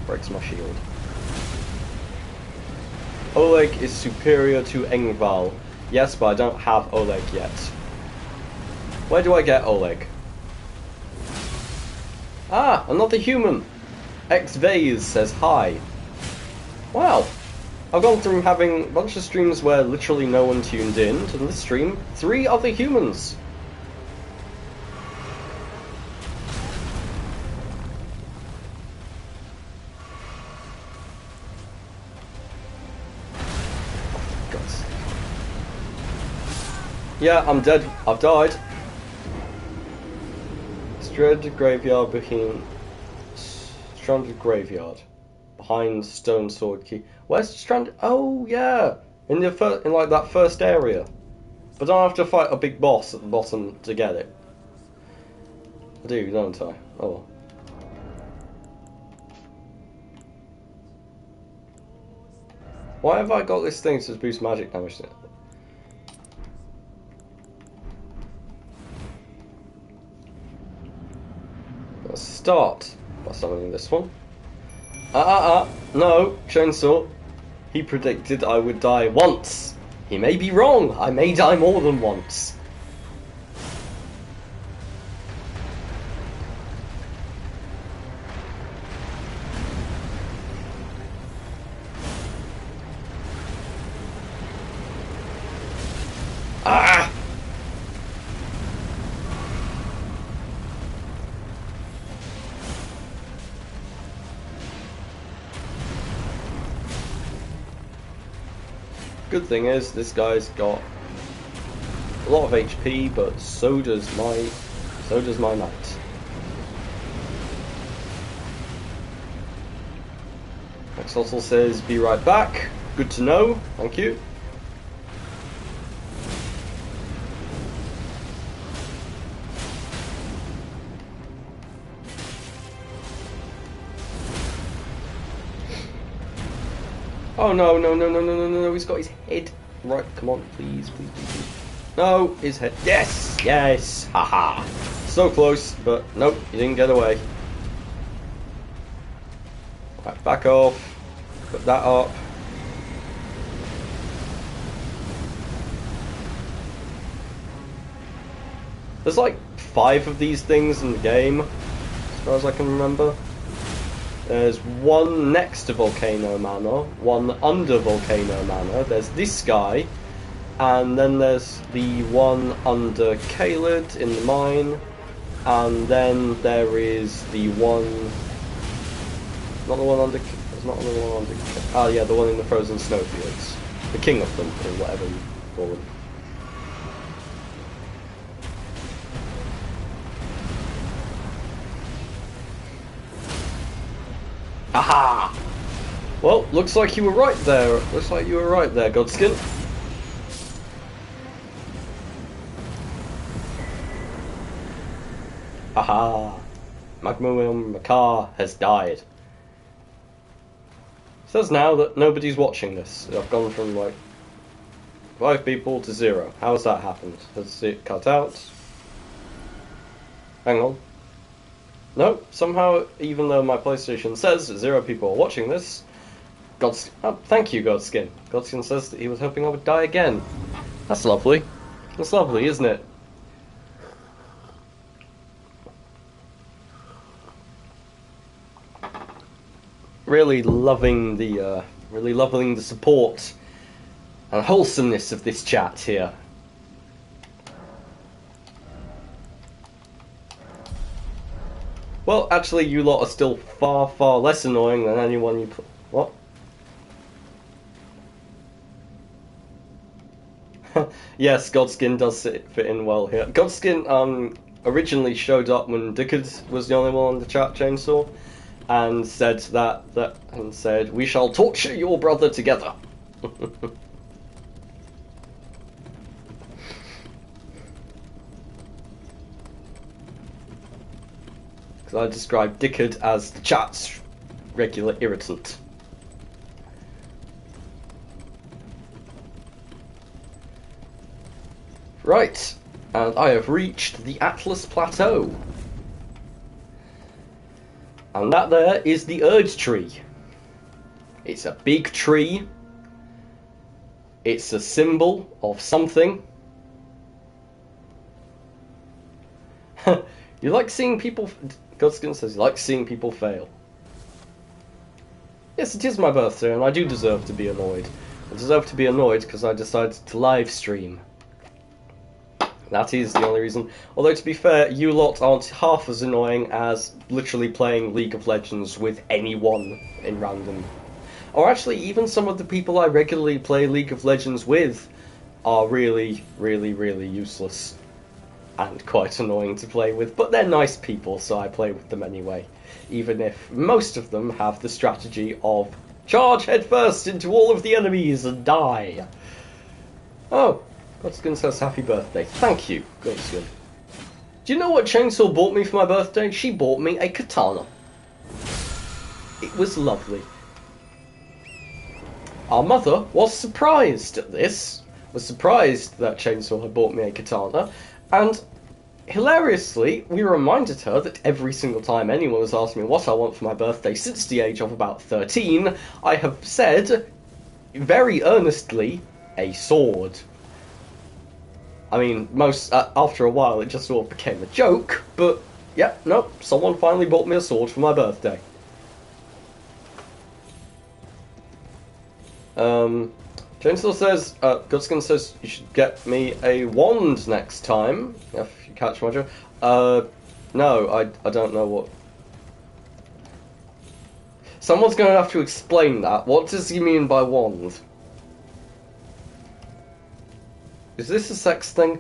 Speaker 1: Breaks my shield. Oleg is superior to Engval. Yes, but I don't have Oleg yet. Where do I get Oleg? Ah, another human! X-Vase says hi. Wow. I've gone through having a bunch of streams where literally no one tuned in to this stream. 3 other humans. God. Yeah, I'm dead. I've died. Stranded graveyard behind Stone Sword Key. Where's Stranded? Oh yeah, in like that first area. But I don't have to fight a big boss at the bottom to get it. I do, don't I? Oh well. Why have I got this thing to boost magic damage to it? Let's start by summoning this one. No, Chainsaw. He predicted I would die once. He may be wrong. I may die more than once. Ah! Good thing is, this guy's got a lot of HP, but so does my knight. Axolotl says, "Be right back." Good to know. Thank you. Oh no, no, no, no, no, no, no, he's got his head. Right, come on, please, please, please, please. No, his head. Yes, yes, haha. So close, but nope, he didn't get away. Right, back off. Put that up. There's like 5 of these things in the game, as far as I can remember. There's one next to Volcano Manor, one under Volcano Manor, there's this guy, and then there's the one under Caelid in the mine, and then there is the one Not the one under. There's not the one under. Ah, yeah, the one in the frozen snowfields. The king of them, or whatever you call them. Aha! Well, looks like you were right there. Looks like you were right there, Godskin. Aha! Magmuum Makar has died. It says now that nobody's watching this. I've gone from like 5 people to 0. How's that happened? Has it cut out? Hang on. No, somehow, even though my PlayStation says 0 people are watching this, oh, thank you, Godskin. Godskin says that he was hoping I would die again. That's lovely. That's lovely, isn't it? Really loving the support and wholesomeness of this chat here. Well, actually, you lot are still far, far less annoying than anyone you put. What? Yes, Godskin does fit in well here. Godskin originally showed up when Dickard was the only one on the chat, Chainsaw, and said said we shall torture your brother together. Because I described Dickard as the chat's regular irritant. Right, and I have reached the Atlas Plateau. And that there is the Erd Tree. It's a big tree. It's a symbol of something. You like seeing people... Godskin says you like seeing people fail. Yes, it is my birthday, and I do deserve to be annoyed. I deserve to be annoyed because I decided to live stream. That is the only reason. Although, to be fair, you lot aren't half as annoying as literally playing League of Legends with anyone in random. Or actually, even some of the people I regularly play League of Legends with are really, really, really useless. And quite annoying to play with. But they're nice people, so I play with them anyway. Even if most of them have the strategy of charge headfirst into all of the enemies and die. Oh. Godskin says happy birthday. Thank you, Godskin. Do you know what Chainsaw bought me for my birthday? She bought me a katana. It was lovely. Our mother was surprised at this. Was surprised that Chainsaw had bought me a katana. And hilariously, we reminded her that every single time anyone has asked me what I want for my birthday since the age of about 13, I have said, very earnestly, a sword. I mean, after a while it just sort of became a joke, but yeah, nope, someone finally bought me a sword for my birthday. Chainsaw says, Godskin says you should get me a wand next time, if you catch my joke. No, I don't know what... Someone's going to have to explain that. What does he mean by wand? Is this a sex thing?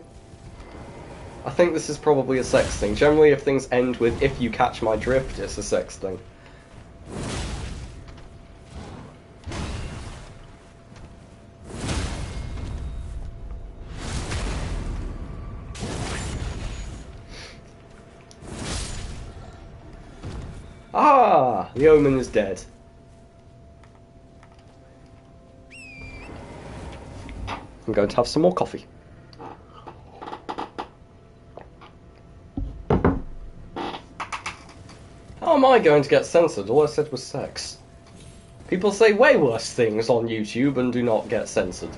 Speaker 1: I think this is probably a sex thing. Generally, if things end with "if you catch my drift," it's a sex thing. Ah! The Omen is dead. I'm going to have some more coffee. How am I going to get censored? All I said was sex. People say way worse things on YouTube and do not get censored.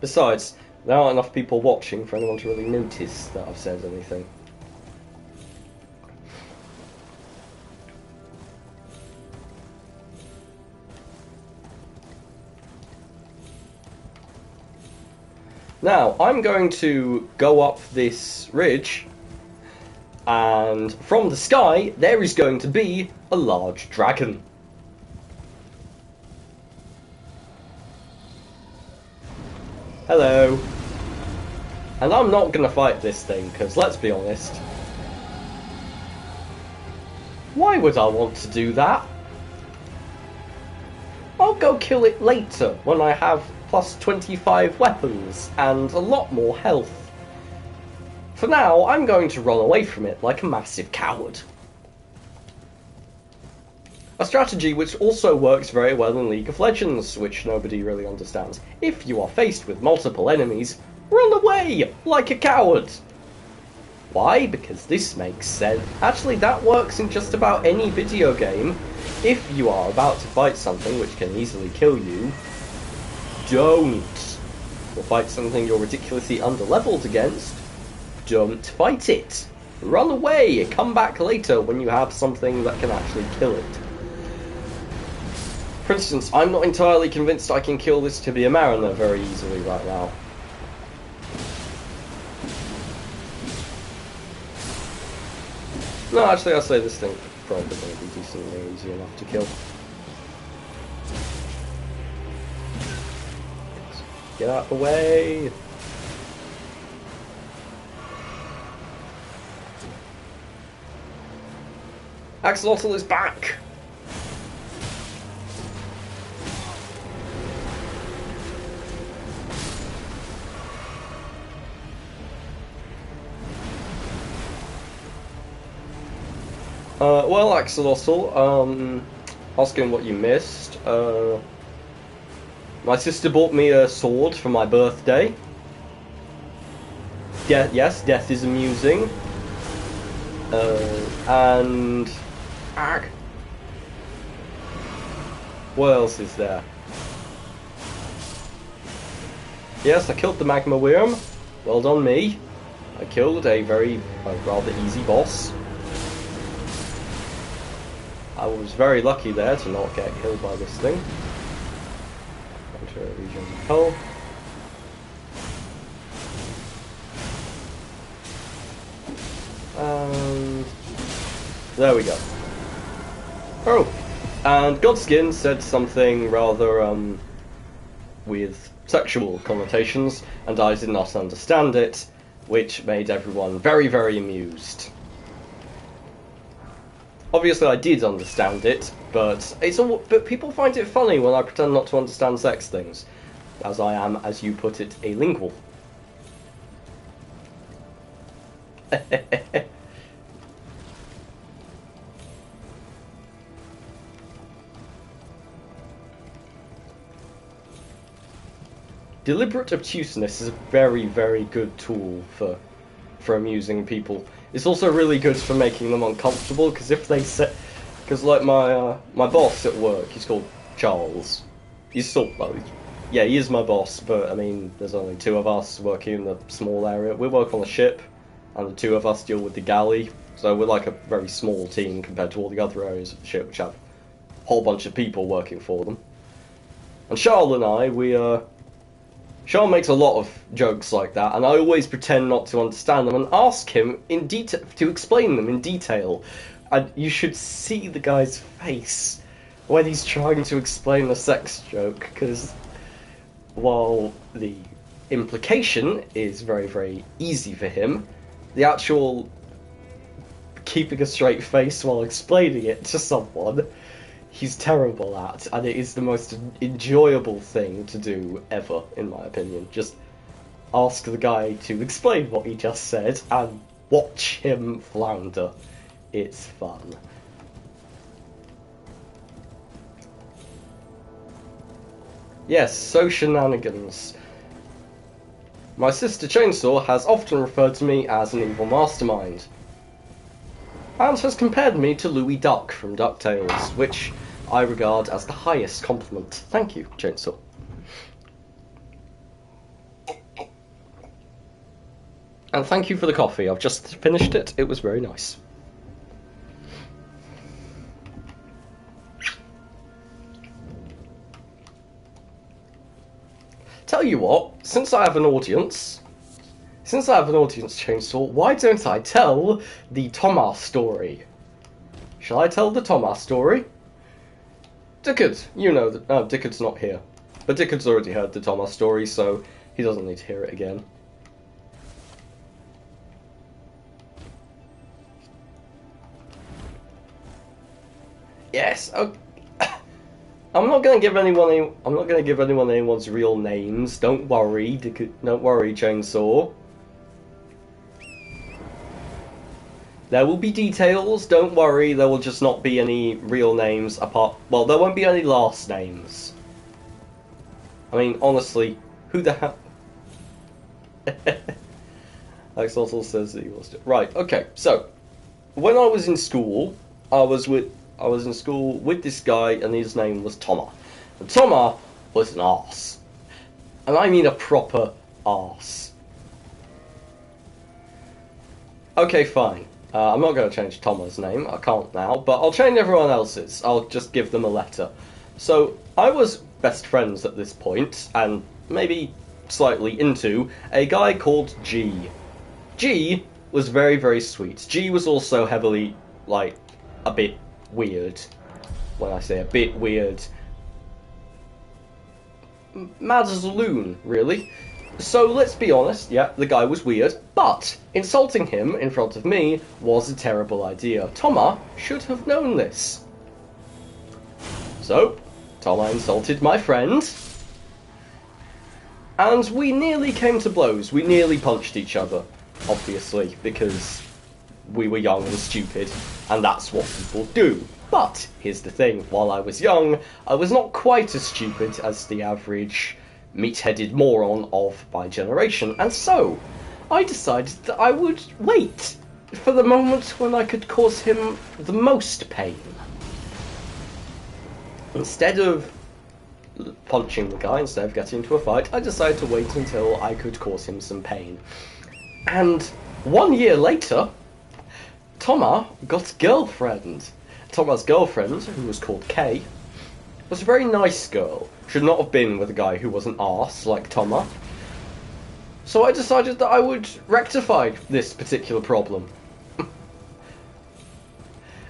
Speaker 1: Besides, there aren't enough people watching for anyone to really notice that I've said anything. Now, I'm going to go up this ridge, and from the sky, there is going to be a large dragon. Hello. And I'm not going to fight this thing, because let's be honest, why would I want to do that? I'll go kill it later, when I have plus 25 weapons and a lot more health. For now, I'm going to run away from it like a massive coward. A strategy which also works very well in League of Legends, which nobody really understands. If you are faced with multiple enemies, run away like a coward. Why? Because this makes sense. Actually, that works in just about any video game. If you are about to fight something which can easily kill you, don't. Or fight something you're ridiculously underleveled against, don't fight it. Run away. Come back later when you have something that can actually kill it. For instance, I'm not entirely convinced I can kill this Tibia Mariner very easily right now. No, actually, I'll say this thing probably going to be decently easy enough to kill. Get out of the way! Axolotl is back! Well, Axolotl, asking what you missed. My sister bought me a sword for my birthday. Yes, death is amusing. And... what else is there? Yes, I killed the magma worm. Well done me. I killed a very, rather easy boss. I was very lucky there to not get killed by this thing. Enter a region of hell. And there we go. Oh, and Godskin said something rather with sexual connotations, and I did not understand it, which made everyone very, very amused. Obviously, I did understand it, but but people find it funny when I pretend not to understand sex things, as I am, as you put it, a lingual. Deliberate obtuseness is a very, very good tool for amusing people. It's also really good for making them uncomfortable, because if they say... Because, like, my boss at work, he's called Charles. He's still... Well, yeah, he is my boss, but, I mean, there's only two of us working in the small area. We work on a ship, and the two of us deal with the galley, so we're like a very small team compared to all the other areas of the ship, which have a whole bunch of people working for them. And Charles and I, Sean makes a lot of jokes like that, and I always pretend not to understand them and ask him in detail to explain them in detail. And you should see the guy's face when he's trying to explain a sex joke, because while the implication is very, very easy for him, the actual keeping a straight face while explaining it to someone, he's terrible at, and it is the most enjoyable thing to do ever, in my opinion. Just ask the guy to explain what he just said and watch him flounder. It's fun. Yes, so shenanigans. My sister Chainsaw has often referred to me as an evil mastermind, and has compared me to Louis Duck from DuckTales, which I regard as the highest compliment. Thank you, Chainsaw. And thank you for the coffee. I've just finished it. It was very nice. Tell you what, since I have an audience, Chainsaw, why don't I tell the Thomas story? Shall I tell the Thomas story? Dickard, you know that... Oh, Dickard's not here. But Dickard's already heard the Thomas story, so he doesn't need to hear it again. Yes, okay. I'm not gonna give anyone anyone's real names. Don't worry, don't worry, Chainsaw. There will be details, don't worry, there will just not be any real names apart... Well, there won't be any last names. I mean, honestly, who the hell... Aristotle says that he wants to... Right, okay, so, when I was in school, I was in school with this guy, and his name was Thomas. And Thomas was an arse. And I mean a proper arse. Okay, fine. I'm not going to change Thomas' name, I can't now, but I'll change everyone else's. I'll just give them a letter. So, I was best friends at this point, and maybe slightly into, a guy called G. G was very, very sweet. G was also heavily, like, a bit weird. When I say a bit weird, mad as a loon, really. So let's be honest, yeah, the guy was weird, but insulting him in front of me was a terrible idea. Thomas should have known this. So, Thomas insulted my friend, and we nearly came to blows. We nearly punched each other, obviously, because we were young and stupid, and that's what people do. But, here's the thing, while I was young, I was not quite as stupid as the average meat-headed moron of my generation, and so I decided that I would wait for the moment when I could cause him the most pain. Instead of punching the guy, instead of getting into a fight, I decided to wait until I could cause him some pain. And 1 year later, Thomas got a girlfriend. Thomas' girlfriend, who was called Kay, was a very nice girl. Should not have been with a guy who was an arse like Thomas. So I decided that I would rectify this particular problem.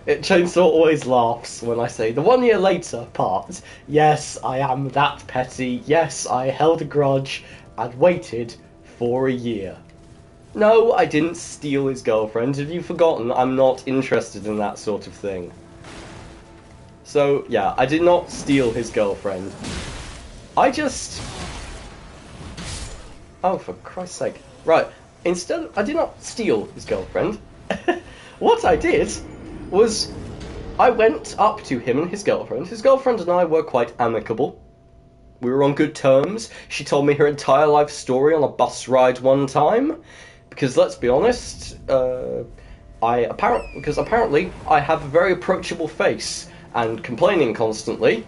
Speaker 1: Chainsaw always laughs when I say the 1 year later part. Yes, I am that petty. Yes, I held a grudge and waited for a year. No, I didn't steal his girlfriend. Have you forgotten? I'm not interested in that sort of thing. So, yeah, I did not steal his girlfriend. I just... Oh, for Christ's sake. Right, instead, I did not steal his girlfriend. What I did was I went up to him and his girlfriend. His girlfriend and I were quite amicable. We were on good terms. She told me her entire life story on a bus ride one time. Because, let's be honest, because apparently I have a very approachable face, and complaining constantly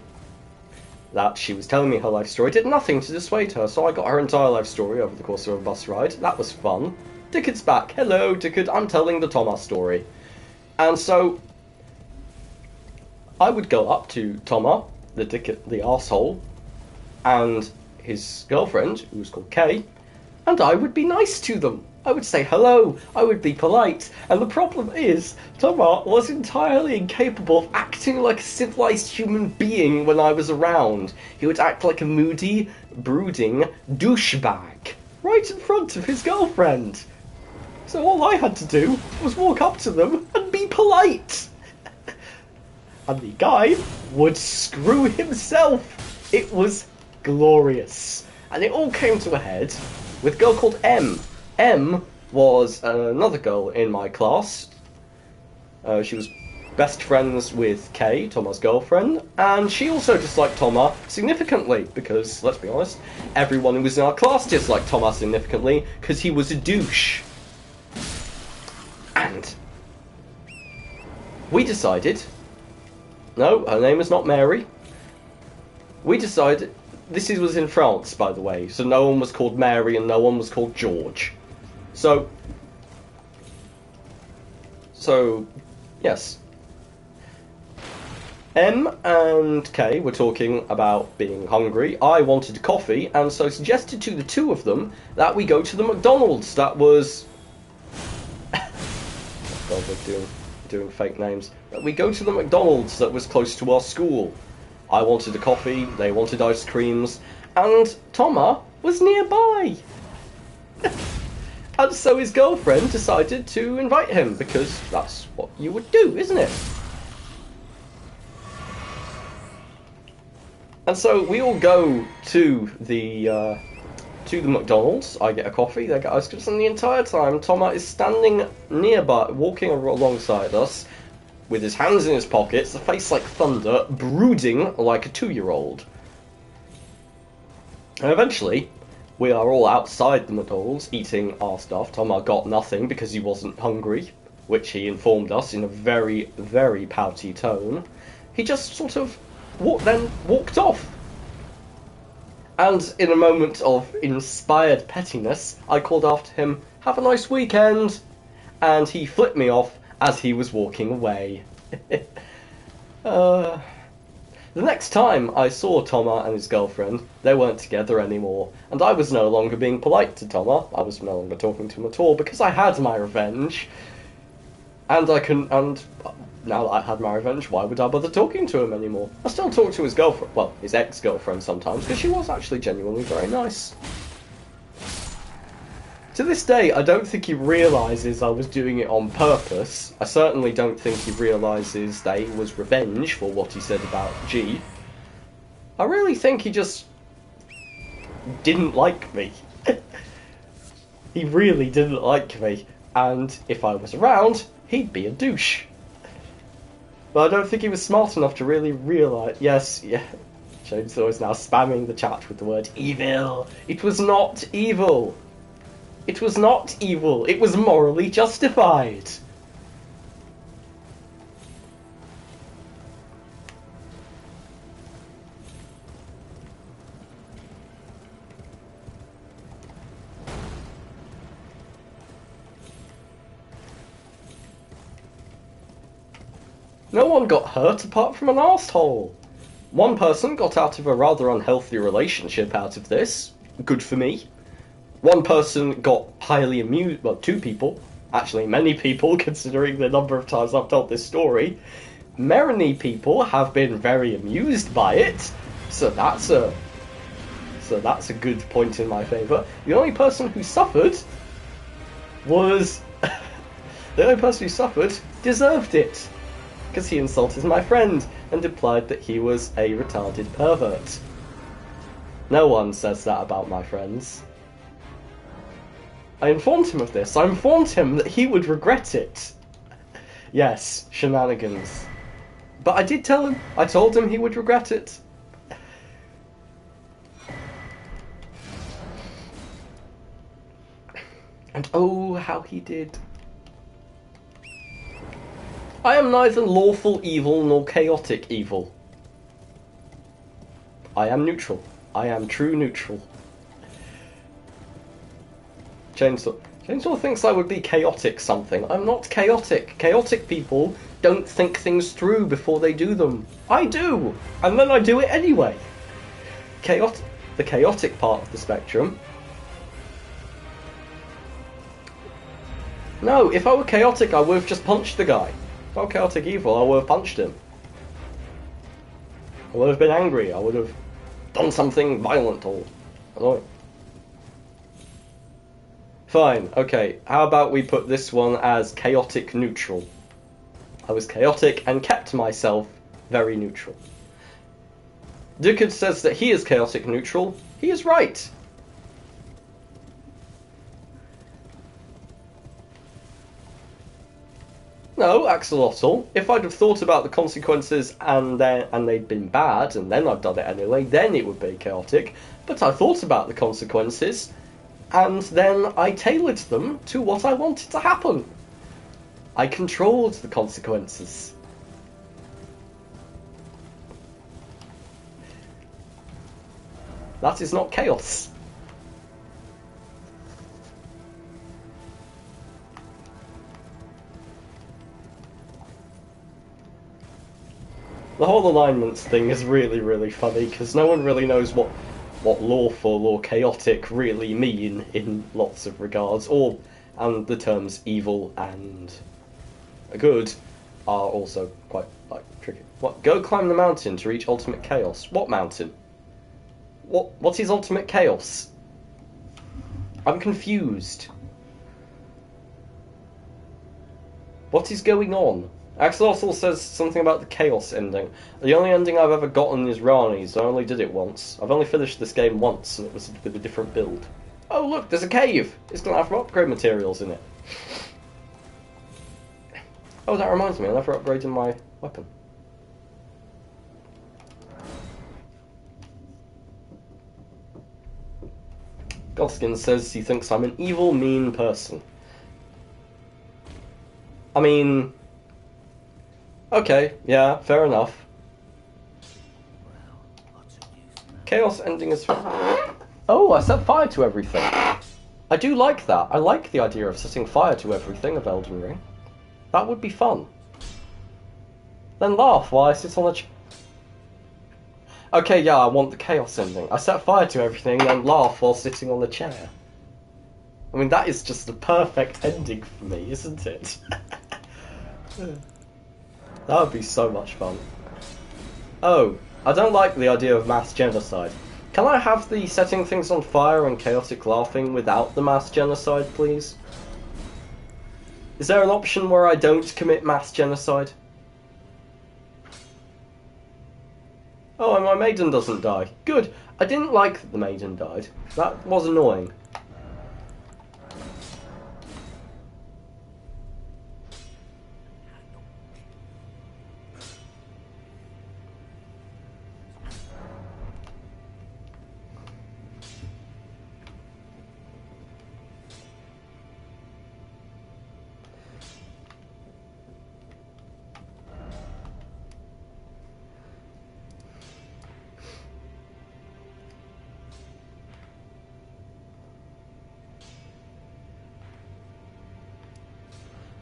Speaker 1: that she was telling me her life story did nothing to dissuade her, so I got her entire life story over the course of a bus ride. That was fun. Dickard's back. Hello, Dickard. I'm telling the Thomas story. And so I would go up to Thomas, the arsehole, and his girlfriend, who was called Kay, and I would be nice to them. I would say hello, I would be polite, and the problem is, Thomas was entirely incapable of acting like a civilized human being when I was around. He would act like a moody, brooding douchebag, right in front of his girlfriend. So all I had to do was walk up to them and be polite. And the guy would screw himself. It was glorious. And it all came to a head with a girl called M. M was another girl in my class. She was best friends with Kay, Thomas' girlfriend, and she also disliked Thomas significantly, because, let's be honest, everyone who was in our class disliked Thomas significantly, because he was a douche. And we decided... No, her name is not Mary. We decided... This was in France, by the way, so no one was called Mary and no one was called George. So, yes. M and K were talking about being hungry. I wanted coffee, and so suggested to the two of them that we go to the McDonald's that was... Oh God, we're doing fake names. That we go to the McDonald's that was close to our school. I wanted a coffee, they wanted ice creams, and Thomas was nearby. And so his girlfriend decided to invite him, because that's what you would do, isn't it? And so we all go to the McDonald's. I get a coffee, they get ice creams, and the entire time Thomas is standing nearby, walking alongside us, with his hands in his pockets, a face like thunder, brooding like a 2-year-old. And eventually, we are all outside the McDonald's, eating our stuff. Thomas got nothing because he wasn't hungry, which he informed us in a very, very pouty tone. He just sort of walked off. And in a moment of inspired pettiness, I called after him, "Have a nice weekend!" And he flipped me off as he was walking away. The next time I saw Thomas and his girlfriend, they weren't together anymore, and I was no longer being polite to Thomas. I was no longer talking to him at all, because I had my revenge. And now that I had my revenge, why would I bother talking to him anymore? I still talk to his girlfriend, well, his ex-girlfriend sometimes, because she was actually genuinely very nice. To this day, I don't think he realises I was doing it on purpose. I certainly don't think he realises that it was revenge for what he said about G. I really think he just didn't like me. He really didn't like me, and if I was around, he'd be a douche. But I don't think he was smart enough to really realise... Yes, yeah. Chainsaw is now spamming the chat with the word evil. It was not evil. It was not evil. It was morally justified. No one got hurt apart from an arsehole. One person got out of a rather unhealthy relationship out of this. Good for me. One person got highly amused. Well, two people. Actually, many people, considering the number of times I've told this story. Many people have been very amused by it. So that's a good point in my favour. The only person who suffered was... the only person who suffered deserved it. Because he insulted my friend and implied that he was a retarded pervert. No one says that about my friends. I informed him of this. I informed him that he would regret it. Yes, shenanigans. But I did tell him. I told him he would regret it. And oh, how he did. I am neither lawful evil nor chaotic evil. I am neutral. I am true neutral. Chainsaw thinks I would be chaotic something. I'm not chaotic. Chaotic people don't think things through before they do them. I do! And then I do it anyway. The chaotic part of the spectrum. No, if I were chaotic, I would have just punched the guy. If I were chaotic evil, I would have punched him. I would have been angry. I would have done something violent or annoying. Fine, okay, how about we put this one as chaotic neutral? I was chaotic and kept myself very neutral. Dickard says that he is chaotic neutral. He is right. No, Axolotl, if I'd have thought about the consequences and they'd been bad, and then I'd done it anyway, then it would be chaotic. But I thought about the consequences, and then I tailored them to what I wanted to happen. I controlled the consequences. That is not chaos. The whole alignments thing is really, really funny, because no one really knows what lawful or chaotic really mean in lots of regards, and the terms evil and good are also quite, like, tricky. What? Go climb the mountain to reach ultimate chaos. What mountain? What is ultimate chaos? I'm confused. What is going on? Axolotl says something about the chaos ending. The only ending I've ever gotten is Rani's. I only did it once. I've only finished this game once, and it was with a different build. Oh look, there's a cave! It's gonna have upgrade materials in it. Oh, that reminds me, I never upgraded my weapon. Godskin says he thinks I'm an evil, mean person. I mean... okay, yeah, fair enough. Chaos ending is... oh, I set fire to everything. I do like that. I like the idea of setting fire to everything of Elden Ring. That would be fun. Then laugh while I sit on the okay, yeah, I want the chaos ending. I set fire to everything, then laugh while sitting on the chair. I mean, that is just the perfect ending for me, isn't it? That would be so much fun. Oh, I don't like the idea of mass genocide. Can I have the setting things on fire and chaotic laughing without the mass genocide, please? Is there an option where I don't commit mass genocide? Oh, and my maiden doesn't die. Good. I didn't like that the maiden died. That was annoying.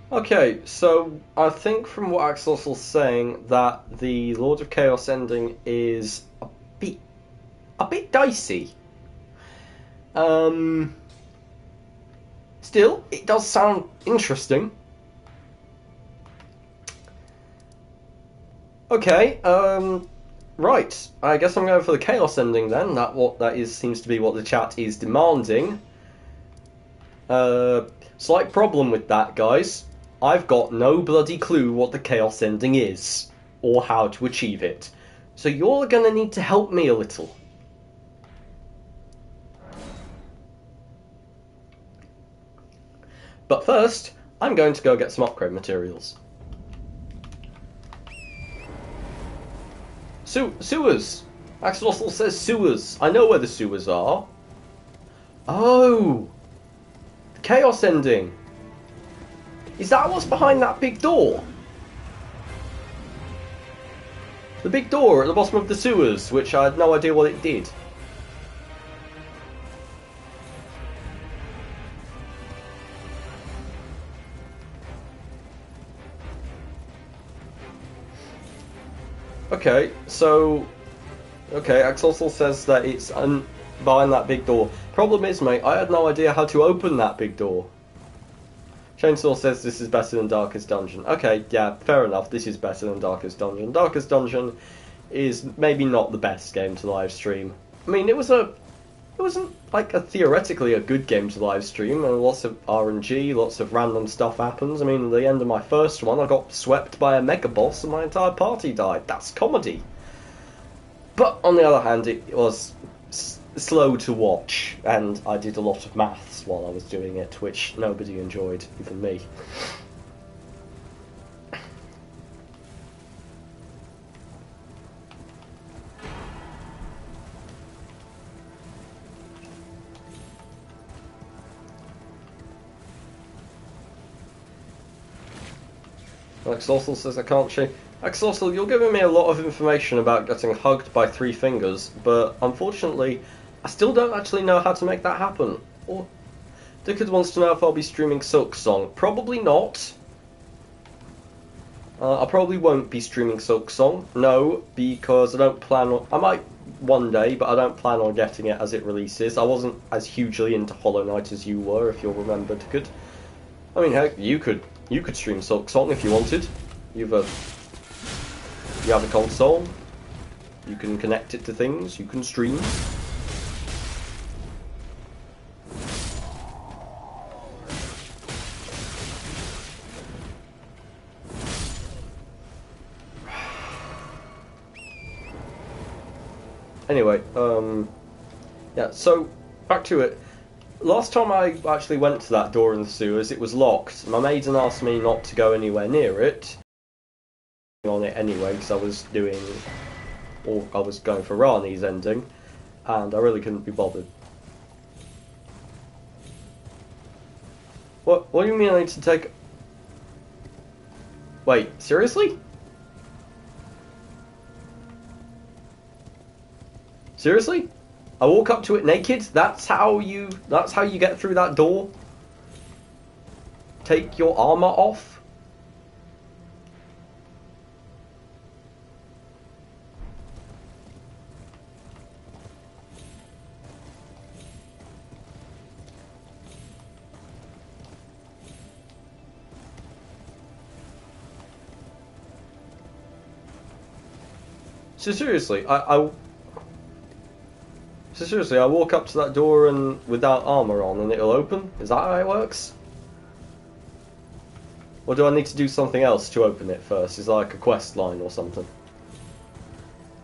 Speaker 1: Okay, so I think from what Axel's saying that the Lord of Chaos ending is a bit dicey. Still, it does sound interesting. Okay, right. I guess I'm going for the Chaos ending then. That seems to be what the chat is demanding. Slight problem with that, guys. I've got no bloody clue what the Chaos ending is, or how to achieve it. So you're gonna need to help me a little. But first, I'm going to go get some upgrade materials. Sewers! Axolotl says sewers. I know where the sewers are. Oh! The Chaos ending. Is that what's behind that big door? The big door at the bottom of the sewers, which I had no idea what it did. Okay, so... okay, Axolotl says that it's behind that big door. Problem is, mate, I had no idea how to open that big door. Chainsaw says this is better than Darkest Dungeon. Okay, yeah, fair enough. This is better than Darkest Dungeon. Darkest Dungeon is maybe not the best game to live stream. I mean, it wasn't like theoretically a good game to live stream, and lots of RNG, lots of random stuff happens. I mean, at the end of my first one, I got swept by a mega boss and my entire party died. That's comedy. But on the other hand, it was slow to watch, and I did a lot of maths while I was doing it, which nobody enjoyed, even me. Axolotl says I can't change. Axolotl, you're giving me a lot of information about getting hugged by 3 fingers, but unfortunately, I still don't actually know how to make that happen. Or Dickard wants to know if I'll be streaming Silk Song. Probably not. I probably won't be streaming Silk Song, no, because I don't plan on... I might one day, but I don't plan on getting it as it releases. I wasn't as hugely into Hollow Knight as you were, if you'll remember, Good. I mean, heck, you could stream Silk Song if you wanted. You have a console, you can connect it to things, you can stream. Anyway, yeah, so, back to it. Last time I actually went to that door in the sewers, it was locked. My maiden asked me not to go anywhere near it. On it anyway, because I was going for Rani's ending, and I really couldn't be bothered. What do you mean I need to take... Wait, seriously? Seriously? I walk up to it naked? That's how you get through that door? Take your armor off? So seriously, I walk up to that door and without armor on, and it'll open. Is that how it works? Or do I need to do something else to open it first? Is it like a quest line or something?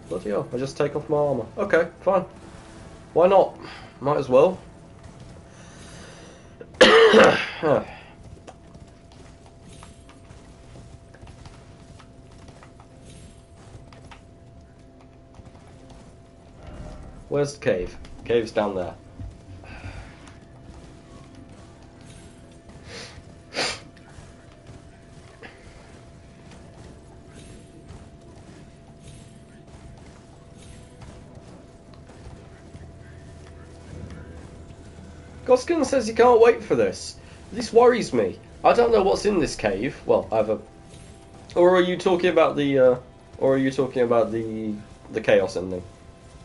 Speaker 1: Bloody hell! I just take off my armor. Okay, fine. Why not? Might as well. Where's the cave? Cave's down there. Goskin says he can't wait for this. This worries me. I don't know what's in this cave. Well, or are you talking about the chaos ending?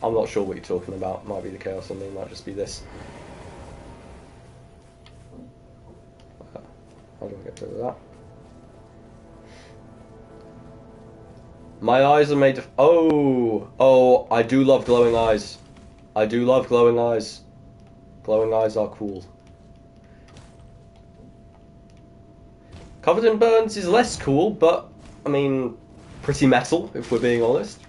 Speaker 1: I'm not sure what you're talking about. Might be the chaos ending, might just be this. How do I get rid of that? My eyes are made of... Oh, I do love glowing eyes. I do love glowing eyes. Glowing eyes are cool. Covered in burns is less cool, but, I mean, pretty metal, if we're being honest.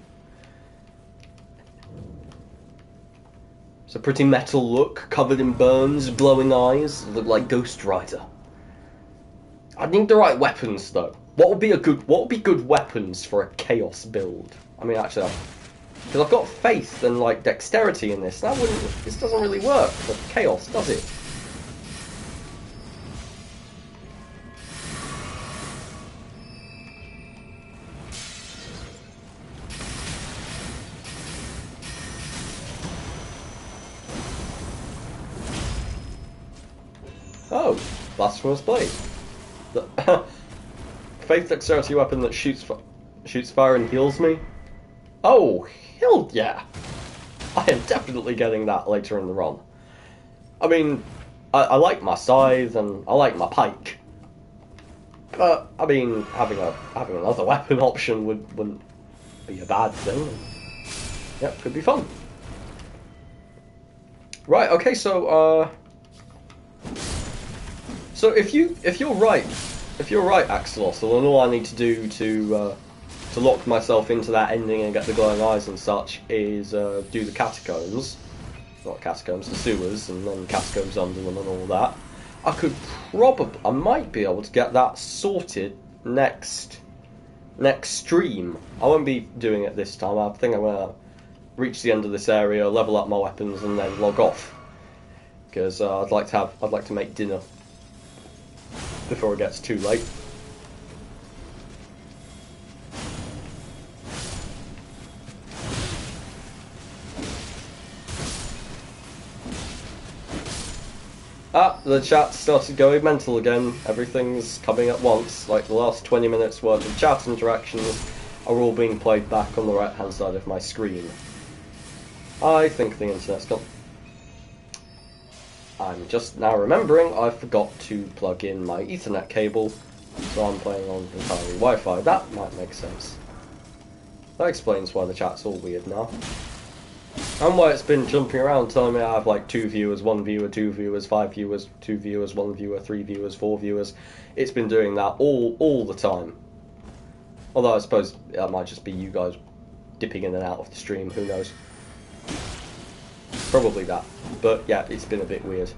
Speaker 1: It's a pretty metal look, covered in burns, glowing eyes, look like Ghost Rider. I need the right weapons though. What would be good weapons for a chaos build? I mean, actually, because I've got faith and like dexterity in this. This doesn't really work for chaos, does it? Oh, blasphemous blade. The faith dexterity weapon that shoots fire and heals me. Oh, hell yeah! I am definitely getting that later in the run. I mean, I like my scythe and I like my pike, but I mean, having another weapon option wouldn't be a bad thing. Yep, could be fun. Right. Okay. So if you're right, Axelos, then all I need to do to lock myself into that ending and get the glowing eyes and such is do the catacombs, not catacombs, the sewers, and then catacombs under them and all that. I might be able to get that sorted next stream. I won't be doing it this time. I think I'm gonna reach the end of this area, level up my weapons, and then log off because I'd like to make dinner before it gets too late. the chat started going mental again. Everything's coming at once. Like the last 20 minutes worth of chat interactions are all being played back on the right hand side of my screen. I think the internet's gone. I'm just now remembering I forgot to plug in my Ethernet cable, so I'm playing on entirely Wi-Fi. That might make sense. That explains why the chat's all weird now. And why it's been jumping around telling me I have like 2 viewers, 1 viewer, 2 viewers, 5 viewers, 2 viewers, 1 viewer, 3 viewers, 4 viewers. It's been doing that all the time. Although I suppose that might just be you guys dipping in and out of the stream, who knows. Probably that. But yeah, it's been a bit weird.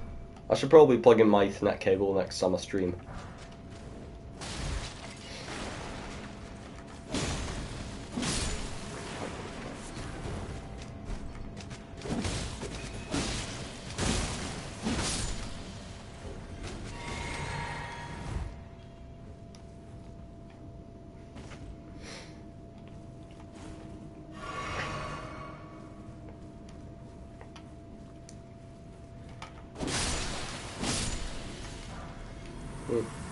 Speaker 1: I should probably plug in my Ethernet cable next summer stream.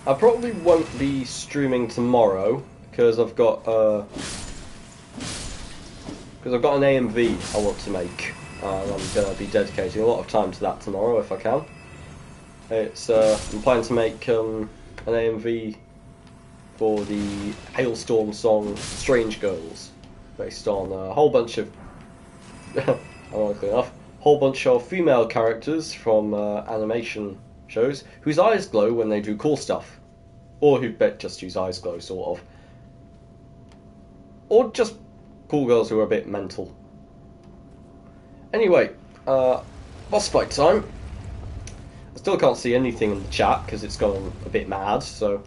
Speaker 1: I probably won't be streaming tomorrow because I've got an AMV I want to make. I'm going to be dedicating a lot of time to that tomorrow if I can. I'm planning to make an AMV for the Hailstorm song "Strange Girls," based on a whole bunch of, ironically enough, female characters from animation shows whose eyes glow when they do cool stuff. Or who just use eyes glow, sort of. Or just cool girls who are a bit mental. Anyway, boss fight time. I still can't see anything in the chat because it's gone a bit mad, so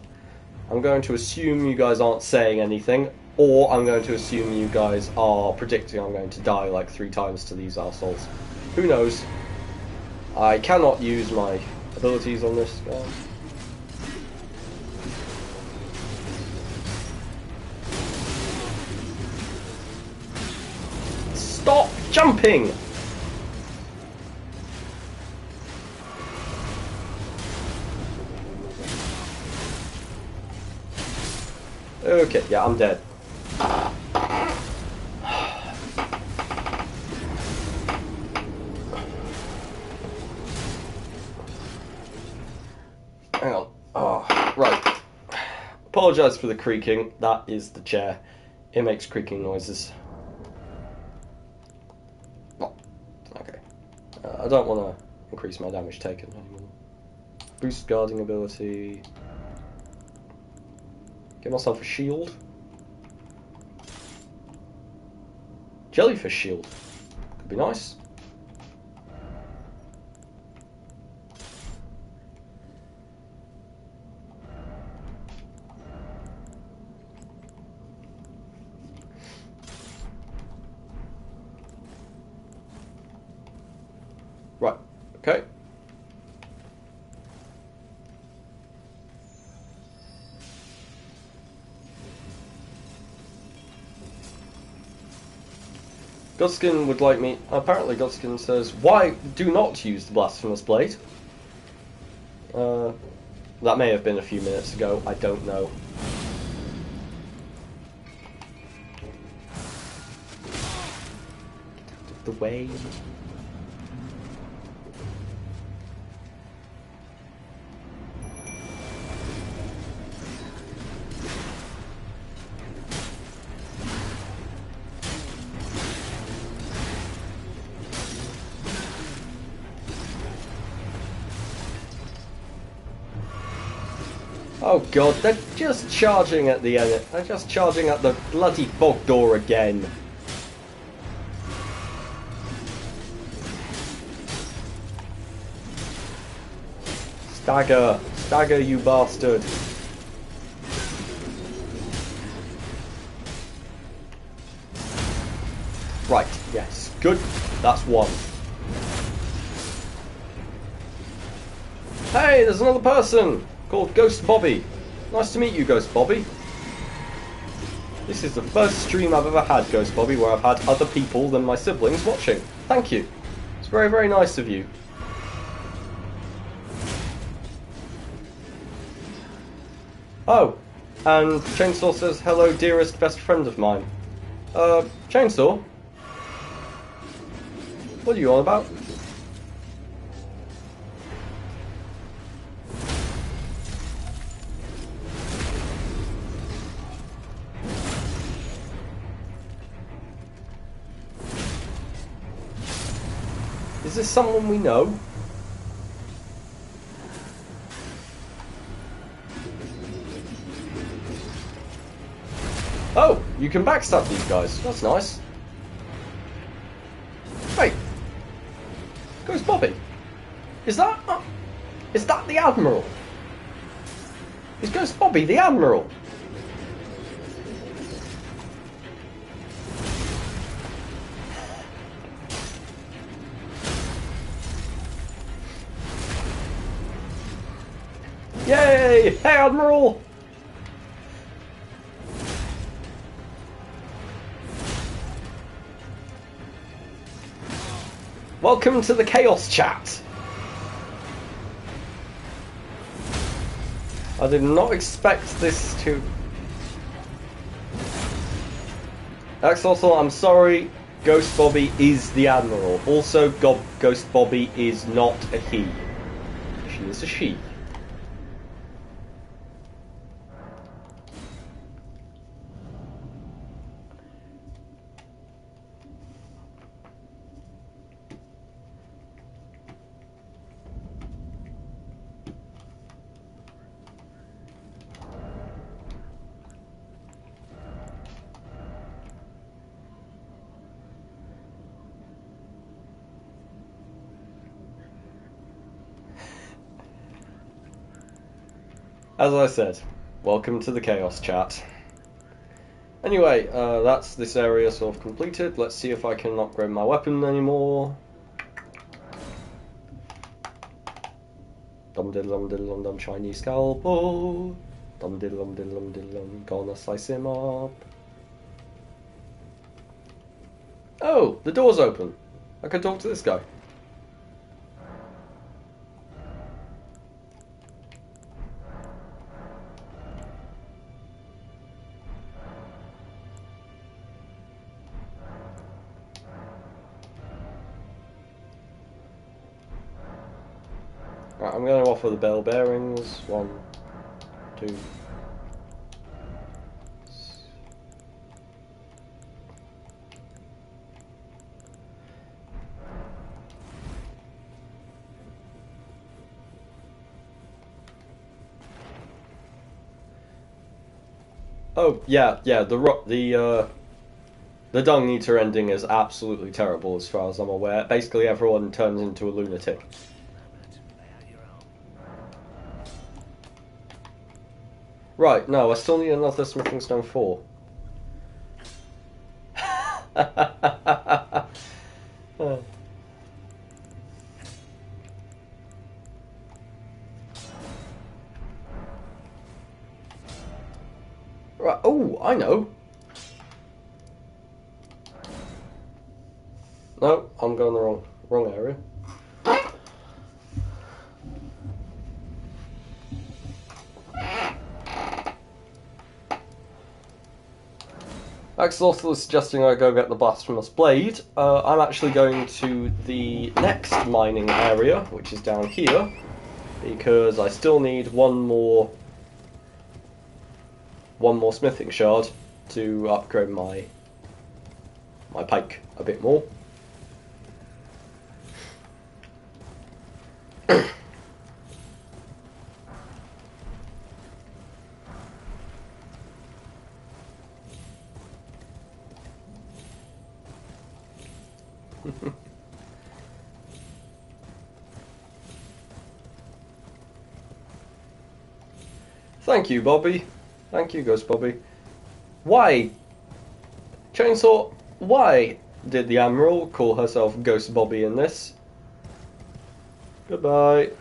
Speaker 1: I'm going to assume you guys aren't saying anything, or I'm going to assume you guys are predicting I'm going to die like 3 times to these arseholes. Who knows? I cannot use my abilities on this guy. Stop jumping! Okay, yeah, I'm dead. Hang on. Oh, right. Apologise for the creaking. That is the chair. It makes creaking noises. Oh, okay. I don't want to increase my damage taken anymore. Boost guarding ability. Get myself a shield. Jellyfish shield. Could be nice. Right, okay. Gutskin would like me. Apparently, Gutskin says, "Why do not use the blasphemous blade?" That may have been a few minutes ago. I don't know. Get out of the way. Oh god, they're just charging at the end. They're just charging at the bloody fog door again. Stagger! Stagger, you bastard! Right, yes. Good. That's one. Hey, there's another person! Called Ghost Bobby. Nice to meet you, Ghost Bobby. This is the first stream I've ever had, Ghost Bobby, where I've had other people than my siblings watching. Thank you. It's very, very nice of you. Oh, and Chainsaw says, hello, dearest best friend of mine. Chainsaw? What are you on about? Is this someone we know? Oh, you can backstab these guys. That's nice. Wait. Ghost Bobby. Is that the Admiral? Is Ghost Bobby the Admiral? Yay! Hey, Admiral! Welcome to the Chaos Chat! I did not expect this to... Axolotl, I'm sorry, Ghost Bobby is the Admiral. Also, Ghost Bobby is not a he. She is a she. As I said, welcome to the Chaos Chat. Anyway, that's this area sort of completed. Let's see if I can upgrade my weapon anymore. Dum diddle dum dum shiny scalpel. Dum diddle dum, gonna slice him up. Oh, the door's open. I can talk to this guy. Right, I'm going to offer the bell bearings. 1, 2. Oh yeah, the Dung Eater ending is absolutely terrible as far as I'm aware. Basically, everyone turns into a lunatic. Right, no, I still need another Smithing Stone 4. Right, oh, I know. No, I'm going the wrong area. Axolotl is suggesting I go get the Blasphemous Blade. I'm actually going to the next mining area, which is down here, because I still need one more smithing shard to upgrade my pike a bit more. Thank you, Bobby. Thank you, Ghost Bobby. Why? Chainsaw, why did the Admiral call herself Ghost Bobby in this? Goodbye.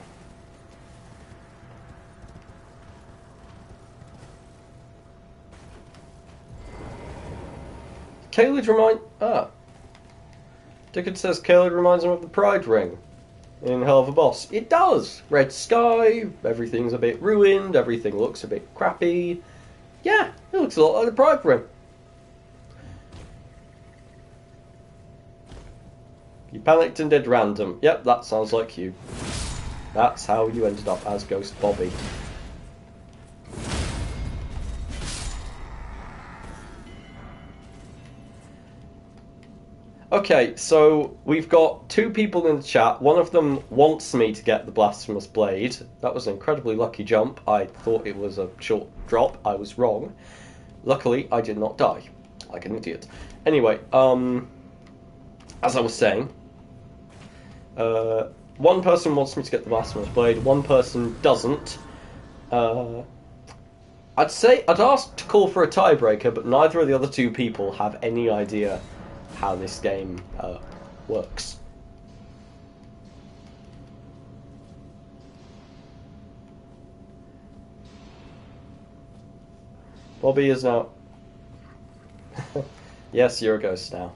Speaker 1: Dickard says Caelid reminds him of the Pride Ring. in Hell of a Boss? It does! Red sky, everything's a bit ruined, everything looks a bit crappy. Yeah, it looks a lot like the Pride for him. You panicked and did random. Yep, that sounds like you. That's how you ended up as Ghost Bobby. Okay, so we've got two people in the chat. One of them wants me to get the Blasphemous Blade. That was an incredibly lucky jump. I thought it was a short drop. I was wrong. Luckily, I did not die. Like an idiot. Anyway, as I was saying, one person wants me to get the Blasphemous Blade, one person doesn't. I'd ask to call for a tiebreaker, but neither of the other two people have any idea how this game works. Bobby is now... Yes, you're a ghost now.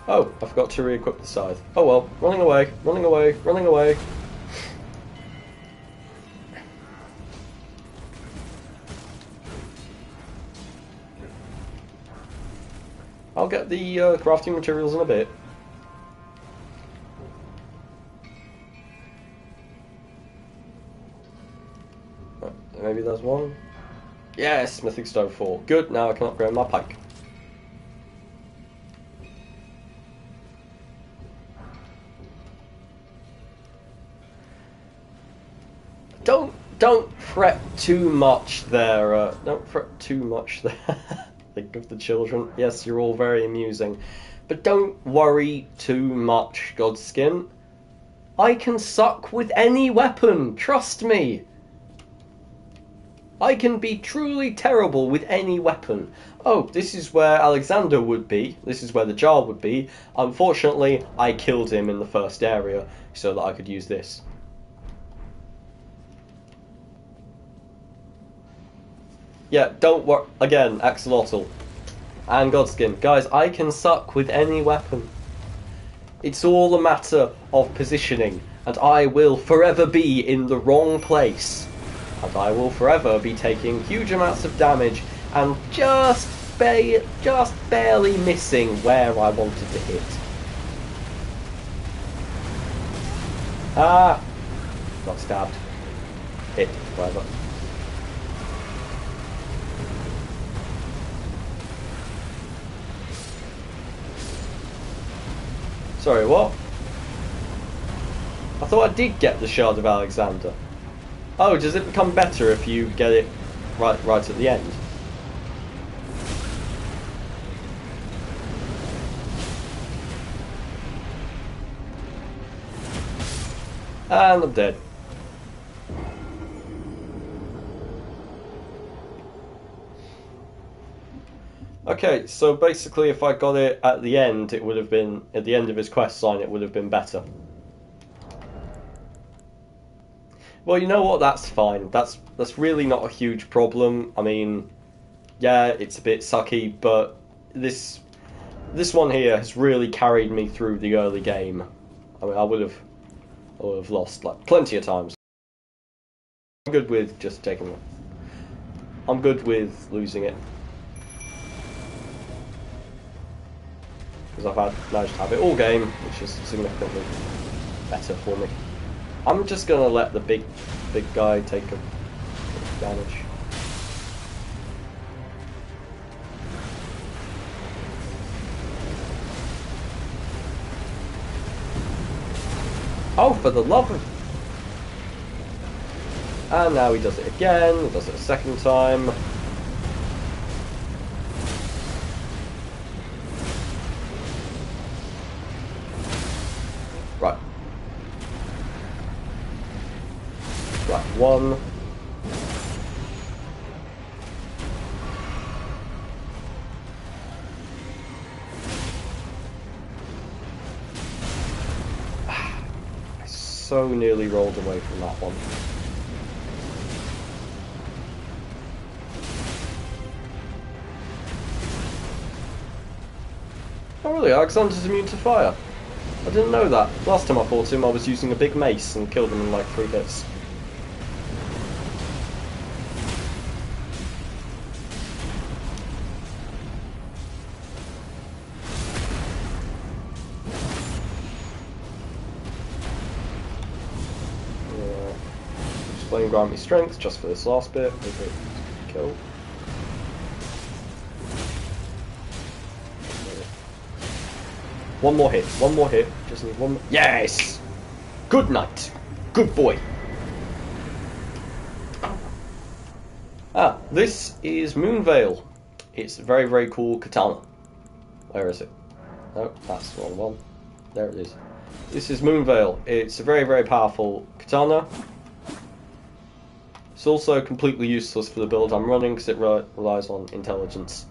Speaker 1: Oh, I forgot to re-equip the scythe. Oh well, running away, running away, running away. I'll get the crafting materials in a bit. Maybe there's one. Yes, Smithing Stone 4. Good, now I can upgrade my pike. Don't fret too much there. Don't fret too much there. Think of the children. Yes, you're all very amusing. But don't worry too much, Godskin. I can suck with any weapon, trust me. I can be truly terrible with any weapon. Oh, this is where Alexander would be. This is where the jar would be. Unfortunately, I killed him in the first area so that I could use this. Yeah, don't worry. Again, Axolotl and Godskin. Guys, I can suck with any weapon. It's all a matter of positioning, and I will forever be in the wrong place. And I will forever be taking huge amounts of damage and just barely missing where I wanted to hit. Ah! Got stabbed. Hit, whatever. Sorry, what? I thought I did get the Shard of Alexander. Oh, does it become better if you get it right at the end? And I'm dead. Okay, so basically if I got it at the end, it would have been, at the end of his quest line, it would have been better. Well, you know what, that's fine. That's really not a huge problem. I mean, yeah, it's a bit sucky, but this one here has really carried me through the early game. I mean, I would have lost like plenty of times. I'm good with just taking it. I'm good with losing it. Because I've managed to have it all game, which is significantly better for me. I'm just gonna let the big guy take a damage. Oh, for the love of... And now he does it again, he does it a second time. Right. Right, one. I so nearly rolled away from that one. Oh really, Alexander's immune to fire. I didn't know that. Last time I fought him I was using a big mace and killed him in like 3 hits. Explain grant me strength just for this last bit. Okay, kill. One more hit, just need one more. Yes! Good night! Good boy! Ah, this is Moonveil. It's a very, very cool katana. Where is it? No, that's the wrong one. There it is. This is Moonveil. It's a very, very powerful katana. It's also completely useless for the build I'm running because it relies on intelligence.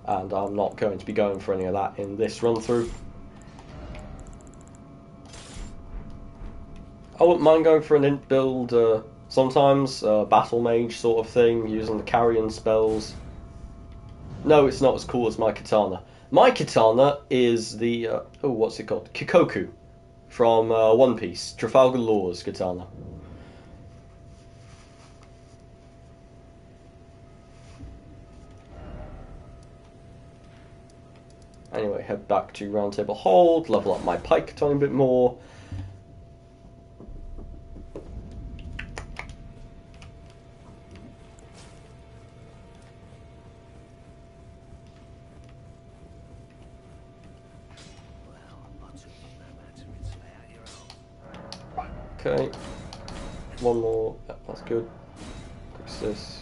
Speaker 1: And I'm not going to be going for any of that in this run-through. I wouldn't mind going for an int build sometimes, battle mage sort of thing, using the carrion spells. No, it's not as cool as my katana. My katana is the, what's it called? Kikoku from One Piece, Trafalgar Law's katana. Anyway, head back to Round Table Hold, level up my pike a tiny bit more. Okay, one more, that's good. Fix this.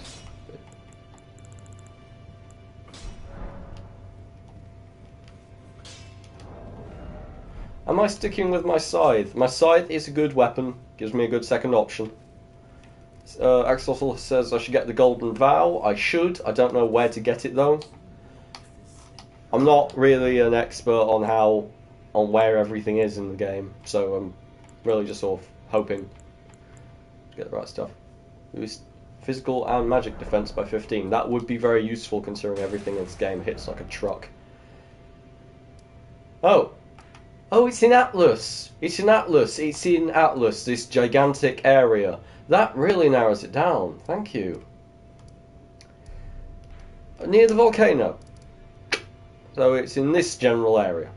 Speaker 1: Am I sticking with my scythe? My scythe is a good weapon, gives me a good second option. Axolotl says I should get the Golden Vow. I should, I don't know where to get it though. I'm not really an expert on where everything is in the game, so I'm really just sort of hoping to get the right stuff. Boost physical and magic defense by 15. That would be very useful considering everything in this game hits like a truck. Oh, it's in Atlas. It's in Atlas, this gigantic area. That really narrows it down. Thank you. Near the volcano. So it's in this general area.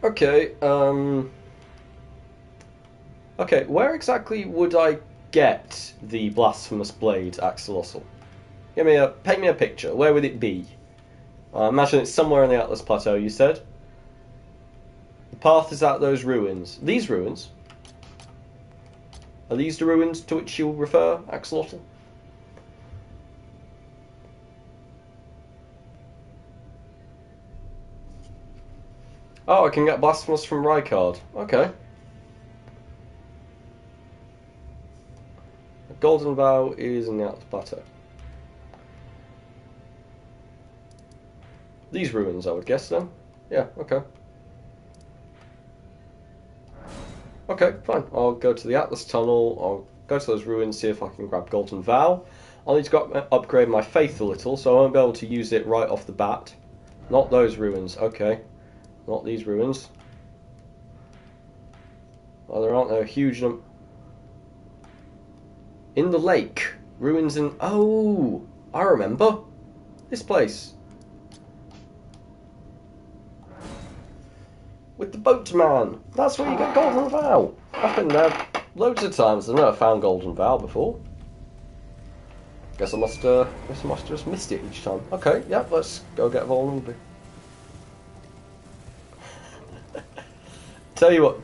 Speaker 1: Okay, okay, where exactly would I get the blasphemous blade, Axolotl? Paint me a picture. Where would it be? I imagine it's somewhere in the Atlas Plateau, you said. The path is out those ruins. These ruins? Are these the ruins to which you refer, Axolotl? Oh, I can get Blasphemous from Rykard. Okay. The Golden Vow is in the Atlas Plateau. These ruins, I would guess, then. Yeah, okay. Okay, fine. I'll go to the Atlas Tunnel, I'll go to those ruins, see if I can grab Golden Vow. I'll need to upgrade my faith a little, so I won't be able to use it right off the bat. Not those ruins, okay. Not these ruins. Oh, there aren't a huge number. In the lake. Ruins in... Oh! I remember. This place. With the boatman. That's where you get Golden Vow. I've been there loads of times. I've never found Golden Vow before. Guess I must have just missed it each time. Okay, yeah, let's go get vulnerable. Tell you what,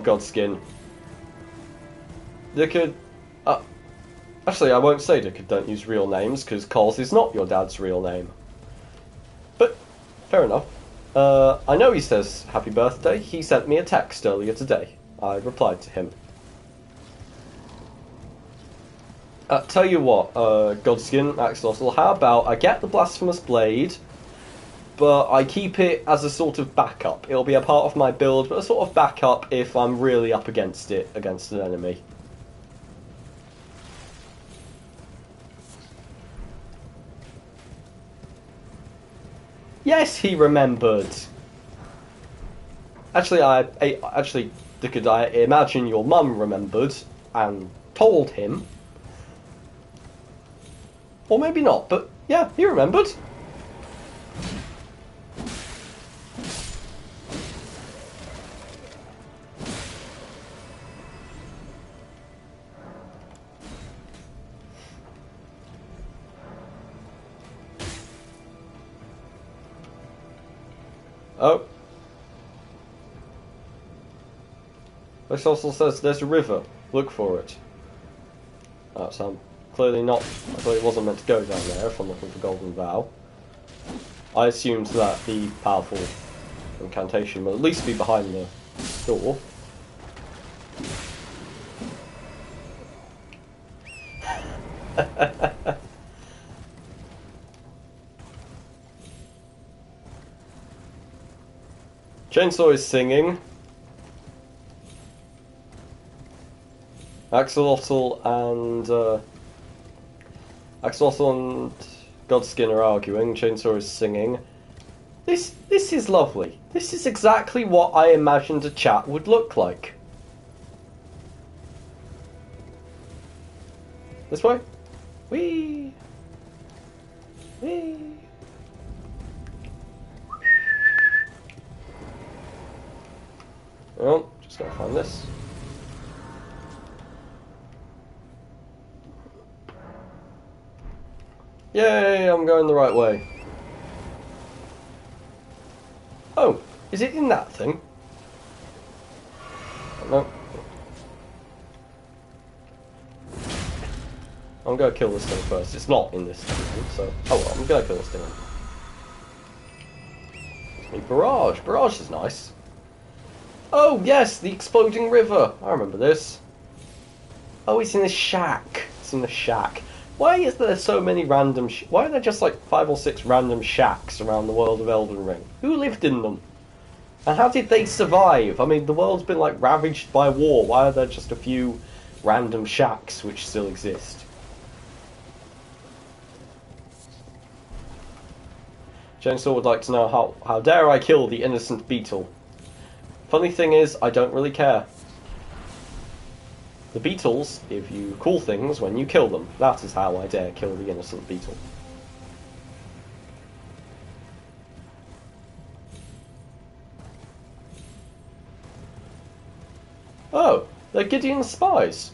Speaker 1: Godskin. Dickard... actually, I won't say Dickard don't use real names, because Coles is not your dad's real name. But, fair enough. I know he says happy birthday. He sent me a text earlier today. I replied to him. Tell you what, Godskin, Axolotl, how about I get the Blasphemous Blade, but I keep it as a sort of backup. It'll be a part of my build, but a sort of backup if I'm really up against it, against an enemy. Yes, he remembered. Actually, I imagine your mum remembered and told him. Or maybe not, but yeah, he remembered. Oh. This also says there's a river. Look for it. So I'm clearly not. I clearly wasn't meant to go down there if I'm looking for Golden Vow. I assumed that the powerful incantation will at least be behind the door. Chainsaw is singing. Axolotl and Godskin are arguing. Chainsaw is singing. This is lovely. This is exactly what I imagined a chat would look like. This way. Whee! Whee! Oh, just gotta find this. Yay, I'm going the right way. Oh, is it in that thing? No. I'm gonna kill this thing first. It's not in this thing, so... Oh well, I'm gonna kill this thing. A barrage. Barrage is nice. Oh, yes, the exploding river. I remember this. Oh, it's in the shack. It's in the shack. Why is there so many random... Why are there just like 5 or 6 random shacks around the world of Elden Ring? Who lived in them? And how did they survive? I mean, the world's been like ravaged by war. Why are there just a few random shacks which still exist? Chainsaw would like to know how dare I kill the innocent beetle? Funny thing is, I don't really care. The beetles give you cool things when you kill them. That is how I dare kill the innocent beetle. Oh, they're Gideon's spies.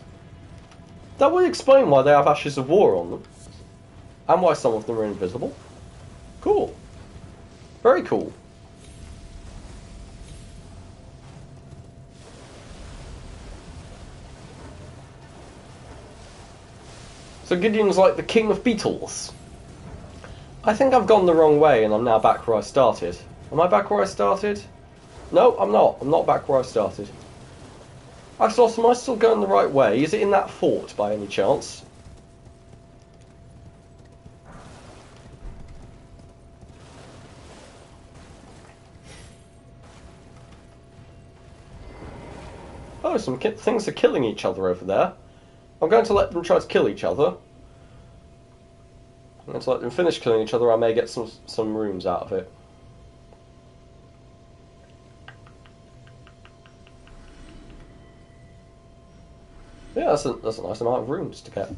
Speaker 1: That would explain why they have Ashes of War on them. And why some of them are invisible. Cool. Very cool. So Gideon's like the king of beetles. I think I've gone the wrong way and I'm now back where I started. Am I back where I started? No, I'm not. I'm not back where I started. Axolotl, am I still going the right way? Is it in that fort by any chance? Oh, some things are killing each other over there. I'm going to let them try to kill each other. I'm going to let them finish killing each other. I may get some rooms out of it. Yeah, that's a nice amount of rooms to get.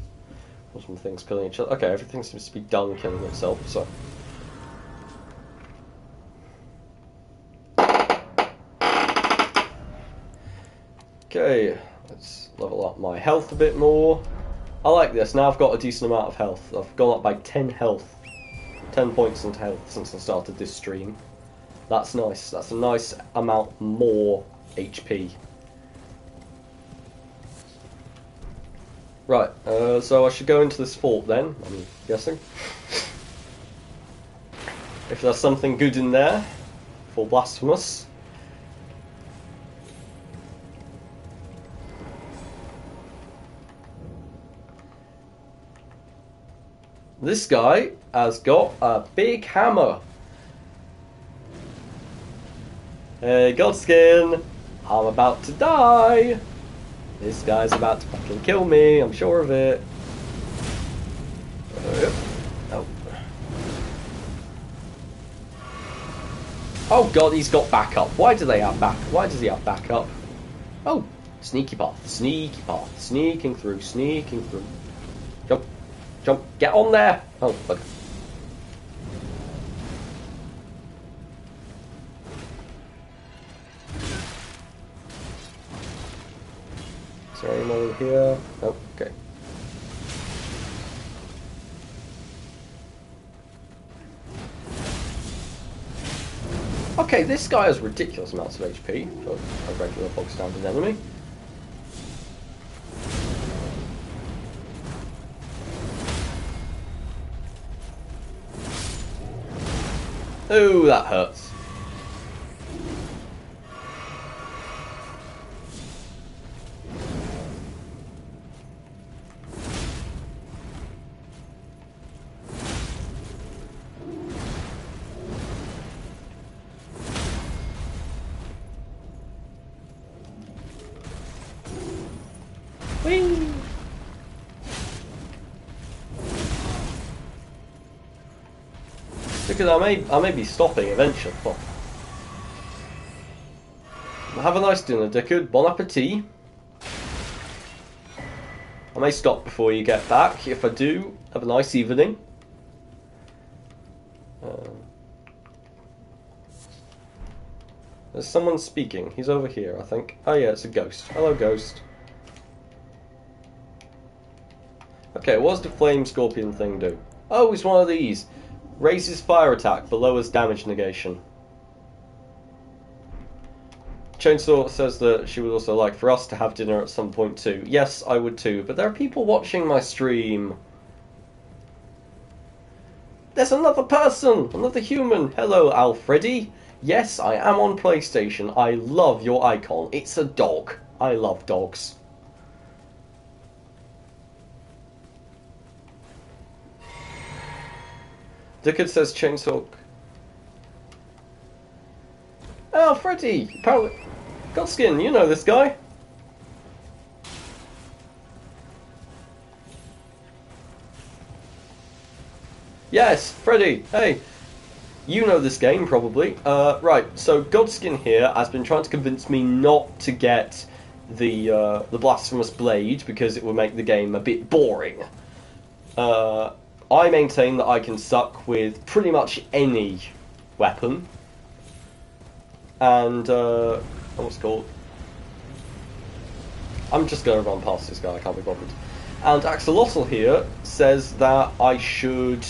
Speaker 1: Some things killing each other. Okay, everything seems to be done killing itself, so... Okay, let's level up my health a bit more. I like this. Now I've got a decent amount of health. I've gone up by 10 health. 10 points into health since I started this stream. That's nice. That's a nice amount more HP. Right, so I should go into this fort then, I'm guessing. If there's something good in there for Blasphemous. This guy has got a big hammer. Hey, Godskin! I'm about to die! This guy's about to fucking kill me, I'm sure of it. Oh. Oh god, he's got backup. Why does he have backup? Oh, sneaky path, sneaking through. Jump, get on there! Oh, fuck. Is there anyone in here? Oh, okay. Okay, this guy has ridiculous amounts of HP for a regular bog standard enemy. Oh, that hurts. Whee! Because I may be stopping eventually. Oh. Have a nice dinner, Dickard. Bon appetit. I may stop before you get back. If I do, have a nice evening. There's someone speaking. He's over here, I think. Oh yeah, it's a ghost. Hello, ghost. Okay, what does the flame scorpion thing do? Oh, it's one of these. Raises fire attack but lowers damage negation. Chainsaw says that she would also like for us to have dinner at some point too. Yes, I would too, but there are people watching my stream. There's another person! Another human! Hello, Alfredi. Yes, I am on PlayStation. I love your icon. It's a dog. I love dogs. Dickard says Chainsaw. Oh, Freddy! Apparently. Godskin, you know this guy. Yes, Freddy, hey. You know this game, probably. Right, so Godskin here has been trying to convince me not to get the Blasphemous Blade because it would make the game a bit boring. I maintain that I can suck with pretty much any weapon. And, what's it called? I'm just going to run past this guy, I can't be bothered. And Axolotl here says that I should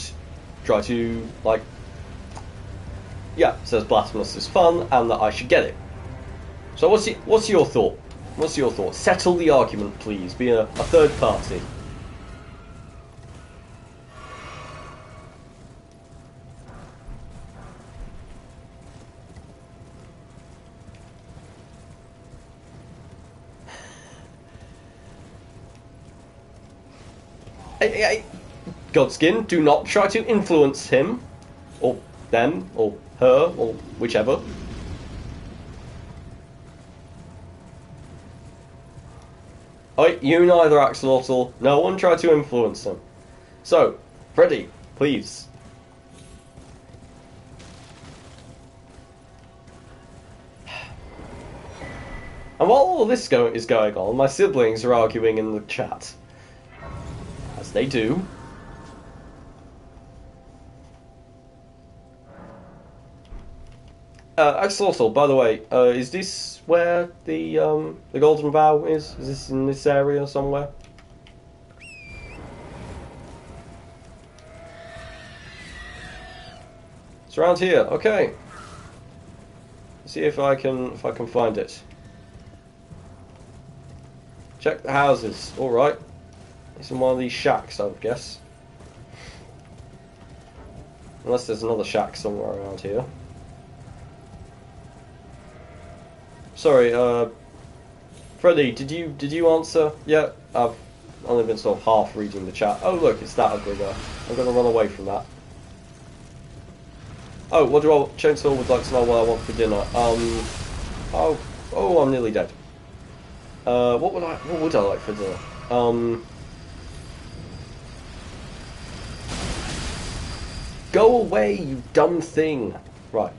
Speaker 1: try to, like... Yeah, says Blasphemous is fun, and that I should get it. So what's your thought? What's your thought? Settle the argument, please. Be a third party. Hey, Godskin, do not try to influence him, or them, or her, or whichever. Oi, you neither, Axolotl. No one try to influence him. So, Freddy, please. And while all this is going on, my siblings are arguing in the chat. As they do. Axolotl, by the way, is this where the Golden Vow is? Is this in this area somewhere? It's around here. Okay. Let's see if I can find it. Check the houses. All right. It's in one of these shacks, I would guess. Unless there's another shack somewhere around here. Sorry, Freddy, did you answer? Yeah, I've only been sort of half reading the chat. Oh look, it's that ugly guy. I'm gonna run away from that. Oh, what do Chainsaw would like to know what I want for dinner? Oh, oh, I'm nearly dead. What would I like for dinner? Go away, you dumb thing. Right.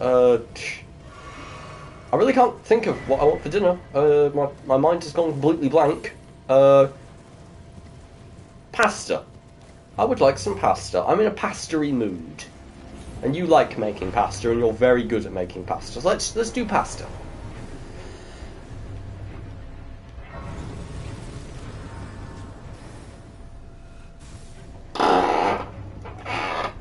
Speaker 1: I really can't think of what I want for dinner. My mind has gone completely blank. Pasta. I would like some pasta. I'm in a pasta-y mood. And you like making pasta, and you're very good at making pasta. So let's do pasta.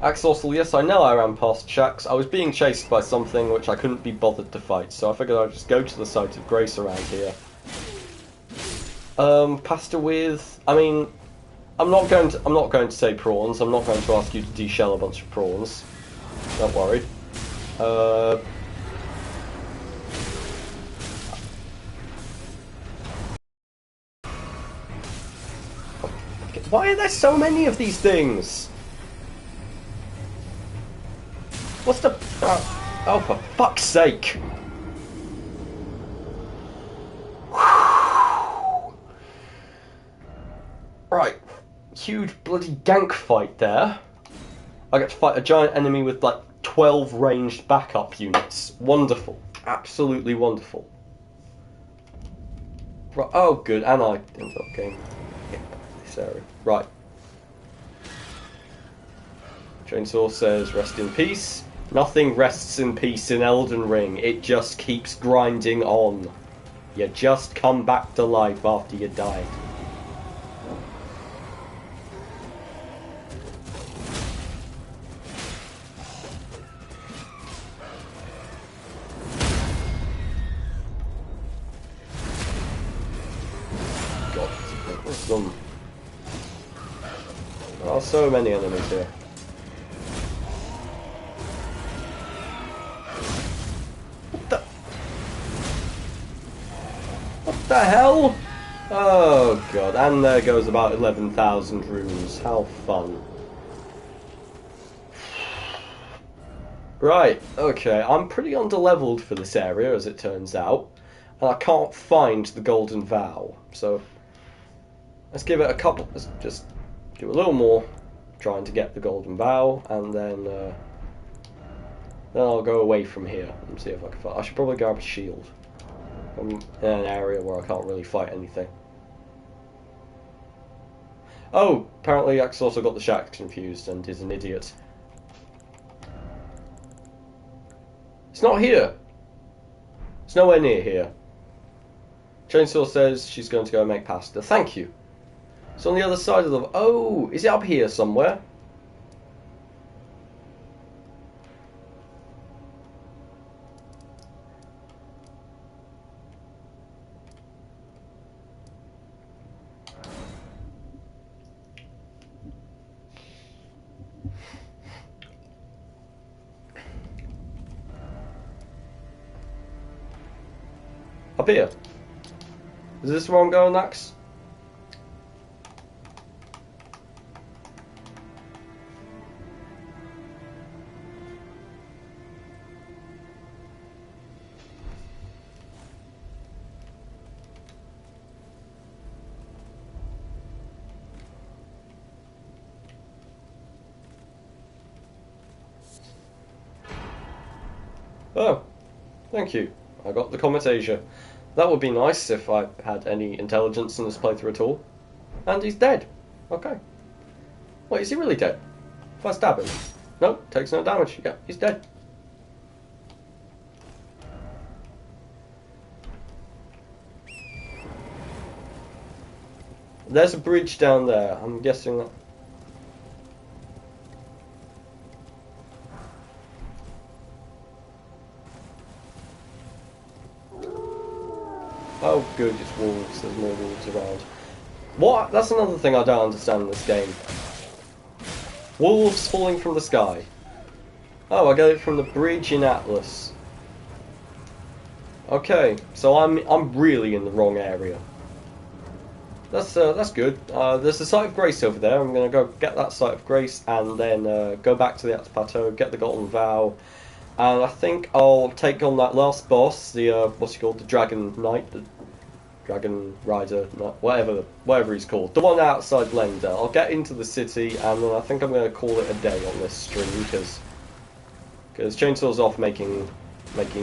Speaker 1: Axolotl, yes, I know I ran past shacks. I was being chased by something which I couldn't be bothered to fight, so I figured I'd just go to the site of grace around here. Pasta with... I mean, I'm not going to say prawns. I'm not going to ask you to deshell a bunch of prawns. Don't worry. Why are there so many of these things? What's the... oh, for fuck's sake. Right. Huge bloody gank fight there. I get to fight a giant enemy with like 12 ranged backup units. Wonderful. Absolutely wonderful. Right. Oh, good. And I ended up getting this area. Right. Chainsaw says, rest in peace. Nothing rests in peace in Elden Ring. It just keeps grinding on. You just come back to life after you died. God, there's some... There are so many enemies here. What the hell? Oh god, and there goes about 11,000 runes. How fun. Right, okay, I'm pretty underleveled for this area, as it turns out. And I can't find the Golden Vow. So, let's give it a couple... Let's just do a little more trying to get the Golden Vow, and then I'll go away from here and see if I can fight. I should probably grab a shield. I'm in an area where I can't really fight anything. Oh, apparently Axe also got the shacks confused and is an idiot. It's not here. It's nowhere near here. Chainsaw says she's going to go make pasta. Thank you. It's on the other side of the... Oh, is it up here somewhere? Up here. Is this where I'm going next? Oh, thank you. I got the Comet Asia. That would be nice if I had any intelligence in this playthrough at all. And he's dead. Okay. Wait, is he really dead? If I stab him? No, takes no damage. Yeah, he's dead. There's a bridge down there. I'm guessing that... Oh, good, it's wolves. There's more wolves around. What? That's another thing I don't understand in this game. Wolves falling from the sky. Oh, I got it from the bridge in Atlas. Okay, so I'm really in the wrong area. That's good. There's a site of grace over there. I'm gonna go get that site of grace and then go back to the Atlas Plateau, get the Golden Vow, and I think I'll take on that last boss, the what's he called, the Dragon Knight, the Dragon Rider, whatever he's called, the one outside Langdale. I'll get into the city, and then I think I'm going to call it a day on this stream because Chainsaw's off making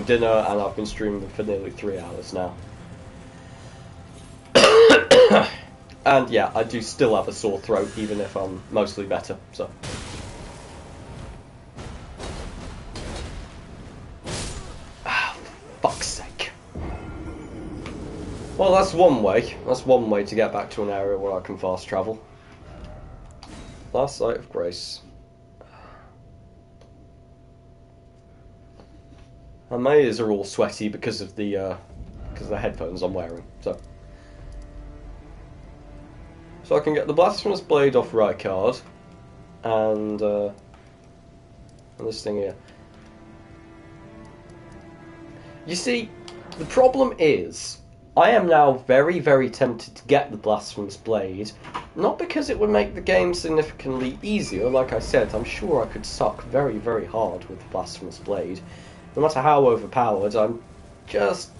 Speaker 1: dinner, and I've been streaming for nearly 3 hours now. And yeah, I do still have a sore throat, even if I'm mostly better. So. Fuck's sake. Well, that's one way. That's one way to get back to an area where I can fast travel. Last Sight of Grace. And my ears are all sweaty because of the headphones I'm wearing. So I can get the Blasphemous Blade off Rykard, and this thing here. You see, the problem is, I am now very, very tempted to get the Blasphemous Blade, not because it would make the game significantly easier. Like I said, I'm sure I could suck very, very hard with the Blasphemous Blade. No matter how overpowered, I'm just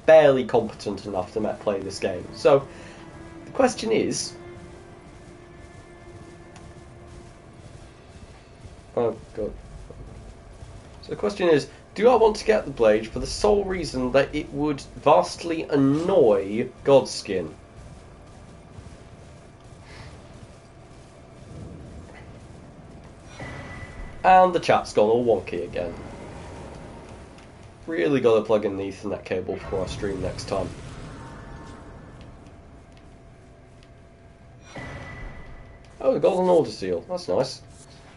Speaker 1: barely competent enough to play this game. So, the question is... Oh, God. So the question is, do I want to get the blade for the sole reason that it would vastly annoy Godskin? And the chat's gone all wonky again. Really gotta plug in the Ethernet cable before I stream next time. Oh, the Golden Order seal. That's nice.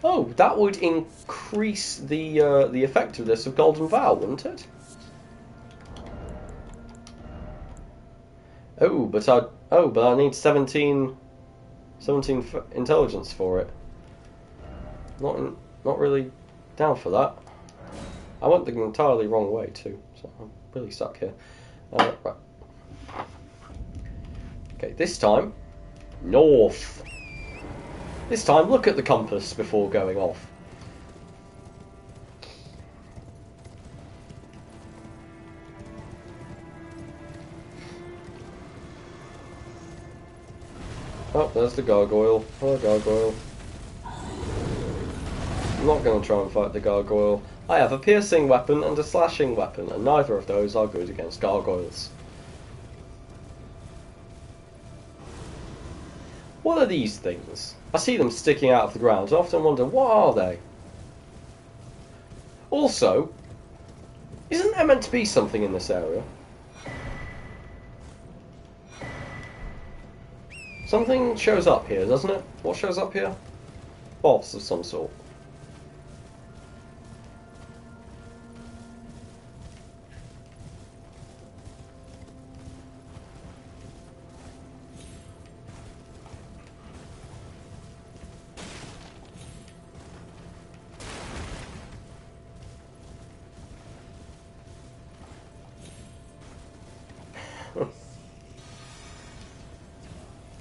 Speaker 1: Oh, that would increase the effectiveness of Golden Vow, wouldn't it? Oh, but I need 17 intelligence for it. Not really down for that. I went the entirely wrong way too, so I'm really stuck here. Right. Okay, this time north. This time, look at the compass before going off. Oh, there's the gargoyle. Hello, gargoyle. I'm not going to try and fight the gargoyle. I have a piercing weapon and a slashing weapon, and neither of those are good against gargoyles. What are these things? I see them sticking out of the ground. I often wonder, what are they? Also, isn't there meant to be something in this area? Something shows up here, doesn't it? What shows up here? Boss of some sort.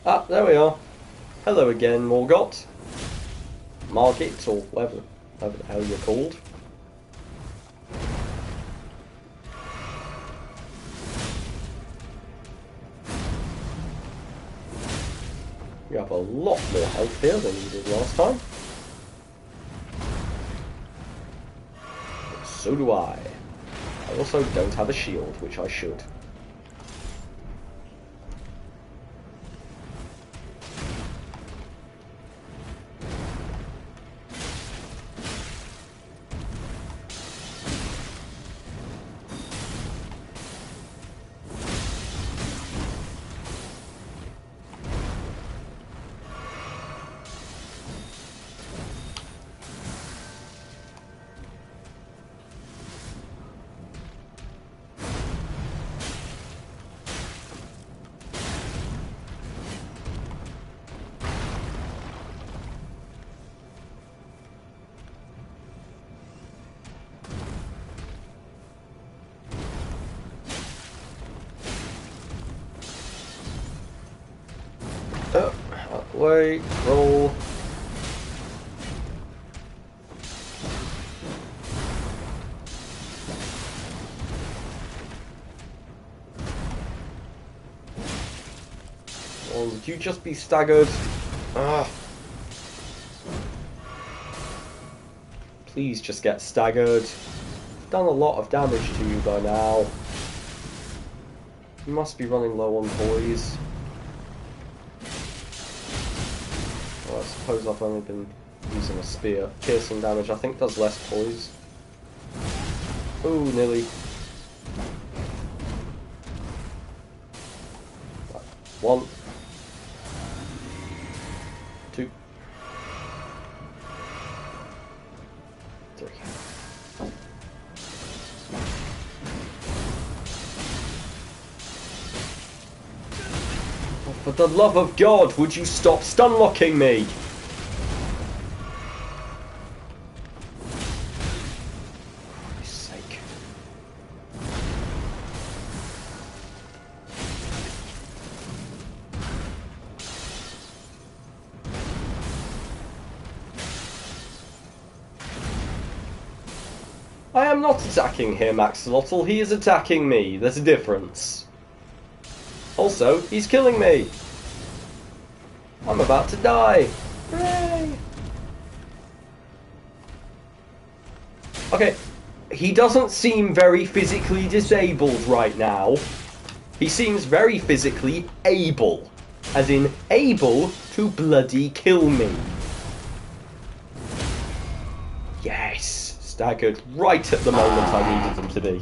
Speaker 1: Ah, there we are. Hello again, Morgott. Margit, or whatever the hell you're called. You have a lot more health here than you did last time. But so do I. I also don't have a shield, which I should. Wait, roll. Or would you just be staggered? Ah. Please just get staggered. I've done a lot of damage to you by now. You must be running low on poise. Well, I suppose I've only been using a spear. Piercing damage, I think, does less poise. Ooh, nearly. Right. 1, 2, 3. Oh, for the love of God, would you stop stun locking me? I am not attacking him, Axolotl. He is attacking me. There's a difference. Also, he's killing me. I'm about to die. Hooray! Okay, he doesn't seem very physically disabled right now. He seems very physically able. As in, able to bloody kill me. Yes! Staggered right at the moment I needed him to be.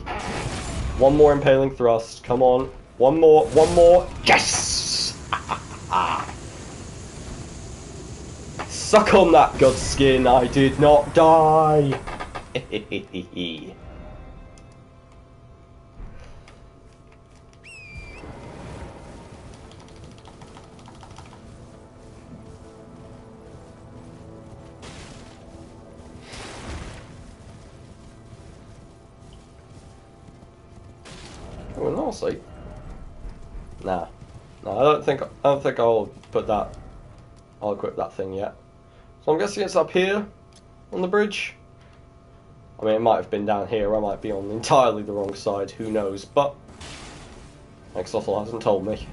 Speaker 1: One more impaling thrust. Come on. One more. One more. Yes! Suck on that, Godskin. I did not die. Oh, and honestly, nah, I don't think I'll put that. I'll equip that thing yet. So I'm guessing it's up here on the bridge. I mean, it might have been down here. I might be on entirely the wrong side. Who knows? But Axolotl hasn't told me.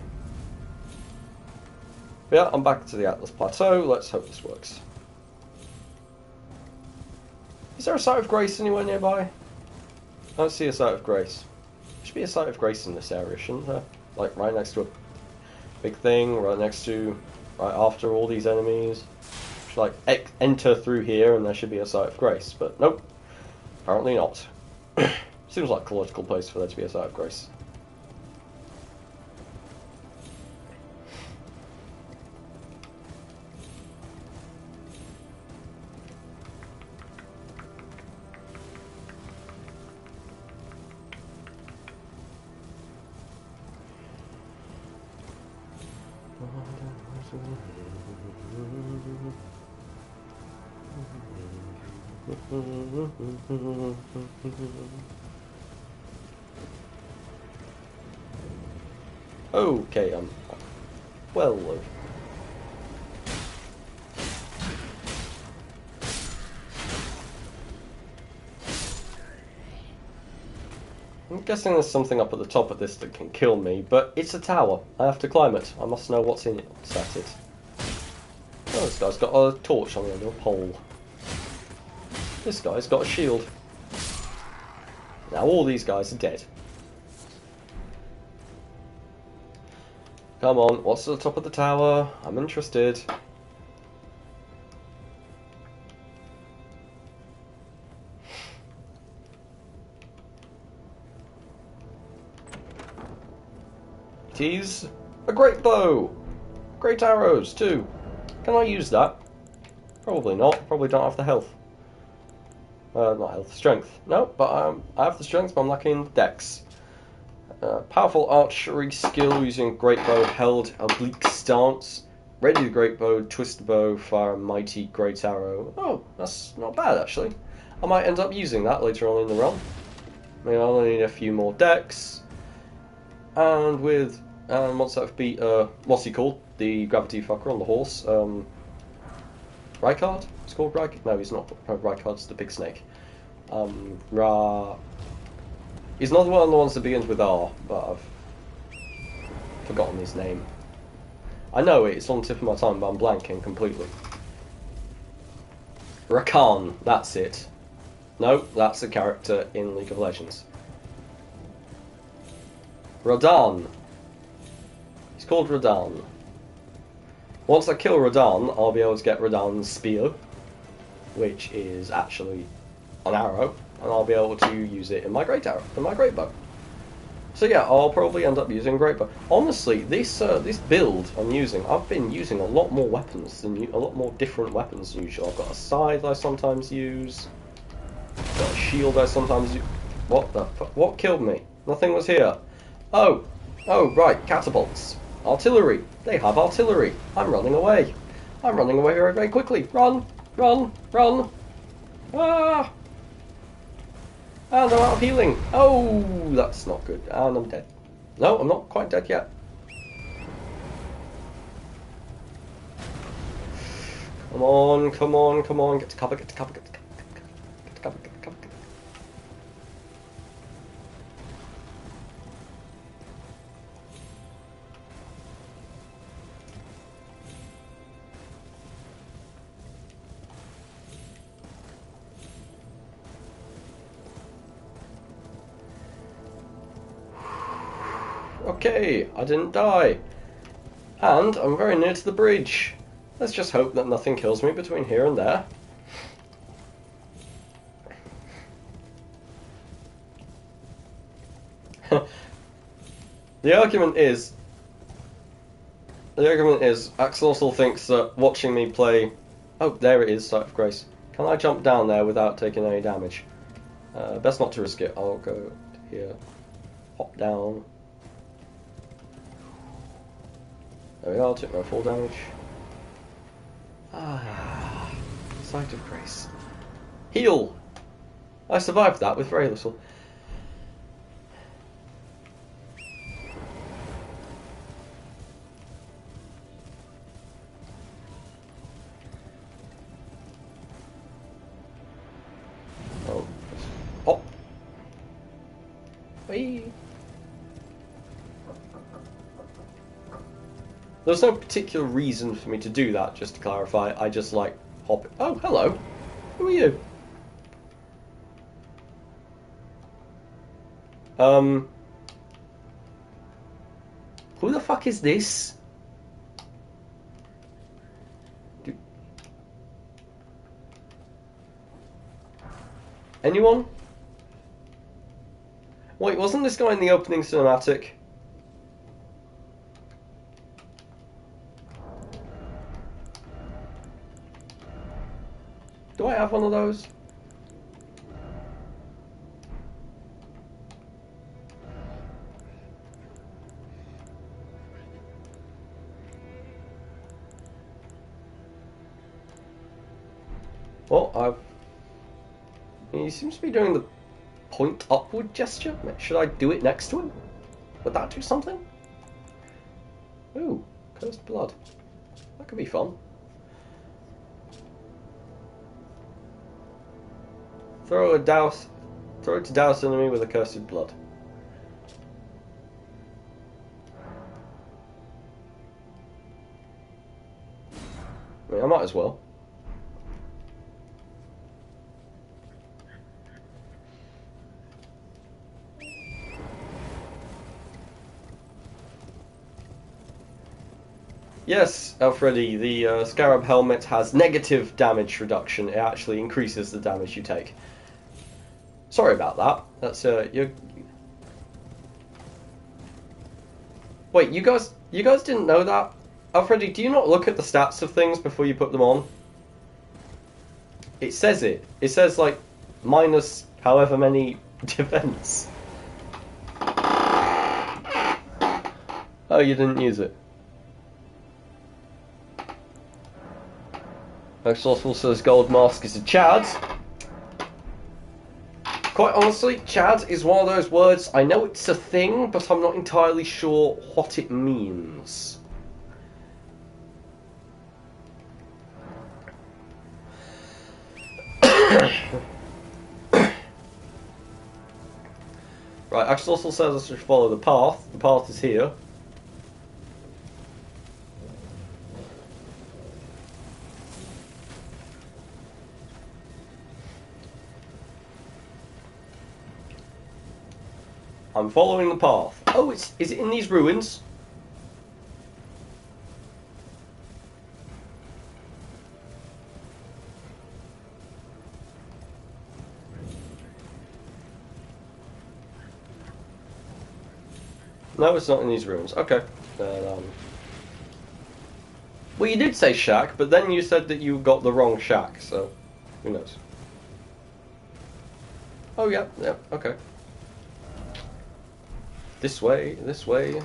Speaker 1: But yeah, I'm back to the Atlas Plateau. Let's hope this works. Is there a site of grace anywhere nearby? I don't see a site of grace. There should be a site of grace in this area, shouldn't there? Like right next to a big thing, right next to, right after all these enemies. Should like enter through here and there should be a site of grace, but nope. Apparently not. Seems like a logical place for there to be a site of grace. Okay, well over. I'm guessing there's something up at the top of this that can kill me, but it's a tower. I have to climb it. I must know what's in it. What's at it? Oh, this guy's got a torch on the end of a pole. This guy's got a shield. Now all these guys are dead. Come on, what's at the top of the tower? I'm interested. It is a great bow! Great arrows, too. Can I use that? Probably not. Probably don't have the health. Not health, strength. No, but I have the strength, but I'm lacking dex. Powerful archery skill using great bow, held oblique stance. Ready the great bow, twist the bow, fire a mighty great arrow. Oh, that's not bad actually. I might end up using that later on in the run. I mean, I'll only need a few more decks. And with once I've beat what's he called? The gravity fucker on the horse. Rykard? It's called Rykard? No, he's not. Rykard's the big snake. He's not one of the ones that begins with R, but I've forgotten his name. I know it's on the tip of my tongue, but I'm blanking completely. Rakan, that's it. No, that's a character in League of Legends. Radahn. He's called Radahn. Once I kill Radahn, I'll be able to get Radahn's spear, which is actually an arrow, and I'll be able to use it in my great arrow, in my great bow. So yeah, I'll probably end up using great bow. Honestly, this build I'm using, I've been using a lot more weapons a lot more different weapons than usual. I've got a scythe I sometimes use. I've got a shield I sometimes use. What the fuck? What killed me? Nothing was here. Oh, right, catapults. Artillery. They have artillery. I'm running away. I'm running away very, very quickly. Run, run, run. Ah! And I'm out of healing. Oh, that's not good. And I'm dead. No, I'm not quite dead yet. Come on, come on, come on. Get to cover, get to cover, get to cover, get to cover, get to cover. Okay, I didn't die. And I'm very near to the bridge. Let's just hope that nothing kills me between here and there. The argument is, Axolotl thinks that watching me play... Oh, there it is, Sight of Grace. Can I jump down there without taking any damage? Best not to risk it. I'll go here. Hop down. There we are, took no full damage. Ah, Sight of Grace. Heal! I survived that with very little. Oh. Oh! Whee! There's no particular reason for me to do that, just to clarify. I just like hop. Oh, hello. Who are you? Who the fuck is this? Anyone? Wait, wasn't this guy in the opening cinematic? Do I have one of those? Well, he seems to be doing the point upward gesture. Should I do it next to him? Would that do something? Ooh, cursed blood. That could be fun. Throw it to douse enemy with accursed blood. I mean, I might as well. Yes, Alfredi, the Scarab helmet has negative damage reduction. It actually increases the damage you take. Sorry about that. That's you. Wait, you guys didn't know that? Alfredi, do you not look at the stats of things before you put them on? It says it. It says like minus however many defense. Oh, you didn't use it. Axolotl says gold mask is a Chad. Quite honestly, Chad is one of those words, I know it's a thing, but I'm not entirely sure what it means. Right, Axolotl says I should follow the path. The path is here. I'm following the path. Oh, is it in these ruins? No, it's not in these ruins. Okay. Then, well, you did say shack, but then you said that you got the wrong shack, so who knows? Oh, yeah, okay. This way, this way.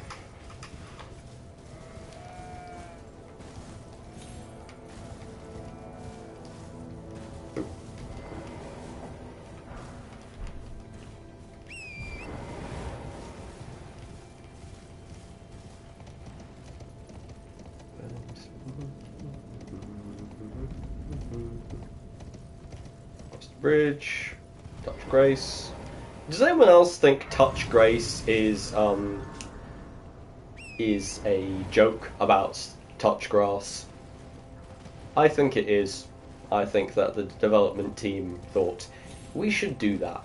Speaker 1: Across the bridge. Touch Grace. Does anyone else think Touch Grace is a joke about touch grass? I think it is. I think that the development team thought we should do that.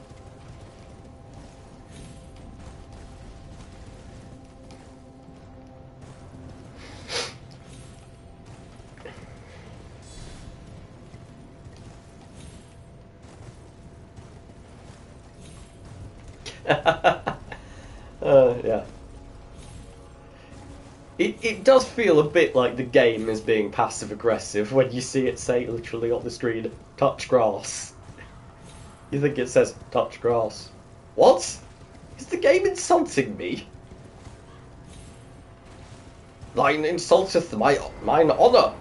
Speaker 1: Yeah. It does feel a bit like the game is being passive aggressive when you see it say literally on the screen, touch grass. You think it says touch grass. What? Is the game insulting me? Thine insulteth mine honour.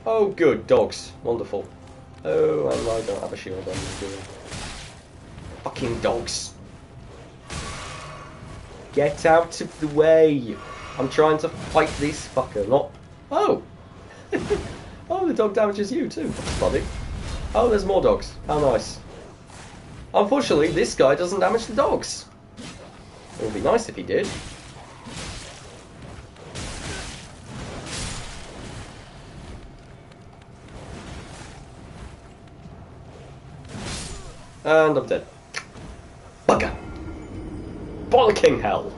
Speaker 1: Oh, good, dogs. Wonderful. Oh, and I don't have a shield on me, do I? Fucking dogs. Get out of the way. I'm trying to fight this fucker, not... Oh! Oh, the dog damages you too. That's funny. Oh, there's more dogs. How nice. Unfortunately, this guy doesn't damage the dogs. It would be nice if he did. And I'm dead. Bugger! Bollocking hell!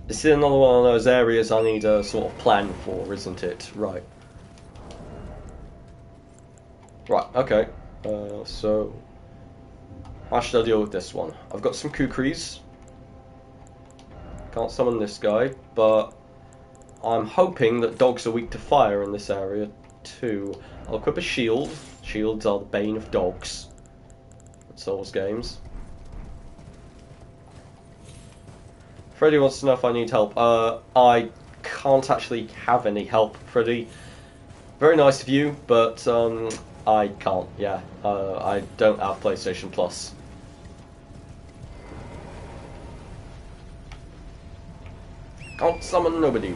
Speaker 1: This is another one of those areas I need a sort of plan for, isn't it? Right. Right, okay. So... how should I deal with this one? I've got some kukris. Can't summon this guy, but I'm hoping that dogs are weak to fire in this area too. I'll equip a shield. Shields are the bane of dogs in Souls games. Freddy wants to know if I need help. I can't actually have any help, Freddy. Very nice of you, but I can't, yeah. I don't have PlayStation Plus. Can't summon nobody.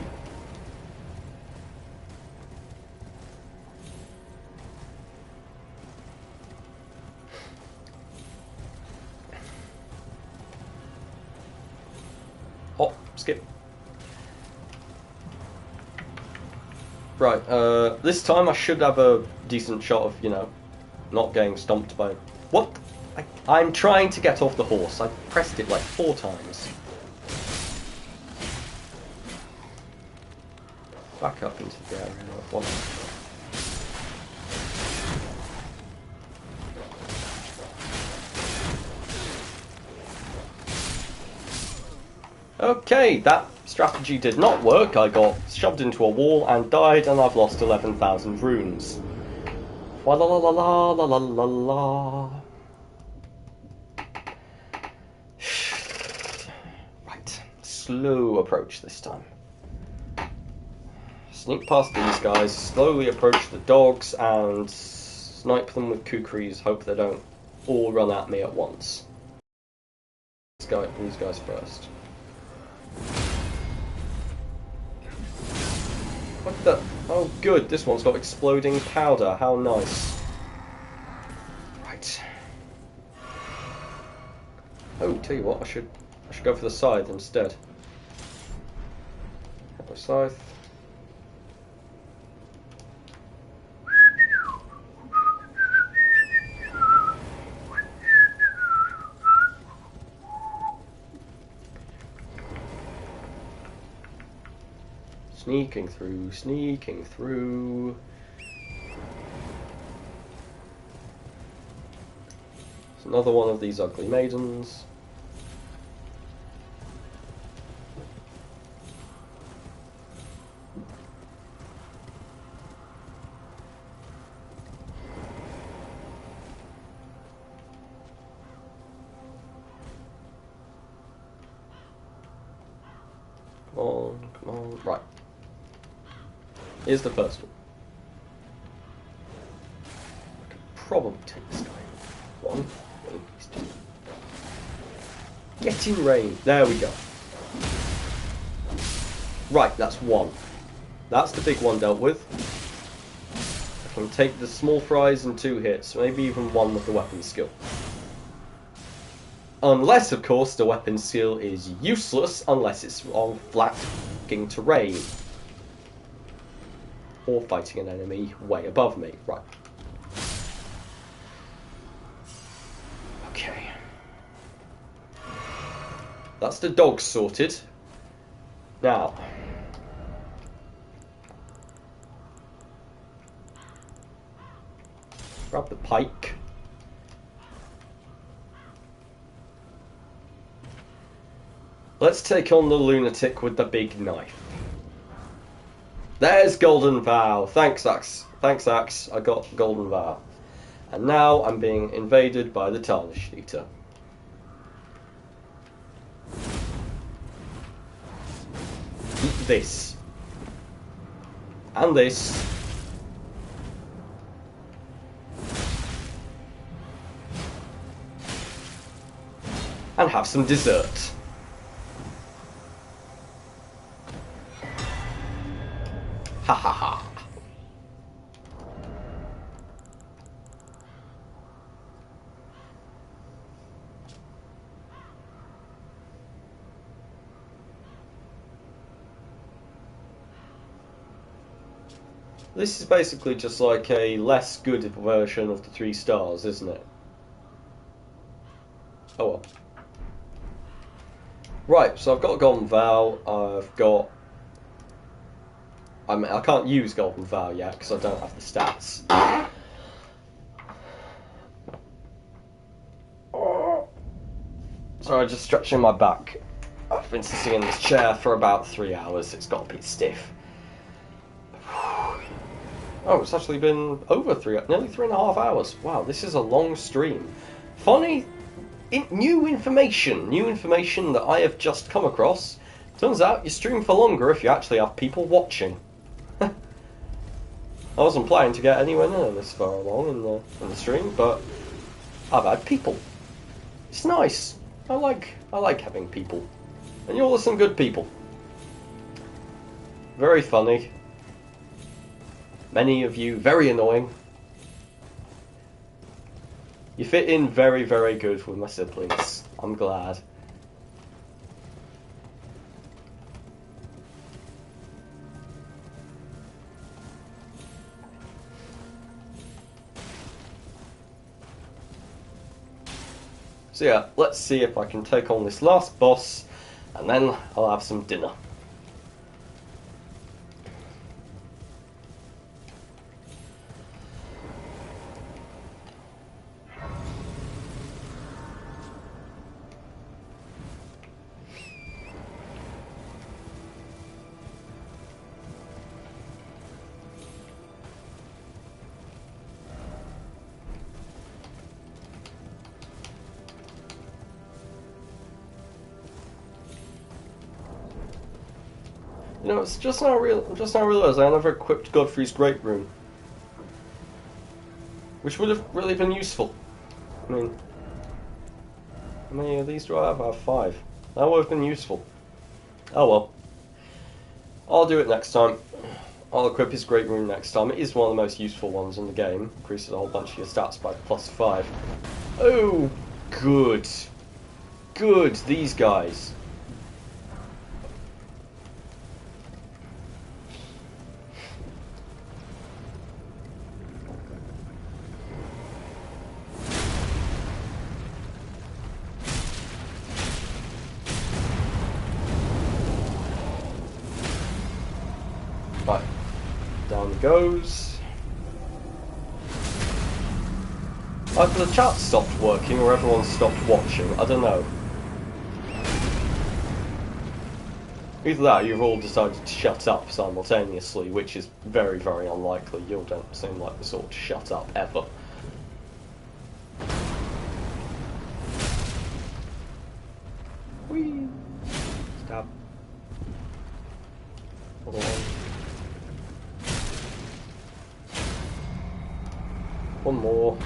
Speaker 1: Oh, skip. Right, this time I should have a decent shot of, you know, not getting stomped by... What? I'm trying to get off the horse. I pressed it like 4 times. Back up into the area. One. Okay, that strategy did not work. I got shoved into a wall and died, and I've lost 11,000 runes. La la la la la la la la. Right, slow approach this time. Sneak past these guys, slowly approach the dogs, and snipe them with kukris, hope they don't all run at me at once. These guys first. What the? Oh good, this one's got exploding powder, how nice. Right, Oh, tell you what, I should go for the scythe instead. Have a scythe. Sneaking through, sneaking through. It's another one of these ugly maidens. Come on, come on. Right. Here's the first one. I could probably take this guy. One. Get in range. There we go. Right, that's one. That's the big one dealt with. I can take the small fries in 2 hits, maybe even one with the weapon skill. Unless, of course, the weapon skill is useless unless it's on flat f***ing terrain. Or fighting an enemy way above me. Right. Okay. That's the dog sorted. Now. Grab the pike. Let's take on the lunatic with the big knife. There's Golden Vow. Thanks, Axe. Thanks, Axe. I got Golden Vow. And now I'm being invaded by the Tarnished Eater. Eat this. And this. And have some dessert. Ha ha ha. This is basically just like a less good version of the 3 stars, isn't it? Oh well. Right, so I've got a Golden Vow, I've got... I can't use Golden Vow yet because I don't have the stats. Sorry, just stretching my back. I've been sitting in this chair for about 3 hours. It's got a bit stiff. Oh, it's actually been over nearly 3.5 hours. Wow, this is a long stream. Funny, new information that I have just come across. Turns out you stream for longer if you actually have people watching. I wasn't planning to get anywhere near this far along in the stream, but I've had people. It's nice. I like having people, and you're all some good people. Very funny. Many of you very annoying. You fit in very, very good with my siblings. I'm glad. So yeah, let's see if I can take on this last boss, and then I'll have some dinner. You know, it's just now realised I never equipped Godfrey's Great Rune, which would have really been useful. I mean, how many of these do I have? I have 5. That would have been useful. Oh well. I'll do it next time. I'll equip his Great Rune next time. It is one of the most useful ones in the game. Increases a whole bunch of your stats by +5. Oh, good. good, these guys. Right, down it goes. Either the chat stopped working or everyone stopped watching, I don't know. Either that or you've all decided to shut up simultaneously, which is very, very unlikely. You all don't seem like the sort to shut up, ever. Whee! Stab. Other one. One more.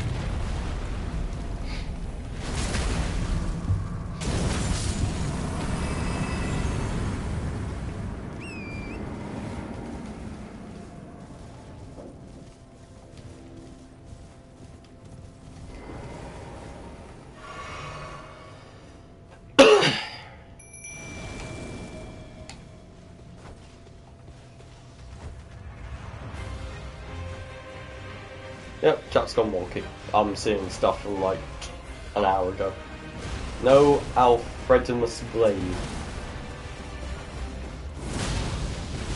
Speaker 1: Yep, chat's gone wonky. I'm seeing stuff from like an hour ago. No Alfredimus Blade.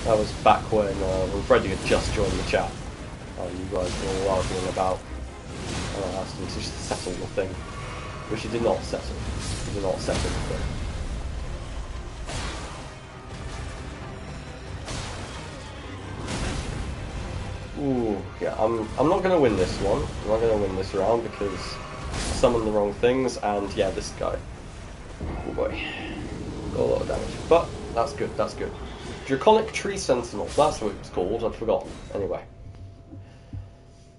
Speaker 1: That was back when Freddie had just joined the chat. You guys were all arguing about I asked him to settle the thing. Which he did not settle. He did not settle the thing. Ooh, yeah, I'm not gonna win this one. I'm not gonna win this round because I summoned the wrong things, and yeah, this guy. Oh boy, got a lot of damage, but that's good. That's good. Draconic Tree Sentinel. That's what it's called. I'd forgotten. Anyway,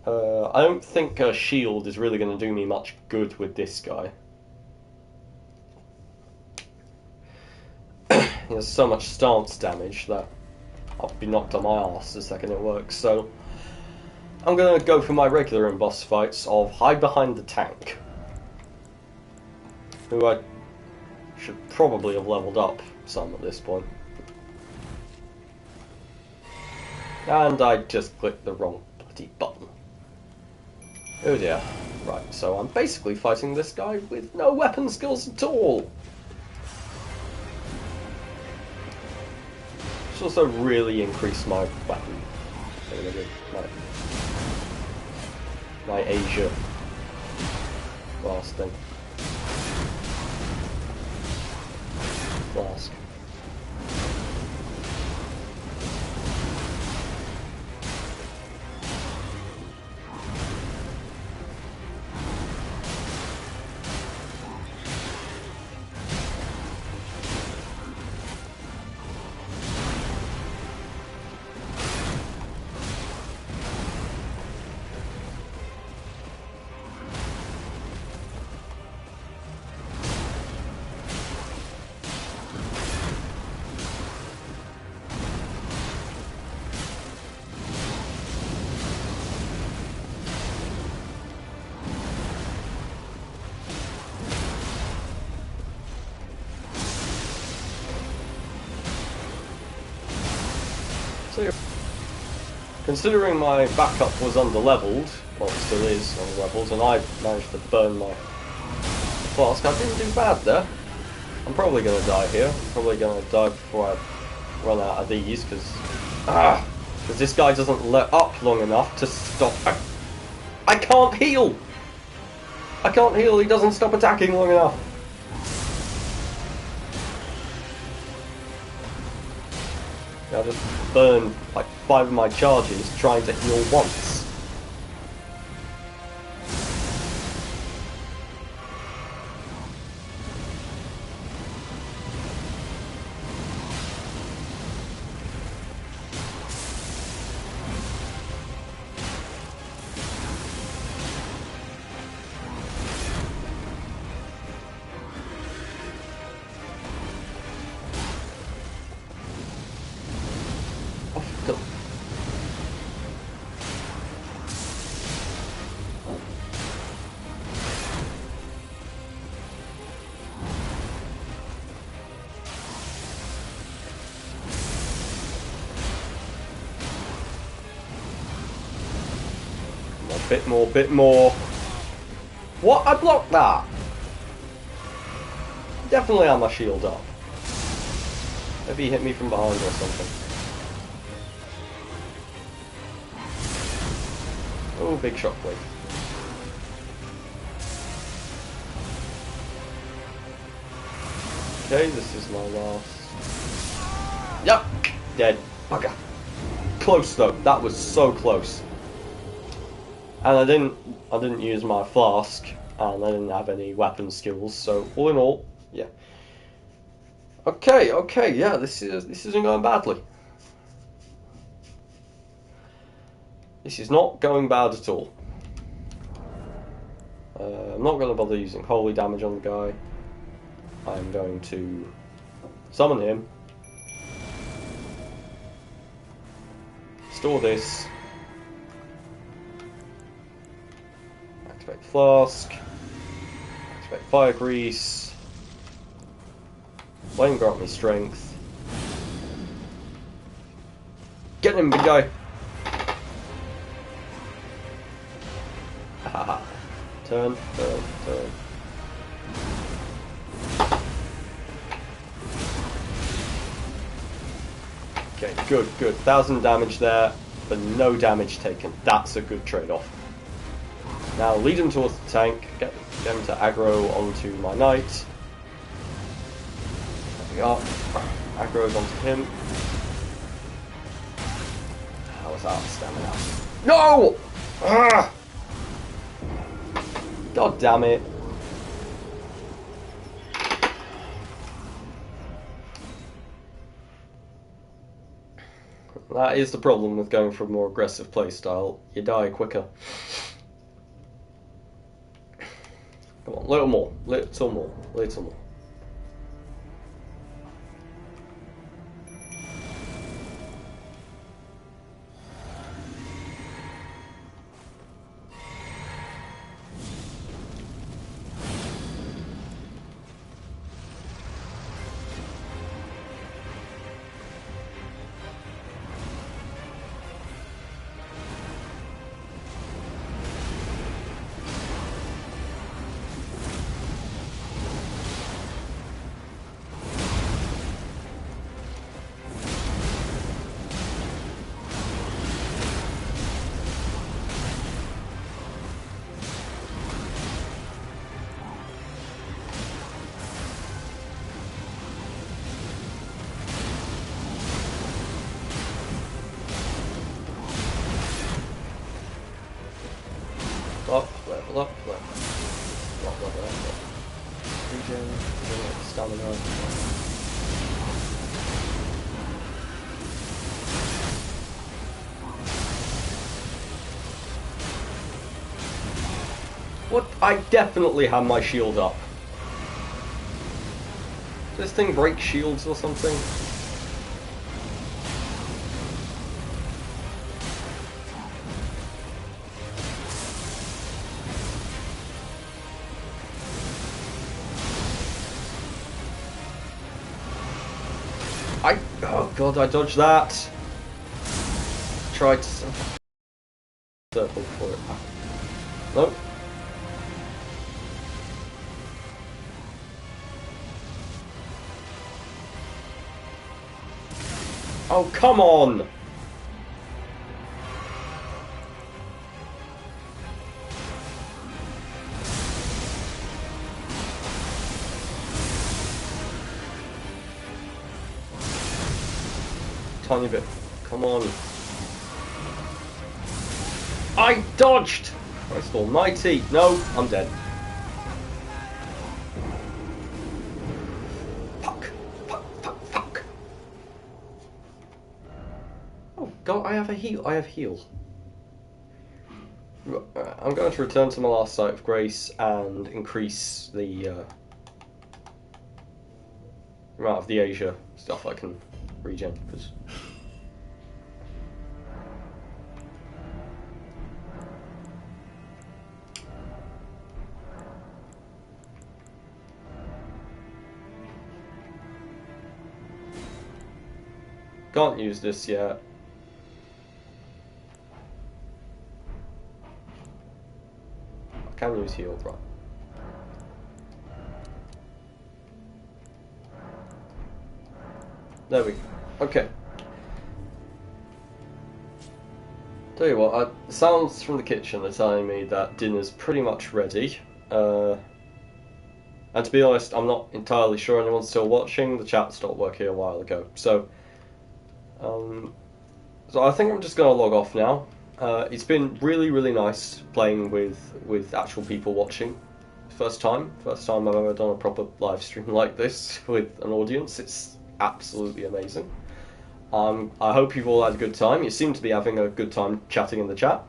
Speaker 1: I don't think a shield is really going to do me much good with this guy. He has so much stance damage that I'll be knocked on my arse the second it works, so I'm going to go for my regular in boss fights of hide behind the tank, who I should probably have leveled up some at this point. And I just clicked the wrong bloody button. Oh dear. Right, so I'm basically fighting this guy with no weapon skills at all. It's also really increased my weapon. My Asia blasting. Flask. Considering my backup was underleveled, well it still is underleveled, and I managed to burn my flask, I didn't do bad there. I'm probably going to die here. I'm probably going to die before I run out of these, because this guy doesn't let up long enough to stop. I can't heal! I can't heal, he doesn't stop attacking long enough. I just burned like 5 of my charges trying to heal once. Bit more, bit more. What? I blocked that. Definitely had my shield up. Maybe he hit me from behind or something. Oh, big shockwave. Okay, this is my last. Yep, dead. Bugger. Close though. That was so close. And I didn't use my flask, and I didn't have any weapon skills. So all in all, yeah. Okay, yeah. This isn't going badly. This is not going bad at all. I'm not going to bother using holy damage on the guy. I'm going to summon him. Store this. Activate the flask. Activate fire grease. Flame grant me strength. Get him, big guy. Haha. Turn. Okay, good. 1,000 damage there, but no damage taken. That's a good trade-off. Now lead him towards the tank, get him to aggro onto my knight. There we are. Aggro's onto him. How was that stamina? No! Ah! God damn it. That is the problem with going for a more aggressive playstyle. You die quicker. Come on, little more. Level up. Regen, stamina. What? I definitely have my shield up. Does this thing break shields or something? Oh god, I dodged that. Tried to circle for it. Nope. Oh, come on! Tiny bit. Come on. I dodged! Christ almighty. No, I'm dead. Fuck. Oh god, I have a heal. I'm going to return to my last site of grace and increase the amount of the Asia stuff I can regen, because can't use this yet. Can use heal, right. There we go. Okay. Tell you what, sounds from the kitchen are telling me that dinner's pretty much ready. And to be honest, I'm not entirely sure anyone's still watching. The chat stopped working a while ago. So I think I'm just going to log off now. It's been really, really nice playing with actual people watching. First time I've ever done a proper live stream like this with an audience. It's absolutely amazing. I hope you've all had a good time. You seem to be having a good time chatting in the chat.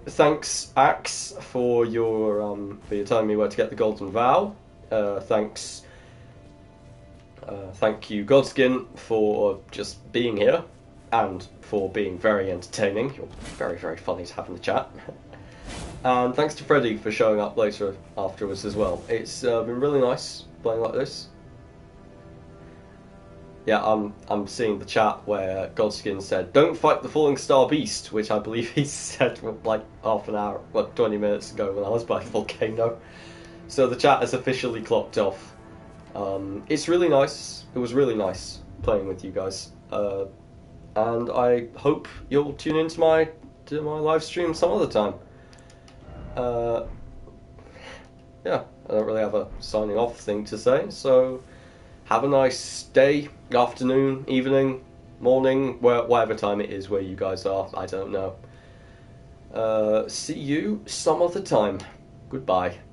Speaker 1: Thanks, Axe, for your telling me where to get the golden vow. Thank you, Godskin, for just being here and for being very entertaining. You're very, very funny to have in the chat. And thanks to Freddie for showing up later afterwards as well. It's been really nice playing like this. Yeah, I'm seeing the chat where Godskin said, "Don't fight the falling star beast," which I believe he said like half an hour, 20 minutes ago when I was by the volcano. So the chat has officially clocked off. It's really nice. It was really nice playing with you guys, and I hope you'll tune into my live stream some other time. Yeah, I don't really have a signing off thing to say, so have a nice day, afternoon, evening, morning, whatever time it is where you guys are. I don't know. See you some other time. Goodbye.